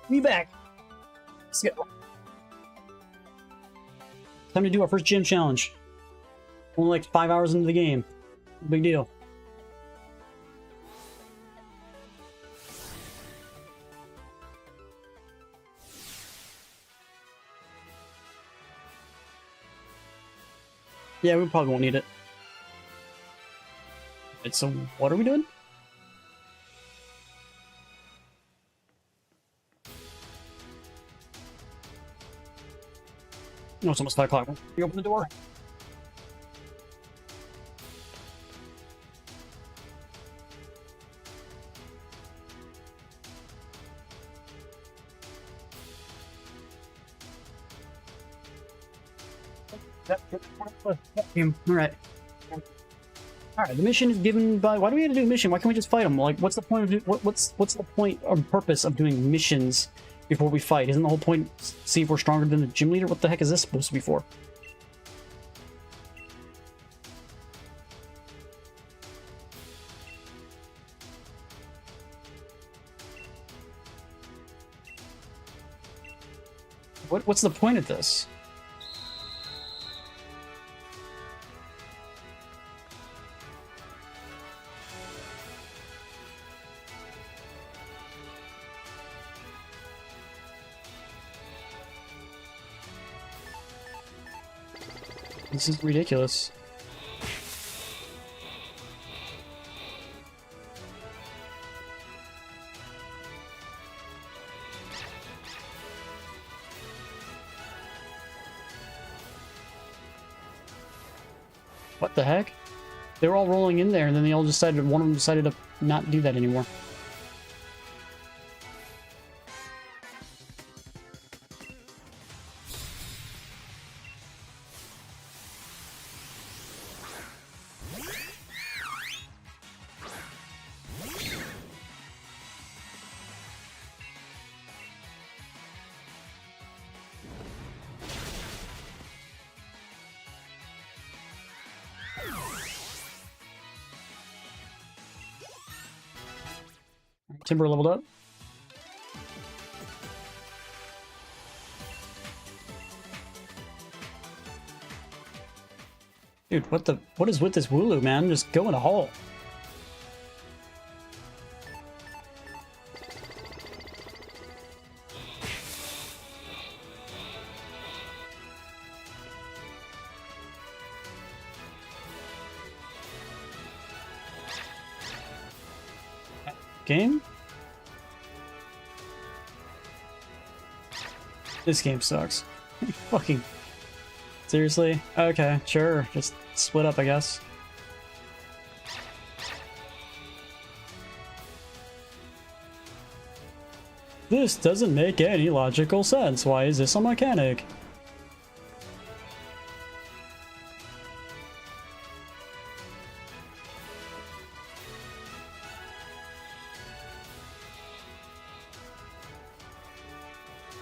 Be back. Let's go. Time to do our first gym challenge. Only like 5 hours into the game. Big deal. Yeah, we probably won't need it. Right, so what are we doing? No, it's almost 5 o'clock. You open the door. Alright. Alright, the mission is given by... Why do we have to do a mission? Why can't we just fight them? Like, what's the point of... What's the point or purpose of doing missions before we fight? Isn't the whole point see if we're stronger than the gym leader? What the heck is this supposed to be for? What's the point of this? This is ridiculous. What the heck? They were all rolling in there, and then they all decided, one of them decided to not do that anymore. Timber leveled up. Dude, what is with this Wooloo, man? Just go in a hole. Game? This game sucks. Fucking seriously? Okay, sure. Just split up, I guess. This doesn't make any logical sense. Why is this a mechanic?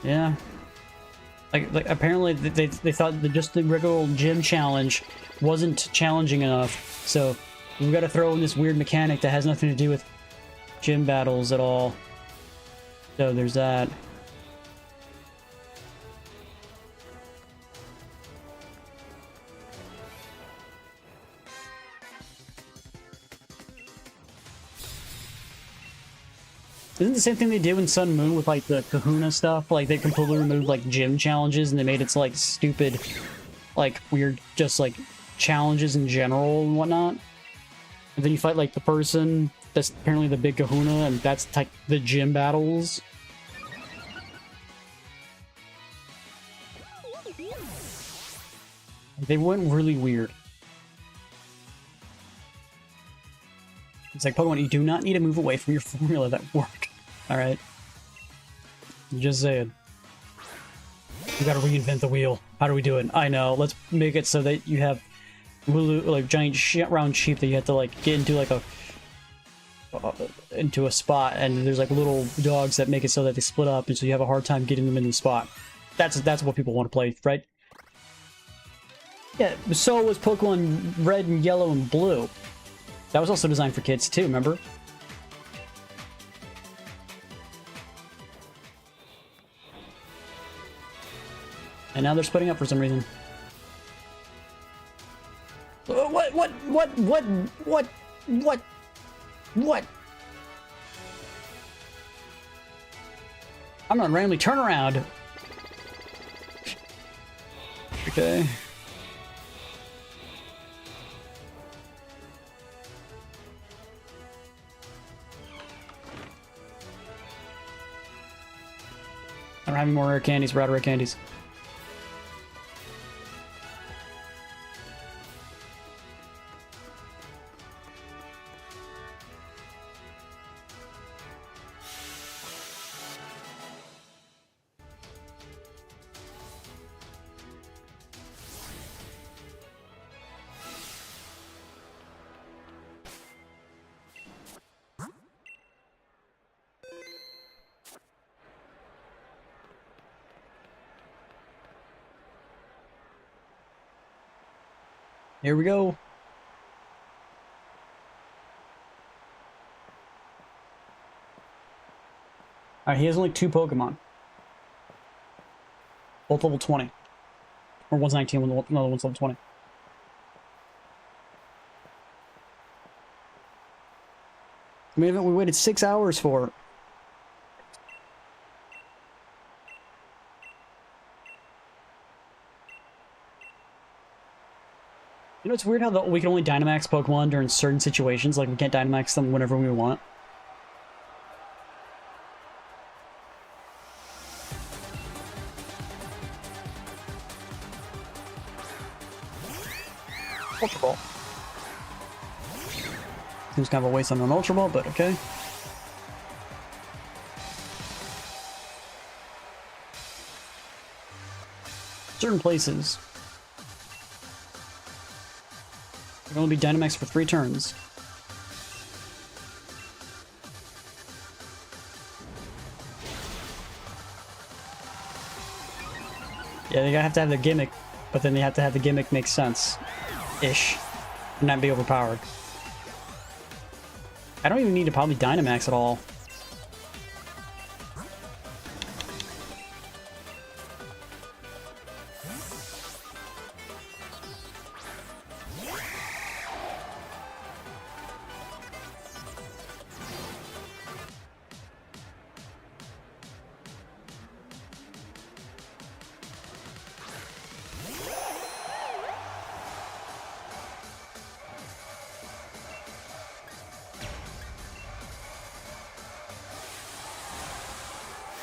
Yeah. Like apparently they thought that just the regular old gym challenge wasn't challenging enough, so we've got to throw in this weird mechanic that has nothing to do with gym battles at all. So there's that. Isn't the same thing they did in Sun and Moon with like the Kahuna stuff? Like they completely removed like gym challenges and they made it to like stupid, like weird, just like challenges in general and whatnot. And then you fight like the person that's apparently the big Kahuna, and that's like the gym battles. They went really weird. It's like, Pokemon, you do not need to move away from your formula that work. Alright? Just saying. We gotta reinvent the wheel. How do we do it? I know. Let's make it so that you have like giant round sheep that you have to like get into like into a spot, and there's like little dogs that make it so that they split up, and so you have a hard time getting them in the spot. That's what people want to play, right? Yeah, so was Pokemon Red and Yellow and Blue. That was also designed for kids too, remember? And now they're splitting up for some reason. What? I'm not randomly turn around. Okay. I don't have any more rare candies. We're out of rare candies. Here we go. Alright, he has only 2 Pokemon. Both level 20. Or one's 19, another one's level 20. We waited 6 hours for. You know, it's weird how we can only Dynamax Pokemon during certain situations. Like, we can't Dynamax them whenever we want. Ultra Ball. Seems kind of a waste on an Ultra Ball, but okay. Certain places. You can only be Dynamax for 3 turns. Yeah, they have to have the gimmick, but then they have to have the gimmick make sense. Ish. and not be overpowered. I don't even need to probably Dynamax at all.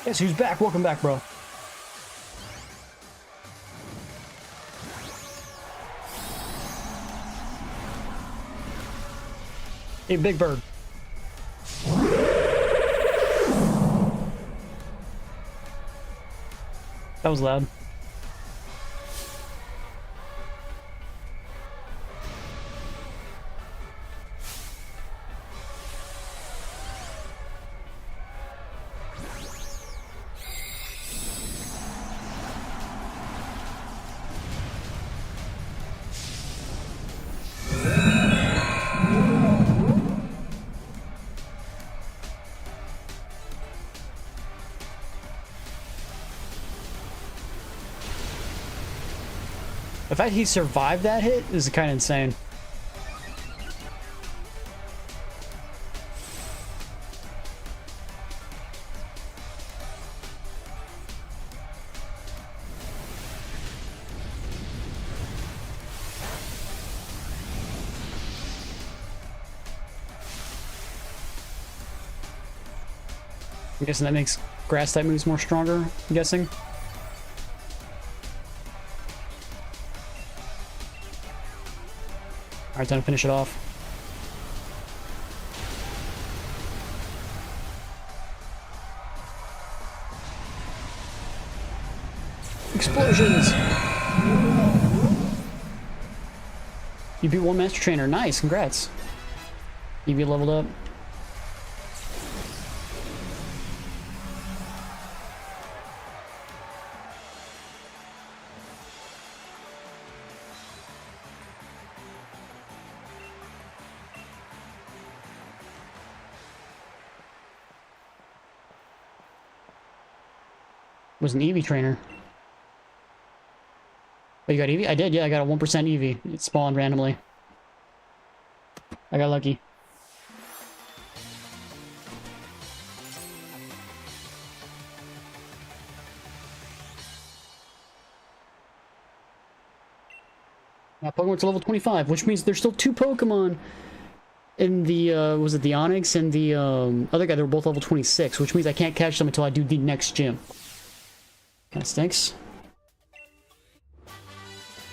Guess who's back? Welcome back, bro. Hey, Big Bird. That was loud. The fact he survived that hit is kind of insane. I'm guessing that makes grass type moves more stronger, I'm guessing. Alright, time to finish it off. Explosions! You beat one Master Trainer. Nice, congrats. Eevee leveled up. Was an Eevee trainer. Oh, you got Eevee? I did, yeah, I got a 1% Eevee. It spawned randomly. I got lucky. Now Pokemon's level 25, which means there's still 2 Pokemon in the, was it the Onyx and the, other guy, they were both level 26, which means I can't catch them until I do the next gym. That stinks.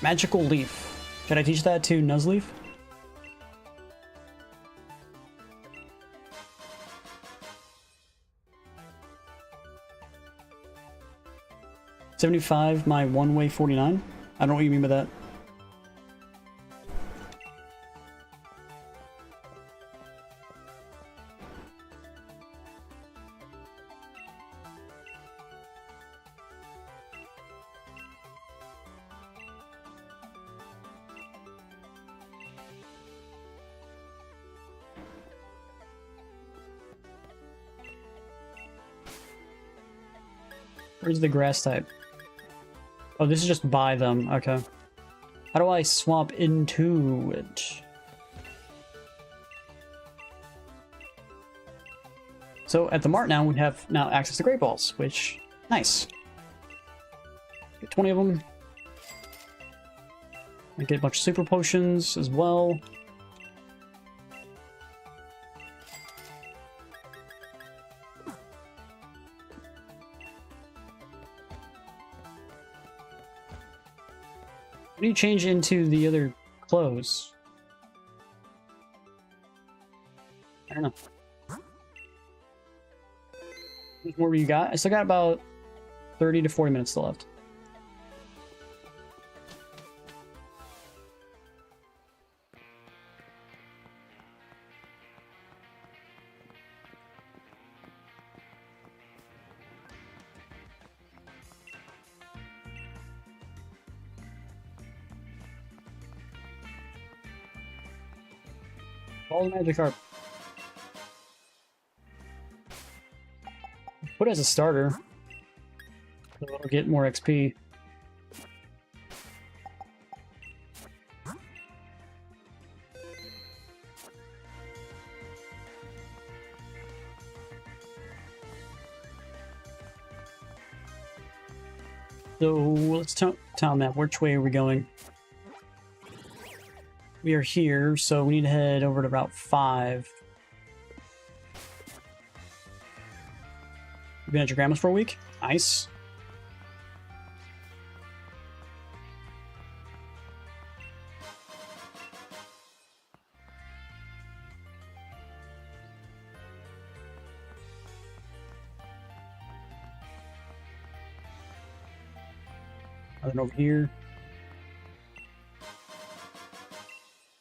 Magical Leaf. Can I teach that to Nuzleaf? $75 my one-way 49? I don't know what you mean by that. Where's the grass type? Oh, this is just by them. Okay. How do I swap into it? So at the mart now, we have now access to Great Balls, which, nice. Get 20 of them. I get a bunch of super potions as well. How do you change into the other clothes? I don't know. How much more you got? I still got about 30 to 40 minutes still left. All the Magikarp. Put it as a starter. So it'll get more XP. So let's town map. Which way are we going? We are here, so we need to head over to Route 5. You've been at your grandma's for a week? Nice. And then over here.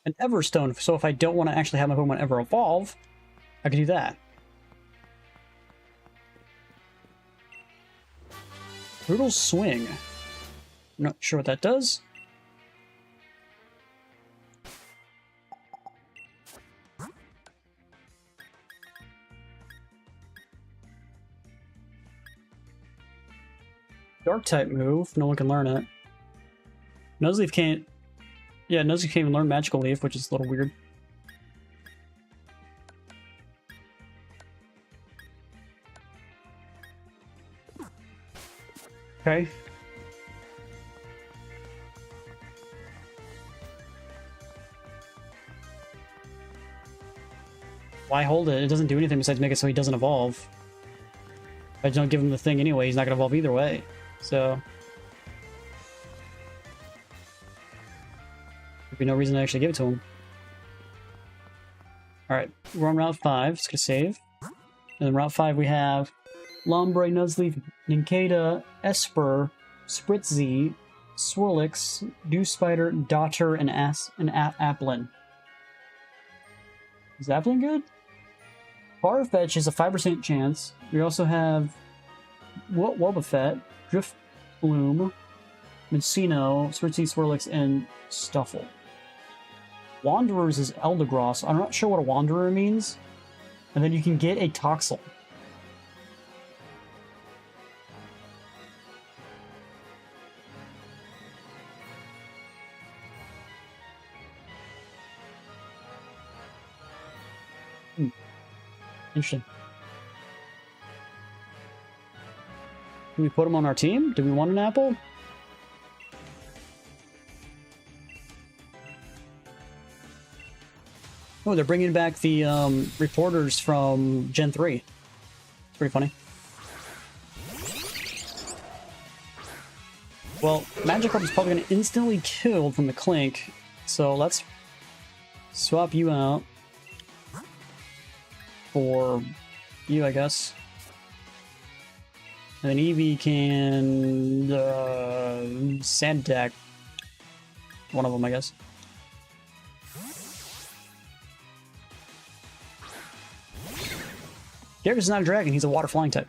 An Everstone, so if I don't want to actually have my Pokemon ever evolve, I can do that. Brutal Swing. I'm not sure what that does. Dark type move, no one can learn it. Nuzleaf can't. Yeah, Nuzleaf can't even learn Magical Leaf, which is a little weird. Okay. Why hold it? It doesn't do anything besides make it so he doesn't evolve. If I don't give him the thing anyway, he's not going to evolve either way. So there'd be no reason to actually give it to him. Alright, we're on Route 5. Just going to save. And then Route 5 we have Lombre, Nuzleaf, Nincada, Esper, Spritzee, Swirlix, Dew Spider, Daughter, and Applin. Is Applin good? Farfetch is a 5% chance. We also have Wobbuffet, Driftbloom, Mincino, Spritzee, Swirlix, and Stuffle. Wanderers is Eldegoss. I'm not sure what a Wanderer means. And then you can get a Toxel. Interesting. Can we put him on our team? Do we want an apple? Oh, they're bringing back the reporters from Gen 3. It's pretty funny. Well, Magikarp is probably going to instantly kill from the Clink, so let's swap you out for you, I guess. And then Eevee can Sand Attack one of them, I guess. Gyarados is not a dragon, he's a water flying type.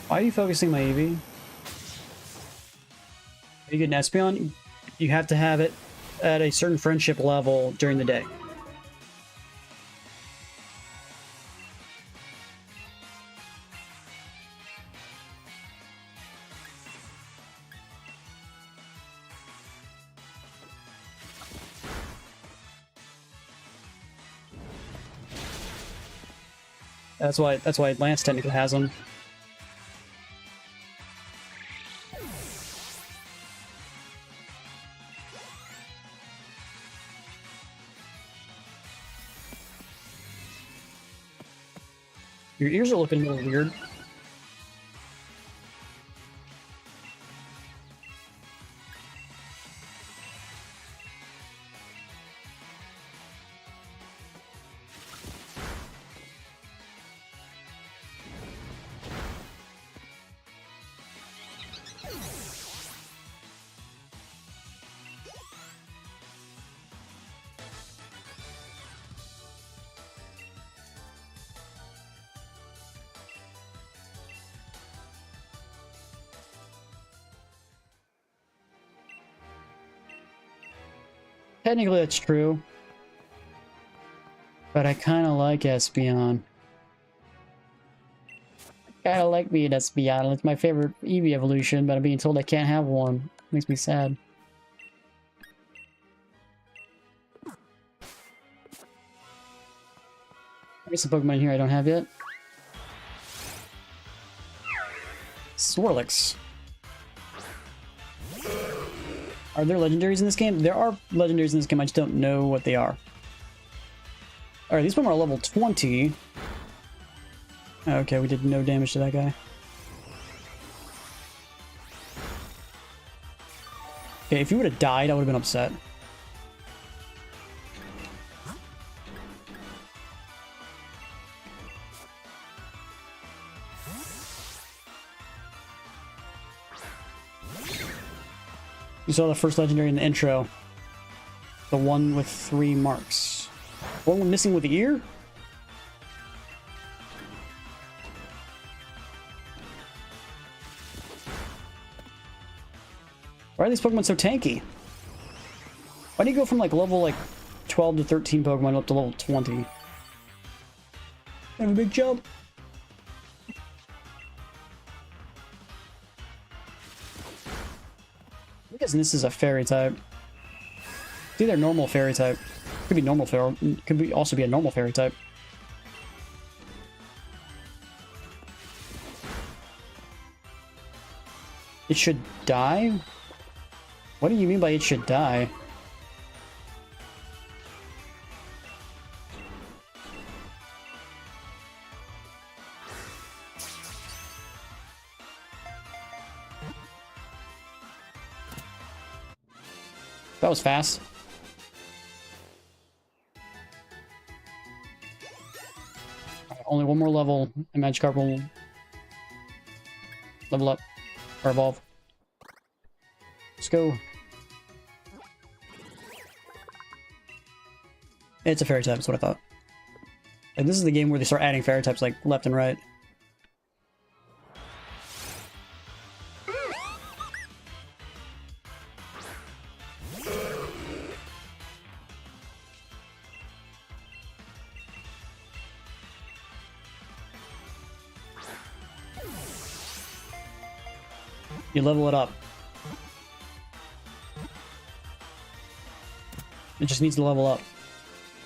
Why are you focusing my Eevee? You get an Espeon, you have to have it at a certain friendship level during the day. That's why Lance technically has them. Your ears are looking a little weird. Technically, that's true. But I kind of like Espeon. I kind of like being Espeon. It's my favorite Eevee evolution, but I'm being told I can't have one. Makes me sad. There's some Pokemon here I don't have yet. Swirlix. Are there legendaries in this game? There are legendaries in this game, I just don't know what they are. Alright, these Pokemon are level 20. Okay, we did no damage to that guy. Okay, if he would have died, I would have been upset. You saw the first legendary in the intro. The one with 3 marks. One missing with the ear? Why are these Pokemon so tanky? Why do you go from like level 12 to 13 Pokemon up to level 20? Have a big jump. I'm guessing this is a fairy type. It's either normal fairy type. Could be normal fairy. Could be also be a normal fairy type. It should die? What do you mean by it should die? That was fast. Only one more level, and Magikarp will level up or evolve. Let's go. It's a fairy type, that's what I thought. Like, this is the game where they start adding fairy types like left and right. You level it up. It just needs to level up.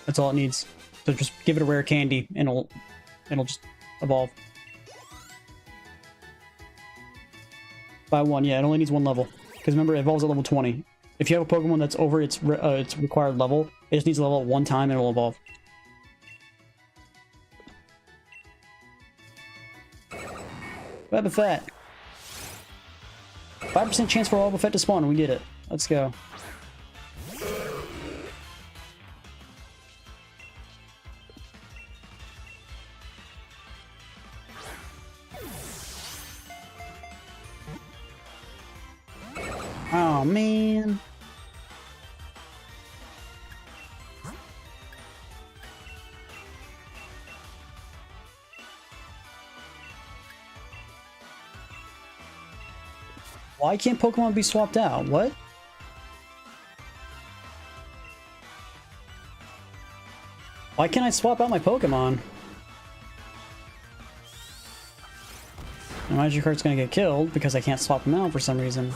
That's all it needs. So just give it a rare candy and it'll just evolve. By 1, yeah, it only needs 1 level. Because remember, it evolves at level 20. If you have a Pokemon that's over its required level, it just needs to level up 1 time and it'll evolve. Webbuffet. 5% chance for Wobbuffet to spawn. We did it. Let's go. Oh, man. Why can't Pokemon be swapped out? What? Why can't I swap out my Pokemon? My Magikarp's gonna get killed because I can't swap them out for some reason.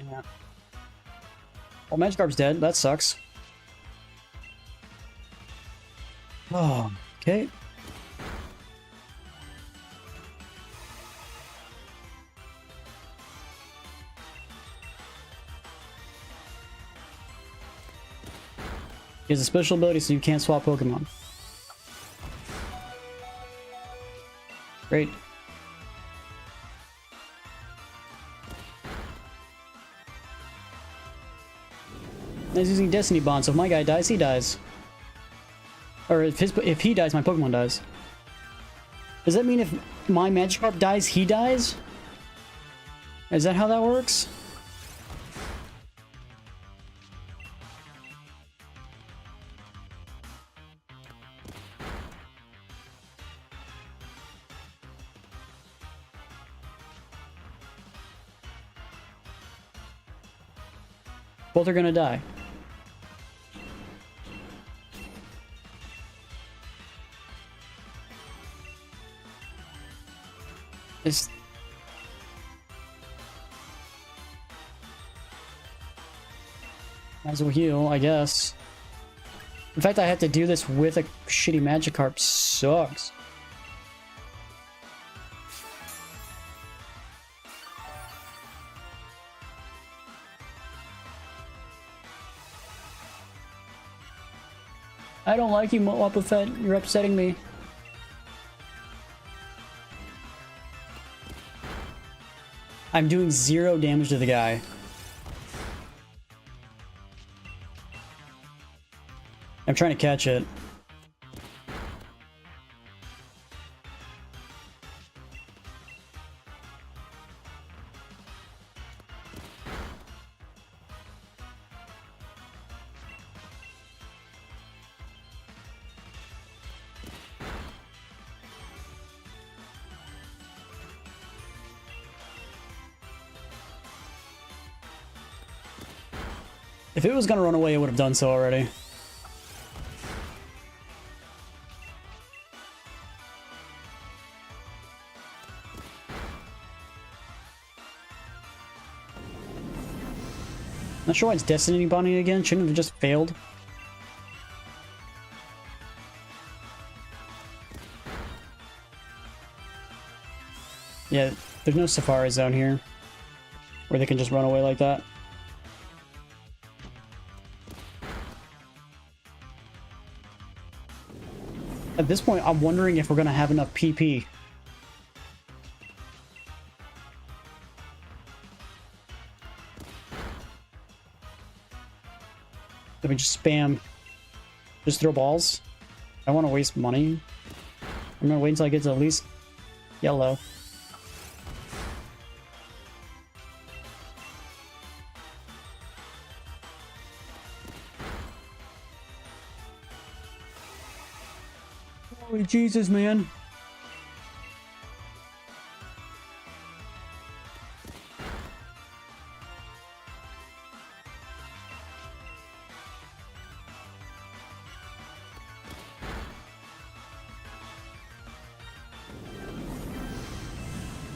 Yeah. Well, Magikarp's dead. That sucks. Oh, okay. He has a special ability so you can't swap Pokemon. Great. He's using Destiny Bond, so if my guy dies, he dies. Or if he dies, my Pokemon dies. Does that mean if my Magikarp dies, he dies? Is that how that works? Both are gonna die. It's... Might as well heal, I guess. In fact, I have to do this with a shitty Magikarp. Sucks. I don't like you, Wobbuffet. You're upsetting me. I'm doing 0 damage to the guy. I'm trying to catch it. If it was gonna run away, it would have done so already. Not sure why it's Destiny Bonding again. Shouldn't it have just failed? Yeah, there's no Safari Zone here where they can just run away like that. At this point, I'm wondering if we're going to have enough PP. Let me just spam. Just throw balls. I want to waste money. I'm going to wait until I get to at least yellow. Holy Jesus, man.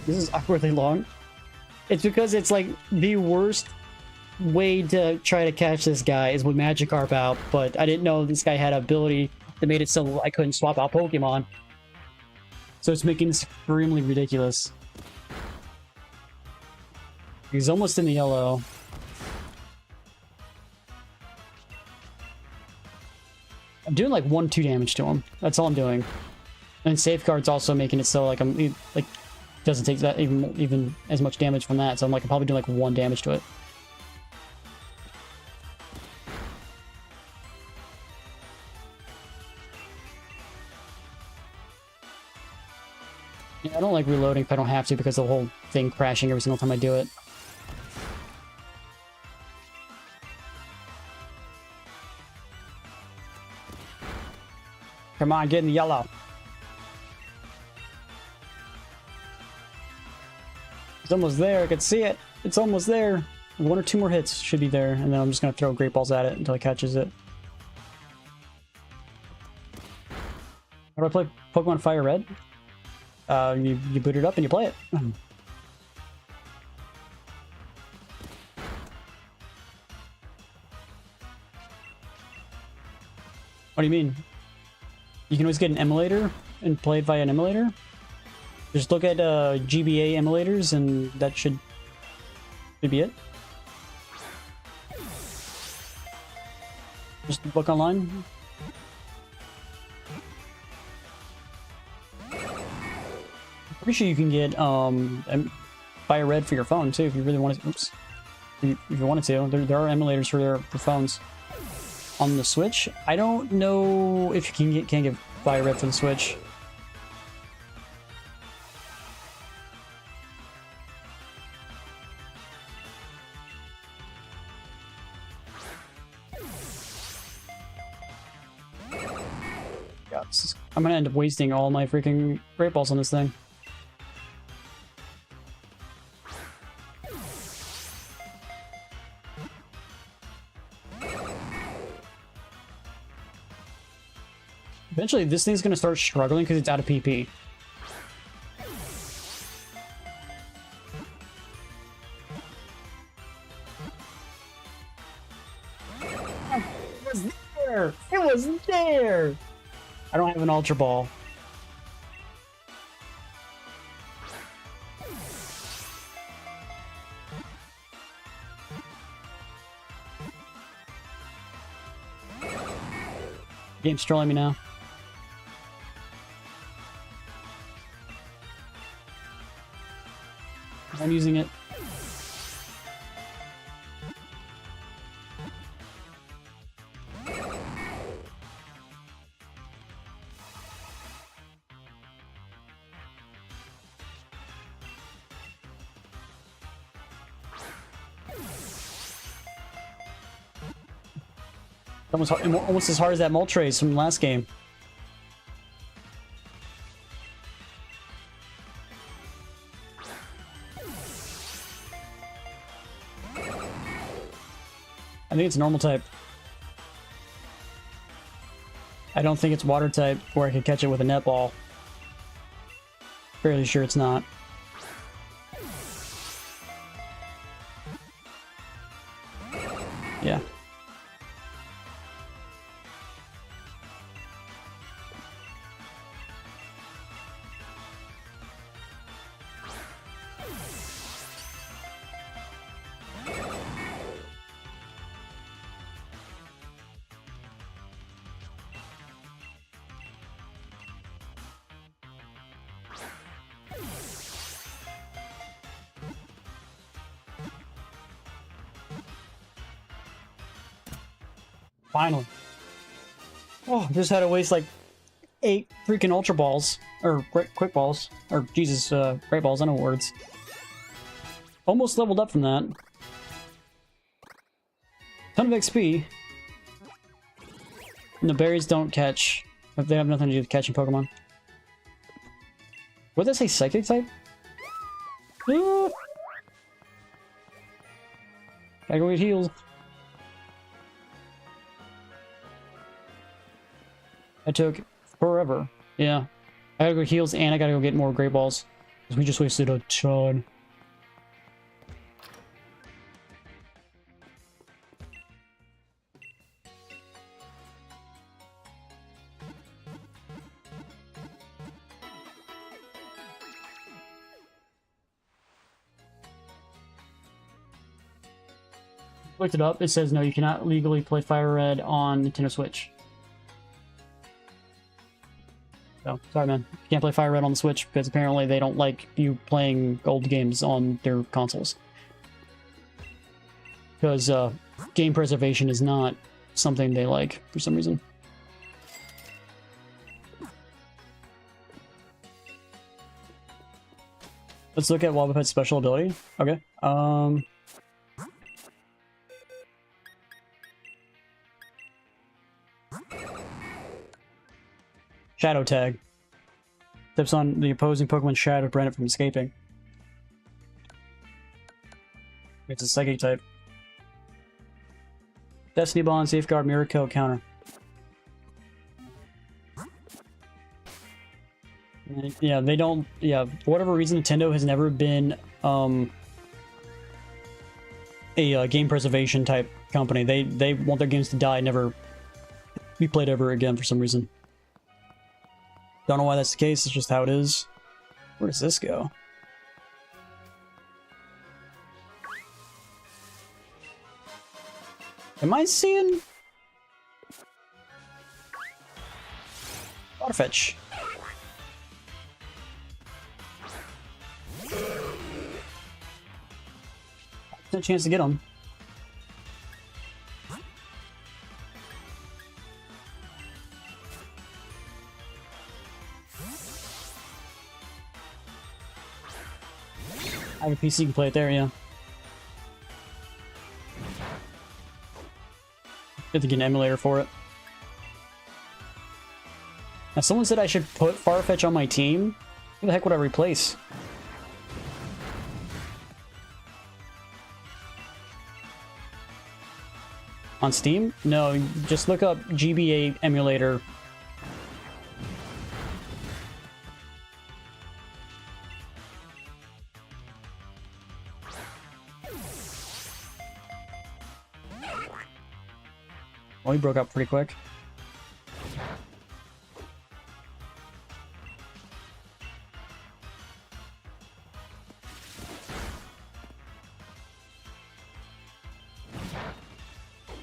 This is awkwardly long. It's because it's like the worst way to try to catch this guy is with Magikarp out, but I didn't know this guy had an ability that made it so I couldn't swap out Pokemon. So it's making this extremely ridiculous. He's almost in the yellow. I'm doing like 1-2 damage to him. That's all I'm doing. And Safeguard's also making it so like I'm like doesn't take that even as much damage from that. So I'm like I'm probably doing like 1 damage to it. Yeah, I don't like reloading if I don't have to because the whole thing crashing every single time I do it. Come on, get in the yellow. It's almost there. I can see it. It's almost there. 1 or 2 more hits should be there, and then I'm just going to throw Great Balls at it until it catches it. How do I play Pokemon Fire Red? You boot it up and you play it. What do you mean? You can always get an emulator and play it via an emulator? Just look at GBA emulators and that should be it. Just look online. I'm pretty sure you can get Fire Red for your phone too if you really want to. Oops. If you wanted to, there are emulators for phones. On the Switch, I don't know if you can get Fire Red for the Switch. God, I'm gonna end up wasting all my freaking Great Balls on this thing. Eventually, this thing's gonna start struggling because it's out of PP. It was there! It was there! I don't have an Ultra Ball. Game's trolling me now. I'm using it. Almost as hard as that Moltres from last game. I think it's normal type. I don't think it's water type where I could catch it with a netball. Fairly sure it's not. Yeah. Finally. Oh, just had to waste like 8 freaking Ultra Balls. Or Quick Balls. Or, Jesus, Great Balls, I know words. Almost leveled up from that. Ton of XP. And the berries don't catch. They have nothing to do with catching Pokemon. What did that say? Psychic type? Ah! Gotta go get heals. I took forever. Yeah. I gotta go heals and I gotta go get more Great Balls. Because we just wasted a ton. Looked it up. It says no, you cannot legally play Fire Red on Nintendo Switch. So, sorry man, you can't play Fire Red on the Switch because apparently they don't like you playing old games on their consoles. Because game preservation is not something they like for some reason. Let's look at Wobbuffet's special ability. Okay. Shadow Tag. Tips on the opposing Pokemon's shadow to prevent it from escaping. It's a Psychic type. Destiny Bond, Safeguard, Mirror Kill, Counter. Yeah, they don't... Yeah, for whatever reason, Nintendo has never been a game preservation type company. They want their games to die, never be played ever again for some reason. Don't know why that's the case, it's just how it is. Where does this go? Am I seeing... Waterfetch. No chance to get him. I have a PC, you can play it there, yeah. Good to get an emulator for it. Now, someone said I should put Farfetch on my team. Who the heck would I replace? On Steam? No, just look up GBA emulator Well, he broke up pretty quick.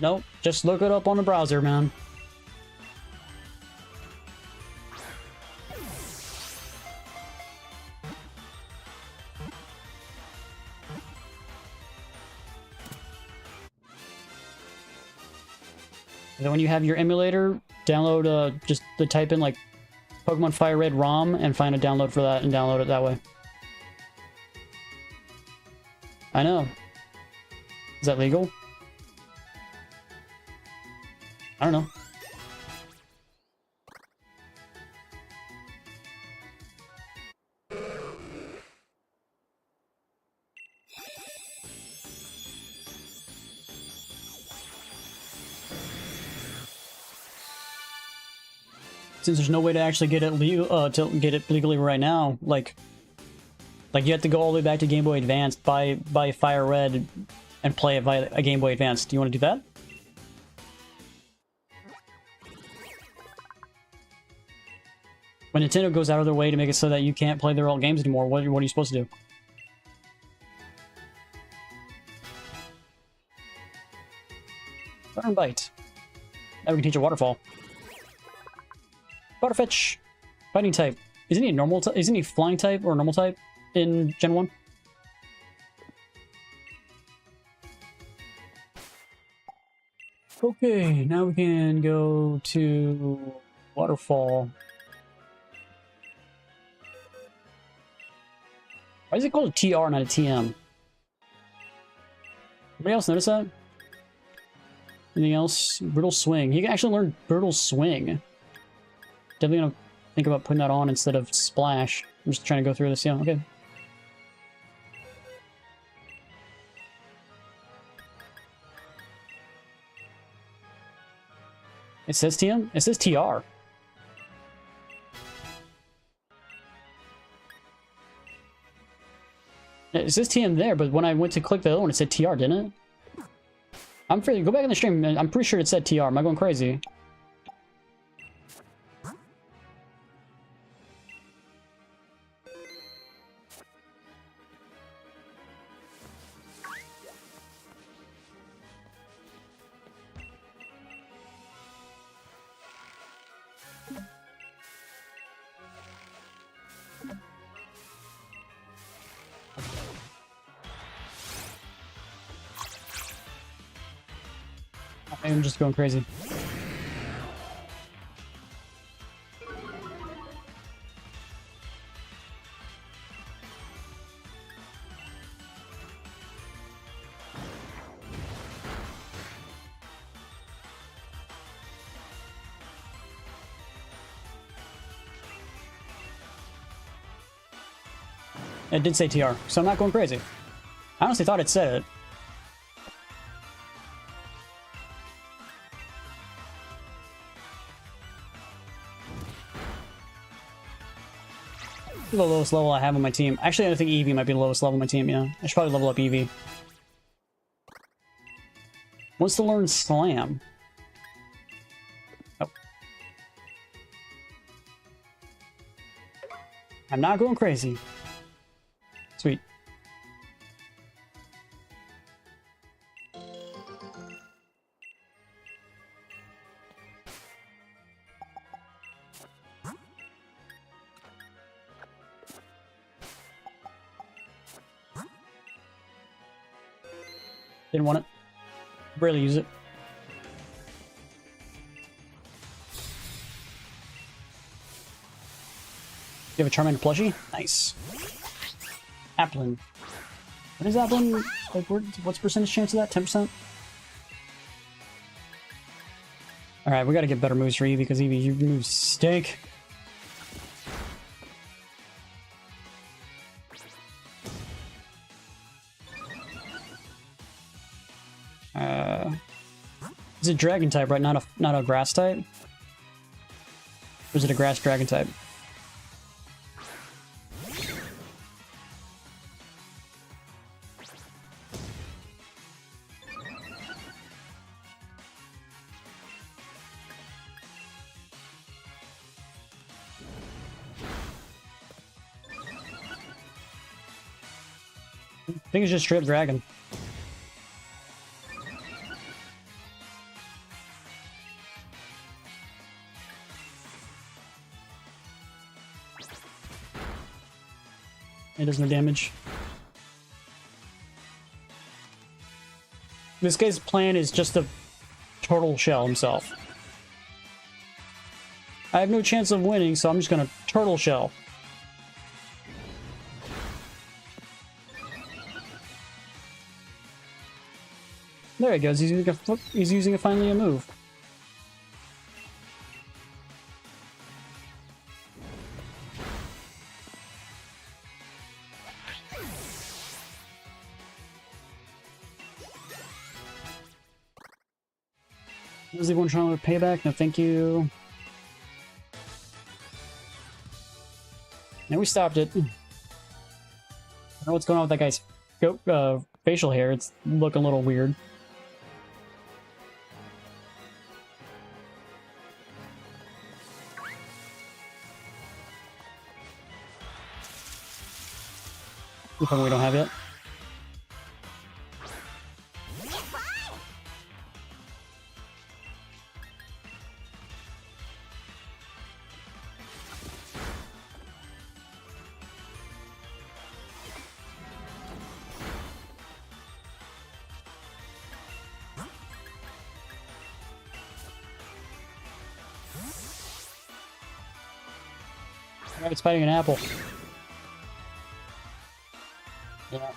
Nope, just look it up on the browser, man. And then when you have your emulator, download just type in like Pokemon Fire Red ROM and find a download for that and download it that way. I know. Is that legal? I don't know. Since there's no way to actually get it legally right now, like you have to go all the way back to Game Boy Advance, buy Fire Red, and play it via a Game Boy Advance. Do you want to do that? When Nintendo goes out of their way to make it so that you can't play their old games anymore, what are you supposed to do? Burn Bite. Now we can teach a Waterfall. Butterfetch. Fighting type. Isn't he normal? Isn't he flying type or normal type in Gen 1? Okay, now we can go to Waterfall. Why is it called a TR, not a TM? Anybody else notice that? Anything else? Brittle Swing. You can actually learn Brittle Swing. Definitely gonna think about putting that on instead of Splash. I'm just trying to go through this. Yeah, okay. It says TM? It says TR. It says TM there, but when I went to click the other one, it said TR, didn't it? I'm fairly... Go back in the stream. I'm pretty sure it said TR. Am I going crazy? I'm just going crazy. It did say TR, so I'm not going crazy. I honestly thought it said it. The lowest level I have on my team. Actually, I think Eevee might be the lowest level on my team, yeah. I should probably level up Eevee. Wants to learn Slam. Oh. I'm not going crazy. Sweet. Didn't want it. Barely use it. You have a Charmander plushie? Nice. Applin. What is Applin? Like, what's percentage chance of that? 10%? Alright, we gotta get better moves for Eevee, because Eevee, your moves stink. It's a dragon type, right? Not a grass type? Or is it a grass dragon type? I think it's just straight up dragon. It does no damage. This guy's plan is just to turtle shell himself. I have no chance of winning, so I'm just gonna turtle shell. There he goes. He's using finally a move. Is everyone trying to payback? No, thank you. And we stopped it. I don't know what's going on with that guy's facial hair. It's looking a little weird. Something we don't have yet. It's fighting an apple. Yeah.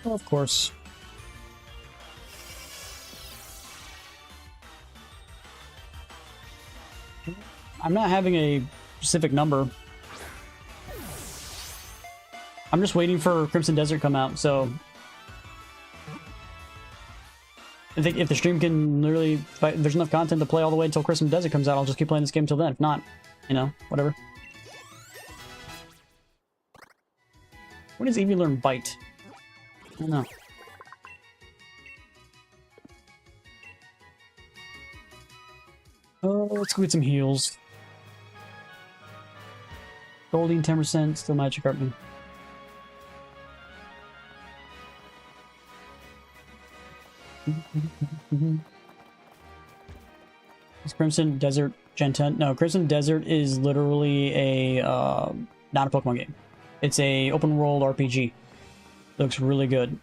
Well, of course. I'm not having a specific number. I'm just waiting for Crimson Desert to come out, so I think if the stream can literally, if there's enough content to play all the way until Crimson Desert comes out, I'll just keep playing this game until then. If not, you know, whatever. When does Eevee learn Bite? I don't know. Oh, let's go get some heals. Golding 10%, still Magic Carpman. Is Crimson Desert Gen 10? No, Crimson Desert is literally a not a Pokemon game. It's a open world RPG. Looks really good.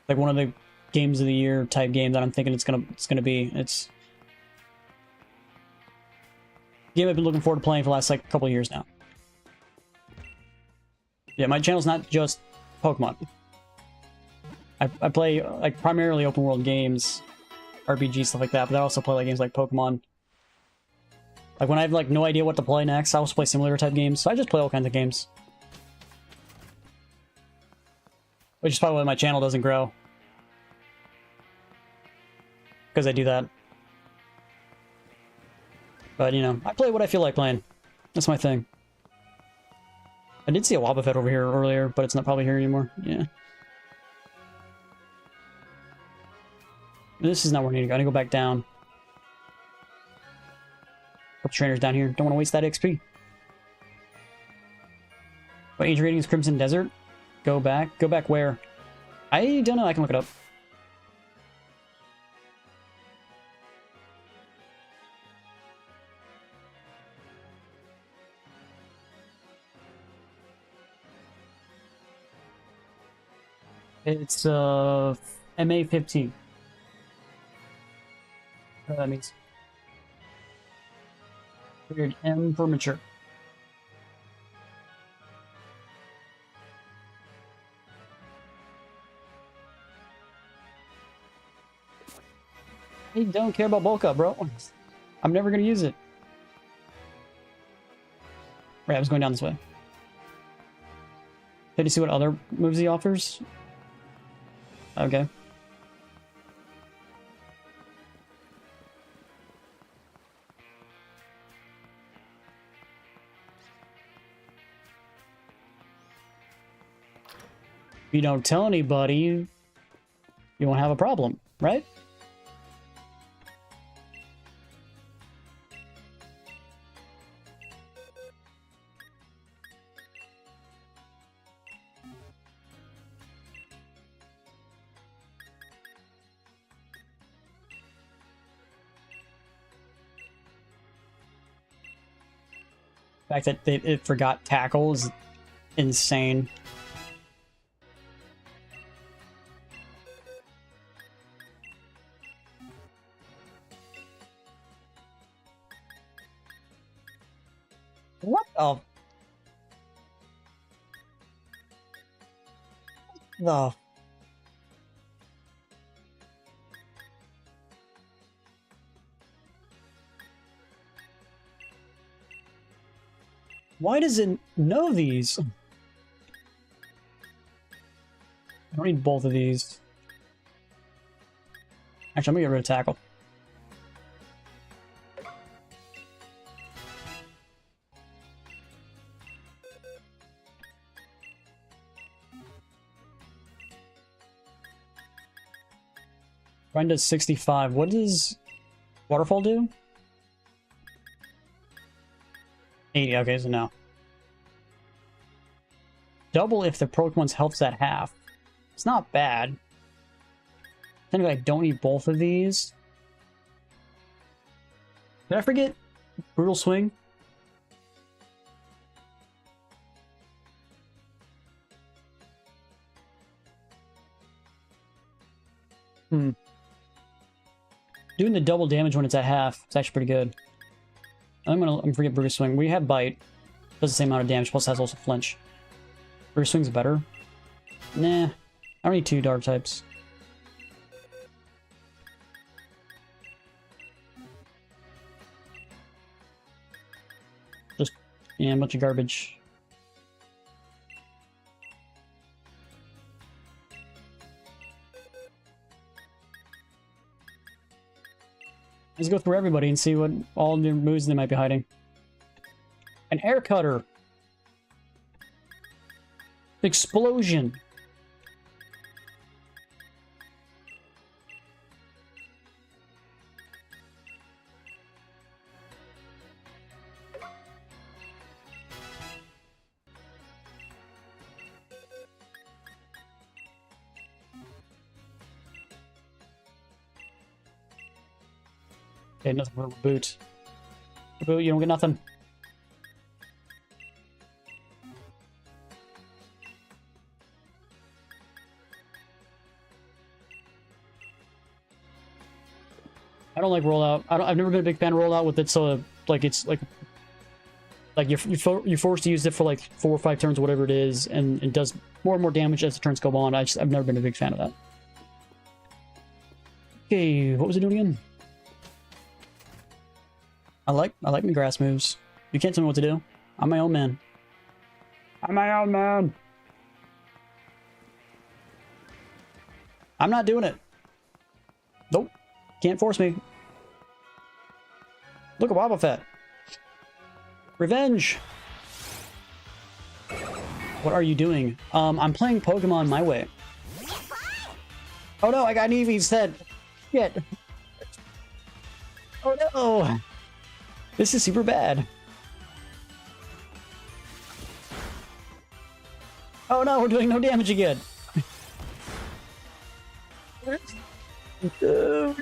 Like one of the games of the year type games that I'm thinking it's gonna be. It's a game I've been looking forward to playing for the last like couple of years now. Yeah, my channel's not just Pokemon. I play like primarily open world games, RPG stuff like that, but I also play like games like Pokemon. Like when I have like no idea what to play next, I also play simulator type games. So I just play all kinds of games. Which is probably why my channel doesn't grow. Because I do that. But, you know, I play what I feel like playing. That's my thing. I did see a Wobbuffet over here earlier, but it's not probably here anymore. Yeah. This is not where I need to go. I need to go back down. Couple trainers down here. Don't want to waste that XP. What age rating is Crimson Desert? Go back. Go back where? I don't know. I can look it up. It's MA 15. That means weird. M for mature. I don't care about bulk up, bro. I'm never gonna use it. Right, I was going down this way. Did you see what other moves he offers? Okay. If you don't tell anybody, you won't have a problem, right? The fact that it forgot tackle is insane. What the? Why does it know these? I don't need both of these. Actually, I'm gonna get rid of tackle. Grind does 65. What does Waterfall do? 80. Okay, so no. Double if the Pokemon's health's at half. It's not bad. Technically, I don't need both of these. Did I forget Brutal Swing? Doing the double damage when it's at half, it's actually pretty good. I'm gonna forget Brutal Swing. We have Bite. Does the same amount of damage, plus has also Flinch. Brutal Swing's better. Nah. I don't need two dark types. Just, yeah, a bunch of garbage. Let's go through everybody and see what all new moves they might be hiding. An air cutter. Explosion. Okay, nothing for Reboot. Reboot, you don't get nothing. I don't like rollout. I've never been a big fan of rollout with it, so like it's like you're forced to use it for like 4 or 5 turns, whatever it is, and it does more and more damage as the turns go on. I've never been a big fan of that. Okay, what was it doing again? I like my grass moves. You can't tell me what to do. I'm my own man. I'm my own man. I'm not doing it. Nope. Can't force me. Look at Wobbuffet. Revenge. What are you doing? I'm playing Pokemon my way. Oh no, I got an Eevee's head. Shit. Oh no. This is super bad. Oh no, we're doing no damage again. Oh, no.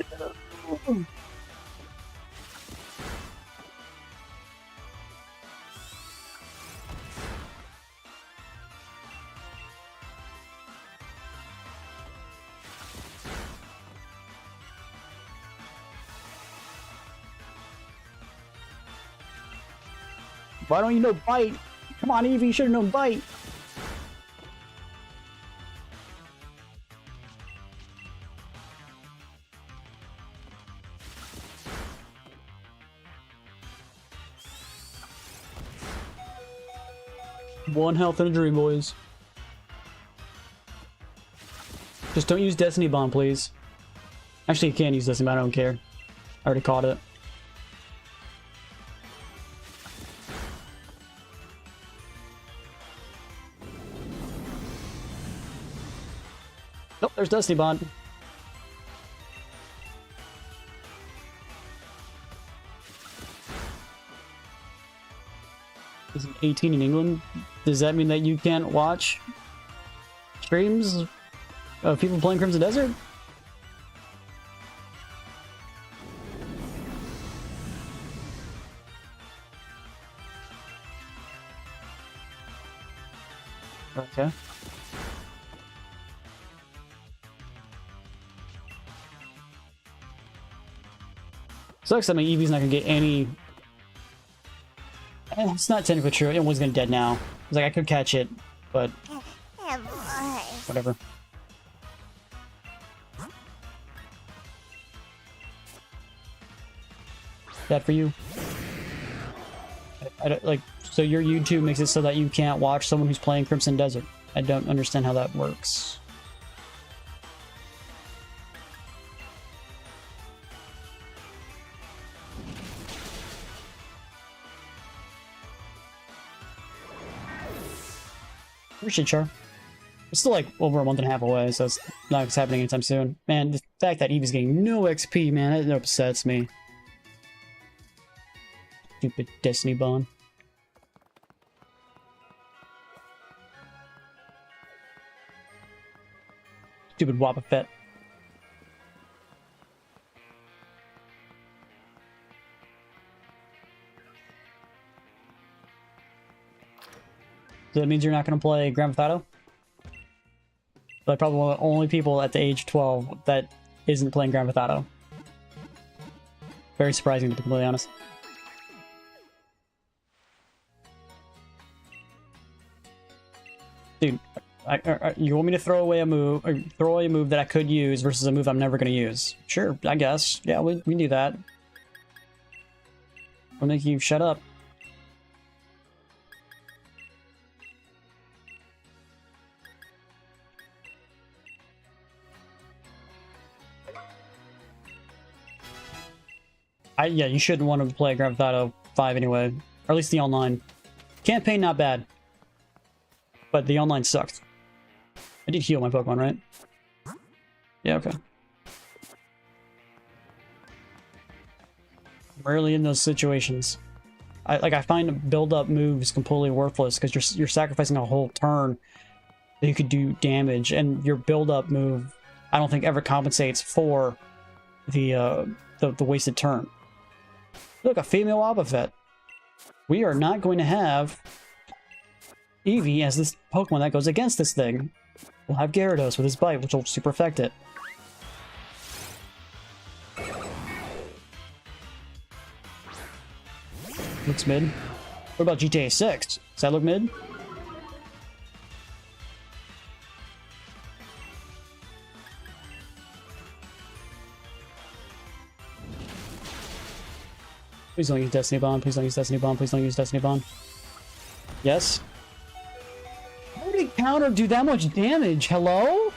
Why don't you know Bite? Come on, Eevee, you should have known Bite. 1 health and a dream, boys. Just don't use Destiny Bomb, please. Actually, you can use Destiny Bomb, I don't care. I already caught it. Nope, there's Destiny Bond. Is it 18 in England? Does that mean that you can't watch streams of people playing Crimson Desert? Okay. Sucks that my Eevee's not gonna get any... It's not technically true. It was gonna dead now. It's like I could catch it, but whatever. That for you? I don't, like, so your YouTube makes it so that you can't watch someone who's playing Crimson Desert. I don't understand how that works. Appreciate Char. It's still like over a month and a half away, so it's not happening anytime soon. Man, the fact that Eevee's getting no XP, man, it upsets me. Stupid Destiny Bond. Stupid Wobbuffet. So that means you're not going to play Grand Theft Auto? Like probably one of the only people at the age of 12 that isn't playing Grand Theft Auto. Very surprising, to be completely honest. Dude, you want me to throw away a move, or throw away a move that I could use versus a move I'm never going to use? Sure, I guess. Yeah, we can do that. I'll make you shut up. Yeah, you shouldn't want to play Grand Theft Auto 5 anyway. Or at least the online. Campaign, not bad. But the online sucked. I did heal my Pokemon, right? Yeah, okay. Rarely in those situations. I find build-up moves completely worthless because you're sacrificing a whole turn that you could do damage, and your build-up move, I don't think ever compensates for the wasted turn. Look, a female Wobbuffet. We are not going to have Eevee as this Pokemon that goes against this thing. We'll have Gyarados with his bite, which will super affect it. Looks mid. What about GTA 6? Does that look mid? Please don't use Destiny Bomb. Please don't use Destiny Bomb. Please don't use Destiny Bomb. Yes? How did counter do that much damage? Hello?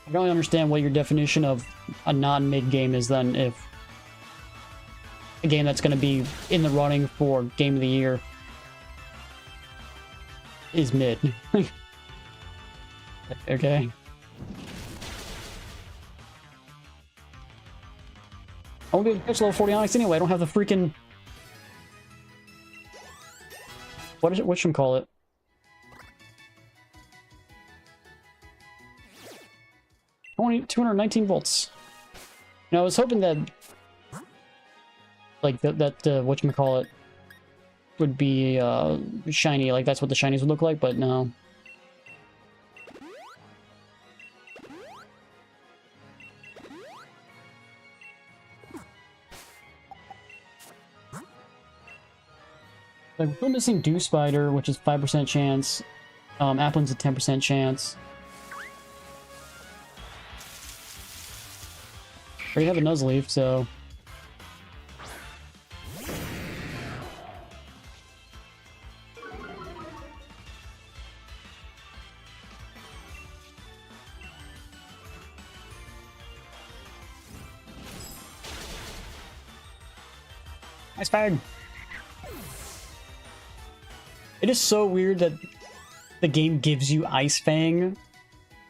I don't understand what your definition of a non-mid game is then, if a game that's going to be in the running for Game of the Year is mid. Okay. I won't be able to catch level 40 Onyx anyway. I don't have the freaking... What is it? What should we call it? 219 volts. You know, I was hoping that... Like, that whatchamacallit would be, shiny. Like, that's what the shinies would look like, but no. Like, we're still missing Dew Spider, which is 5% chance. Applin's a 10% chance. Sure, you have a Nuzleaf, so... Nice fire! It is so weird that the game gives you Ice Fang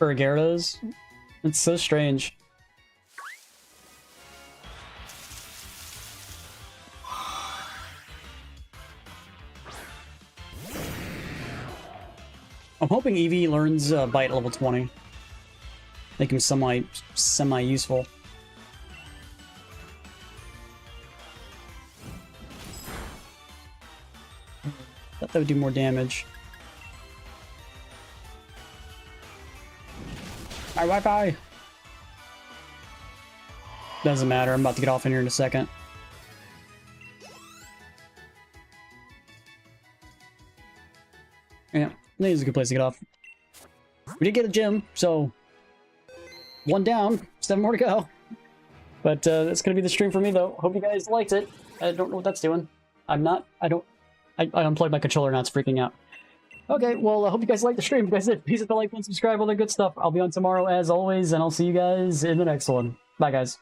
for a Gyarados. It's so strange. I'm hoping Eevee learns Bite level 20. Make him semi-useful. Thought that would do more damage. My Wi-Fi! Doesn't matter, I'm about to get off in here in a second. Yeah, I think it's a good place to get off. We did get a gym, so... 1 down, 7 more to go. But that's gonna be the stream for me though. Hope you guys liked it. I don't know what that's doing. I unplugged my controller, now it's freaking out. Okay, well, I hope you guys liked the stream. If you guys did, please hit the like button, subscribe, all that good stuff. I'll be on tomorrow as always, and I'll see you guys in the next one. Bye, guys.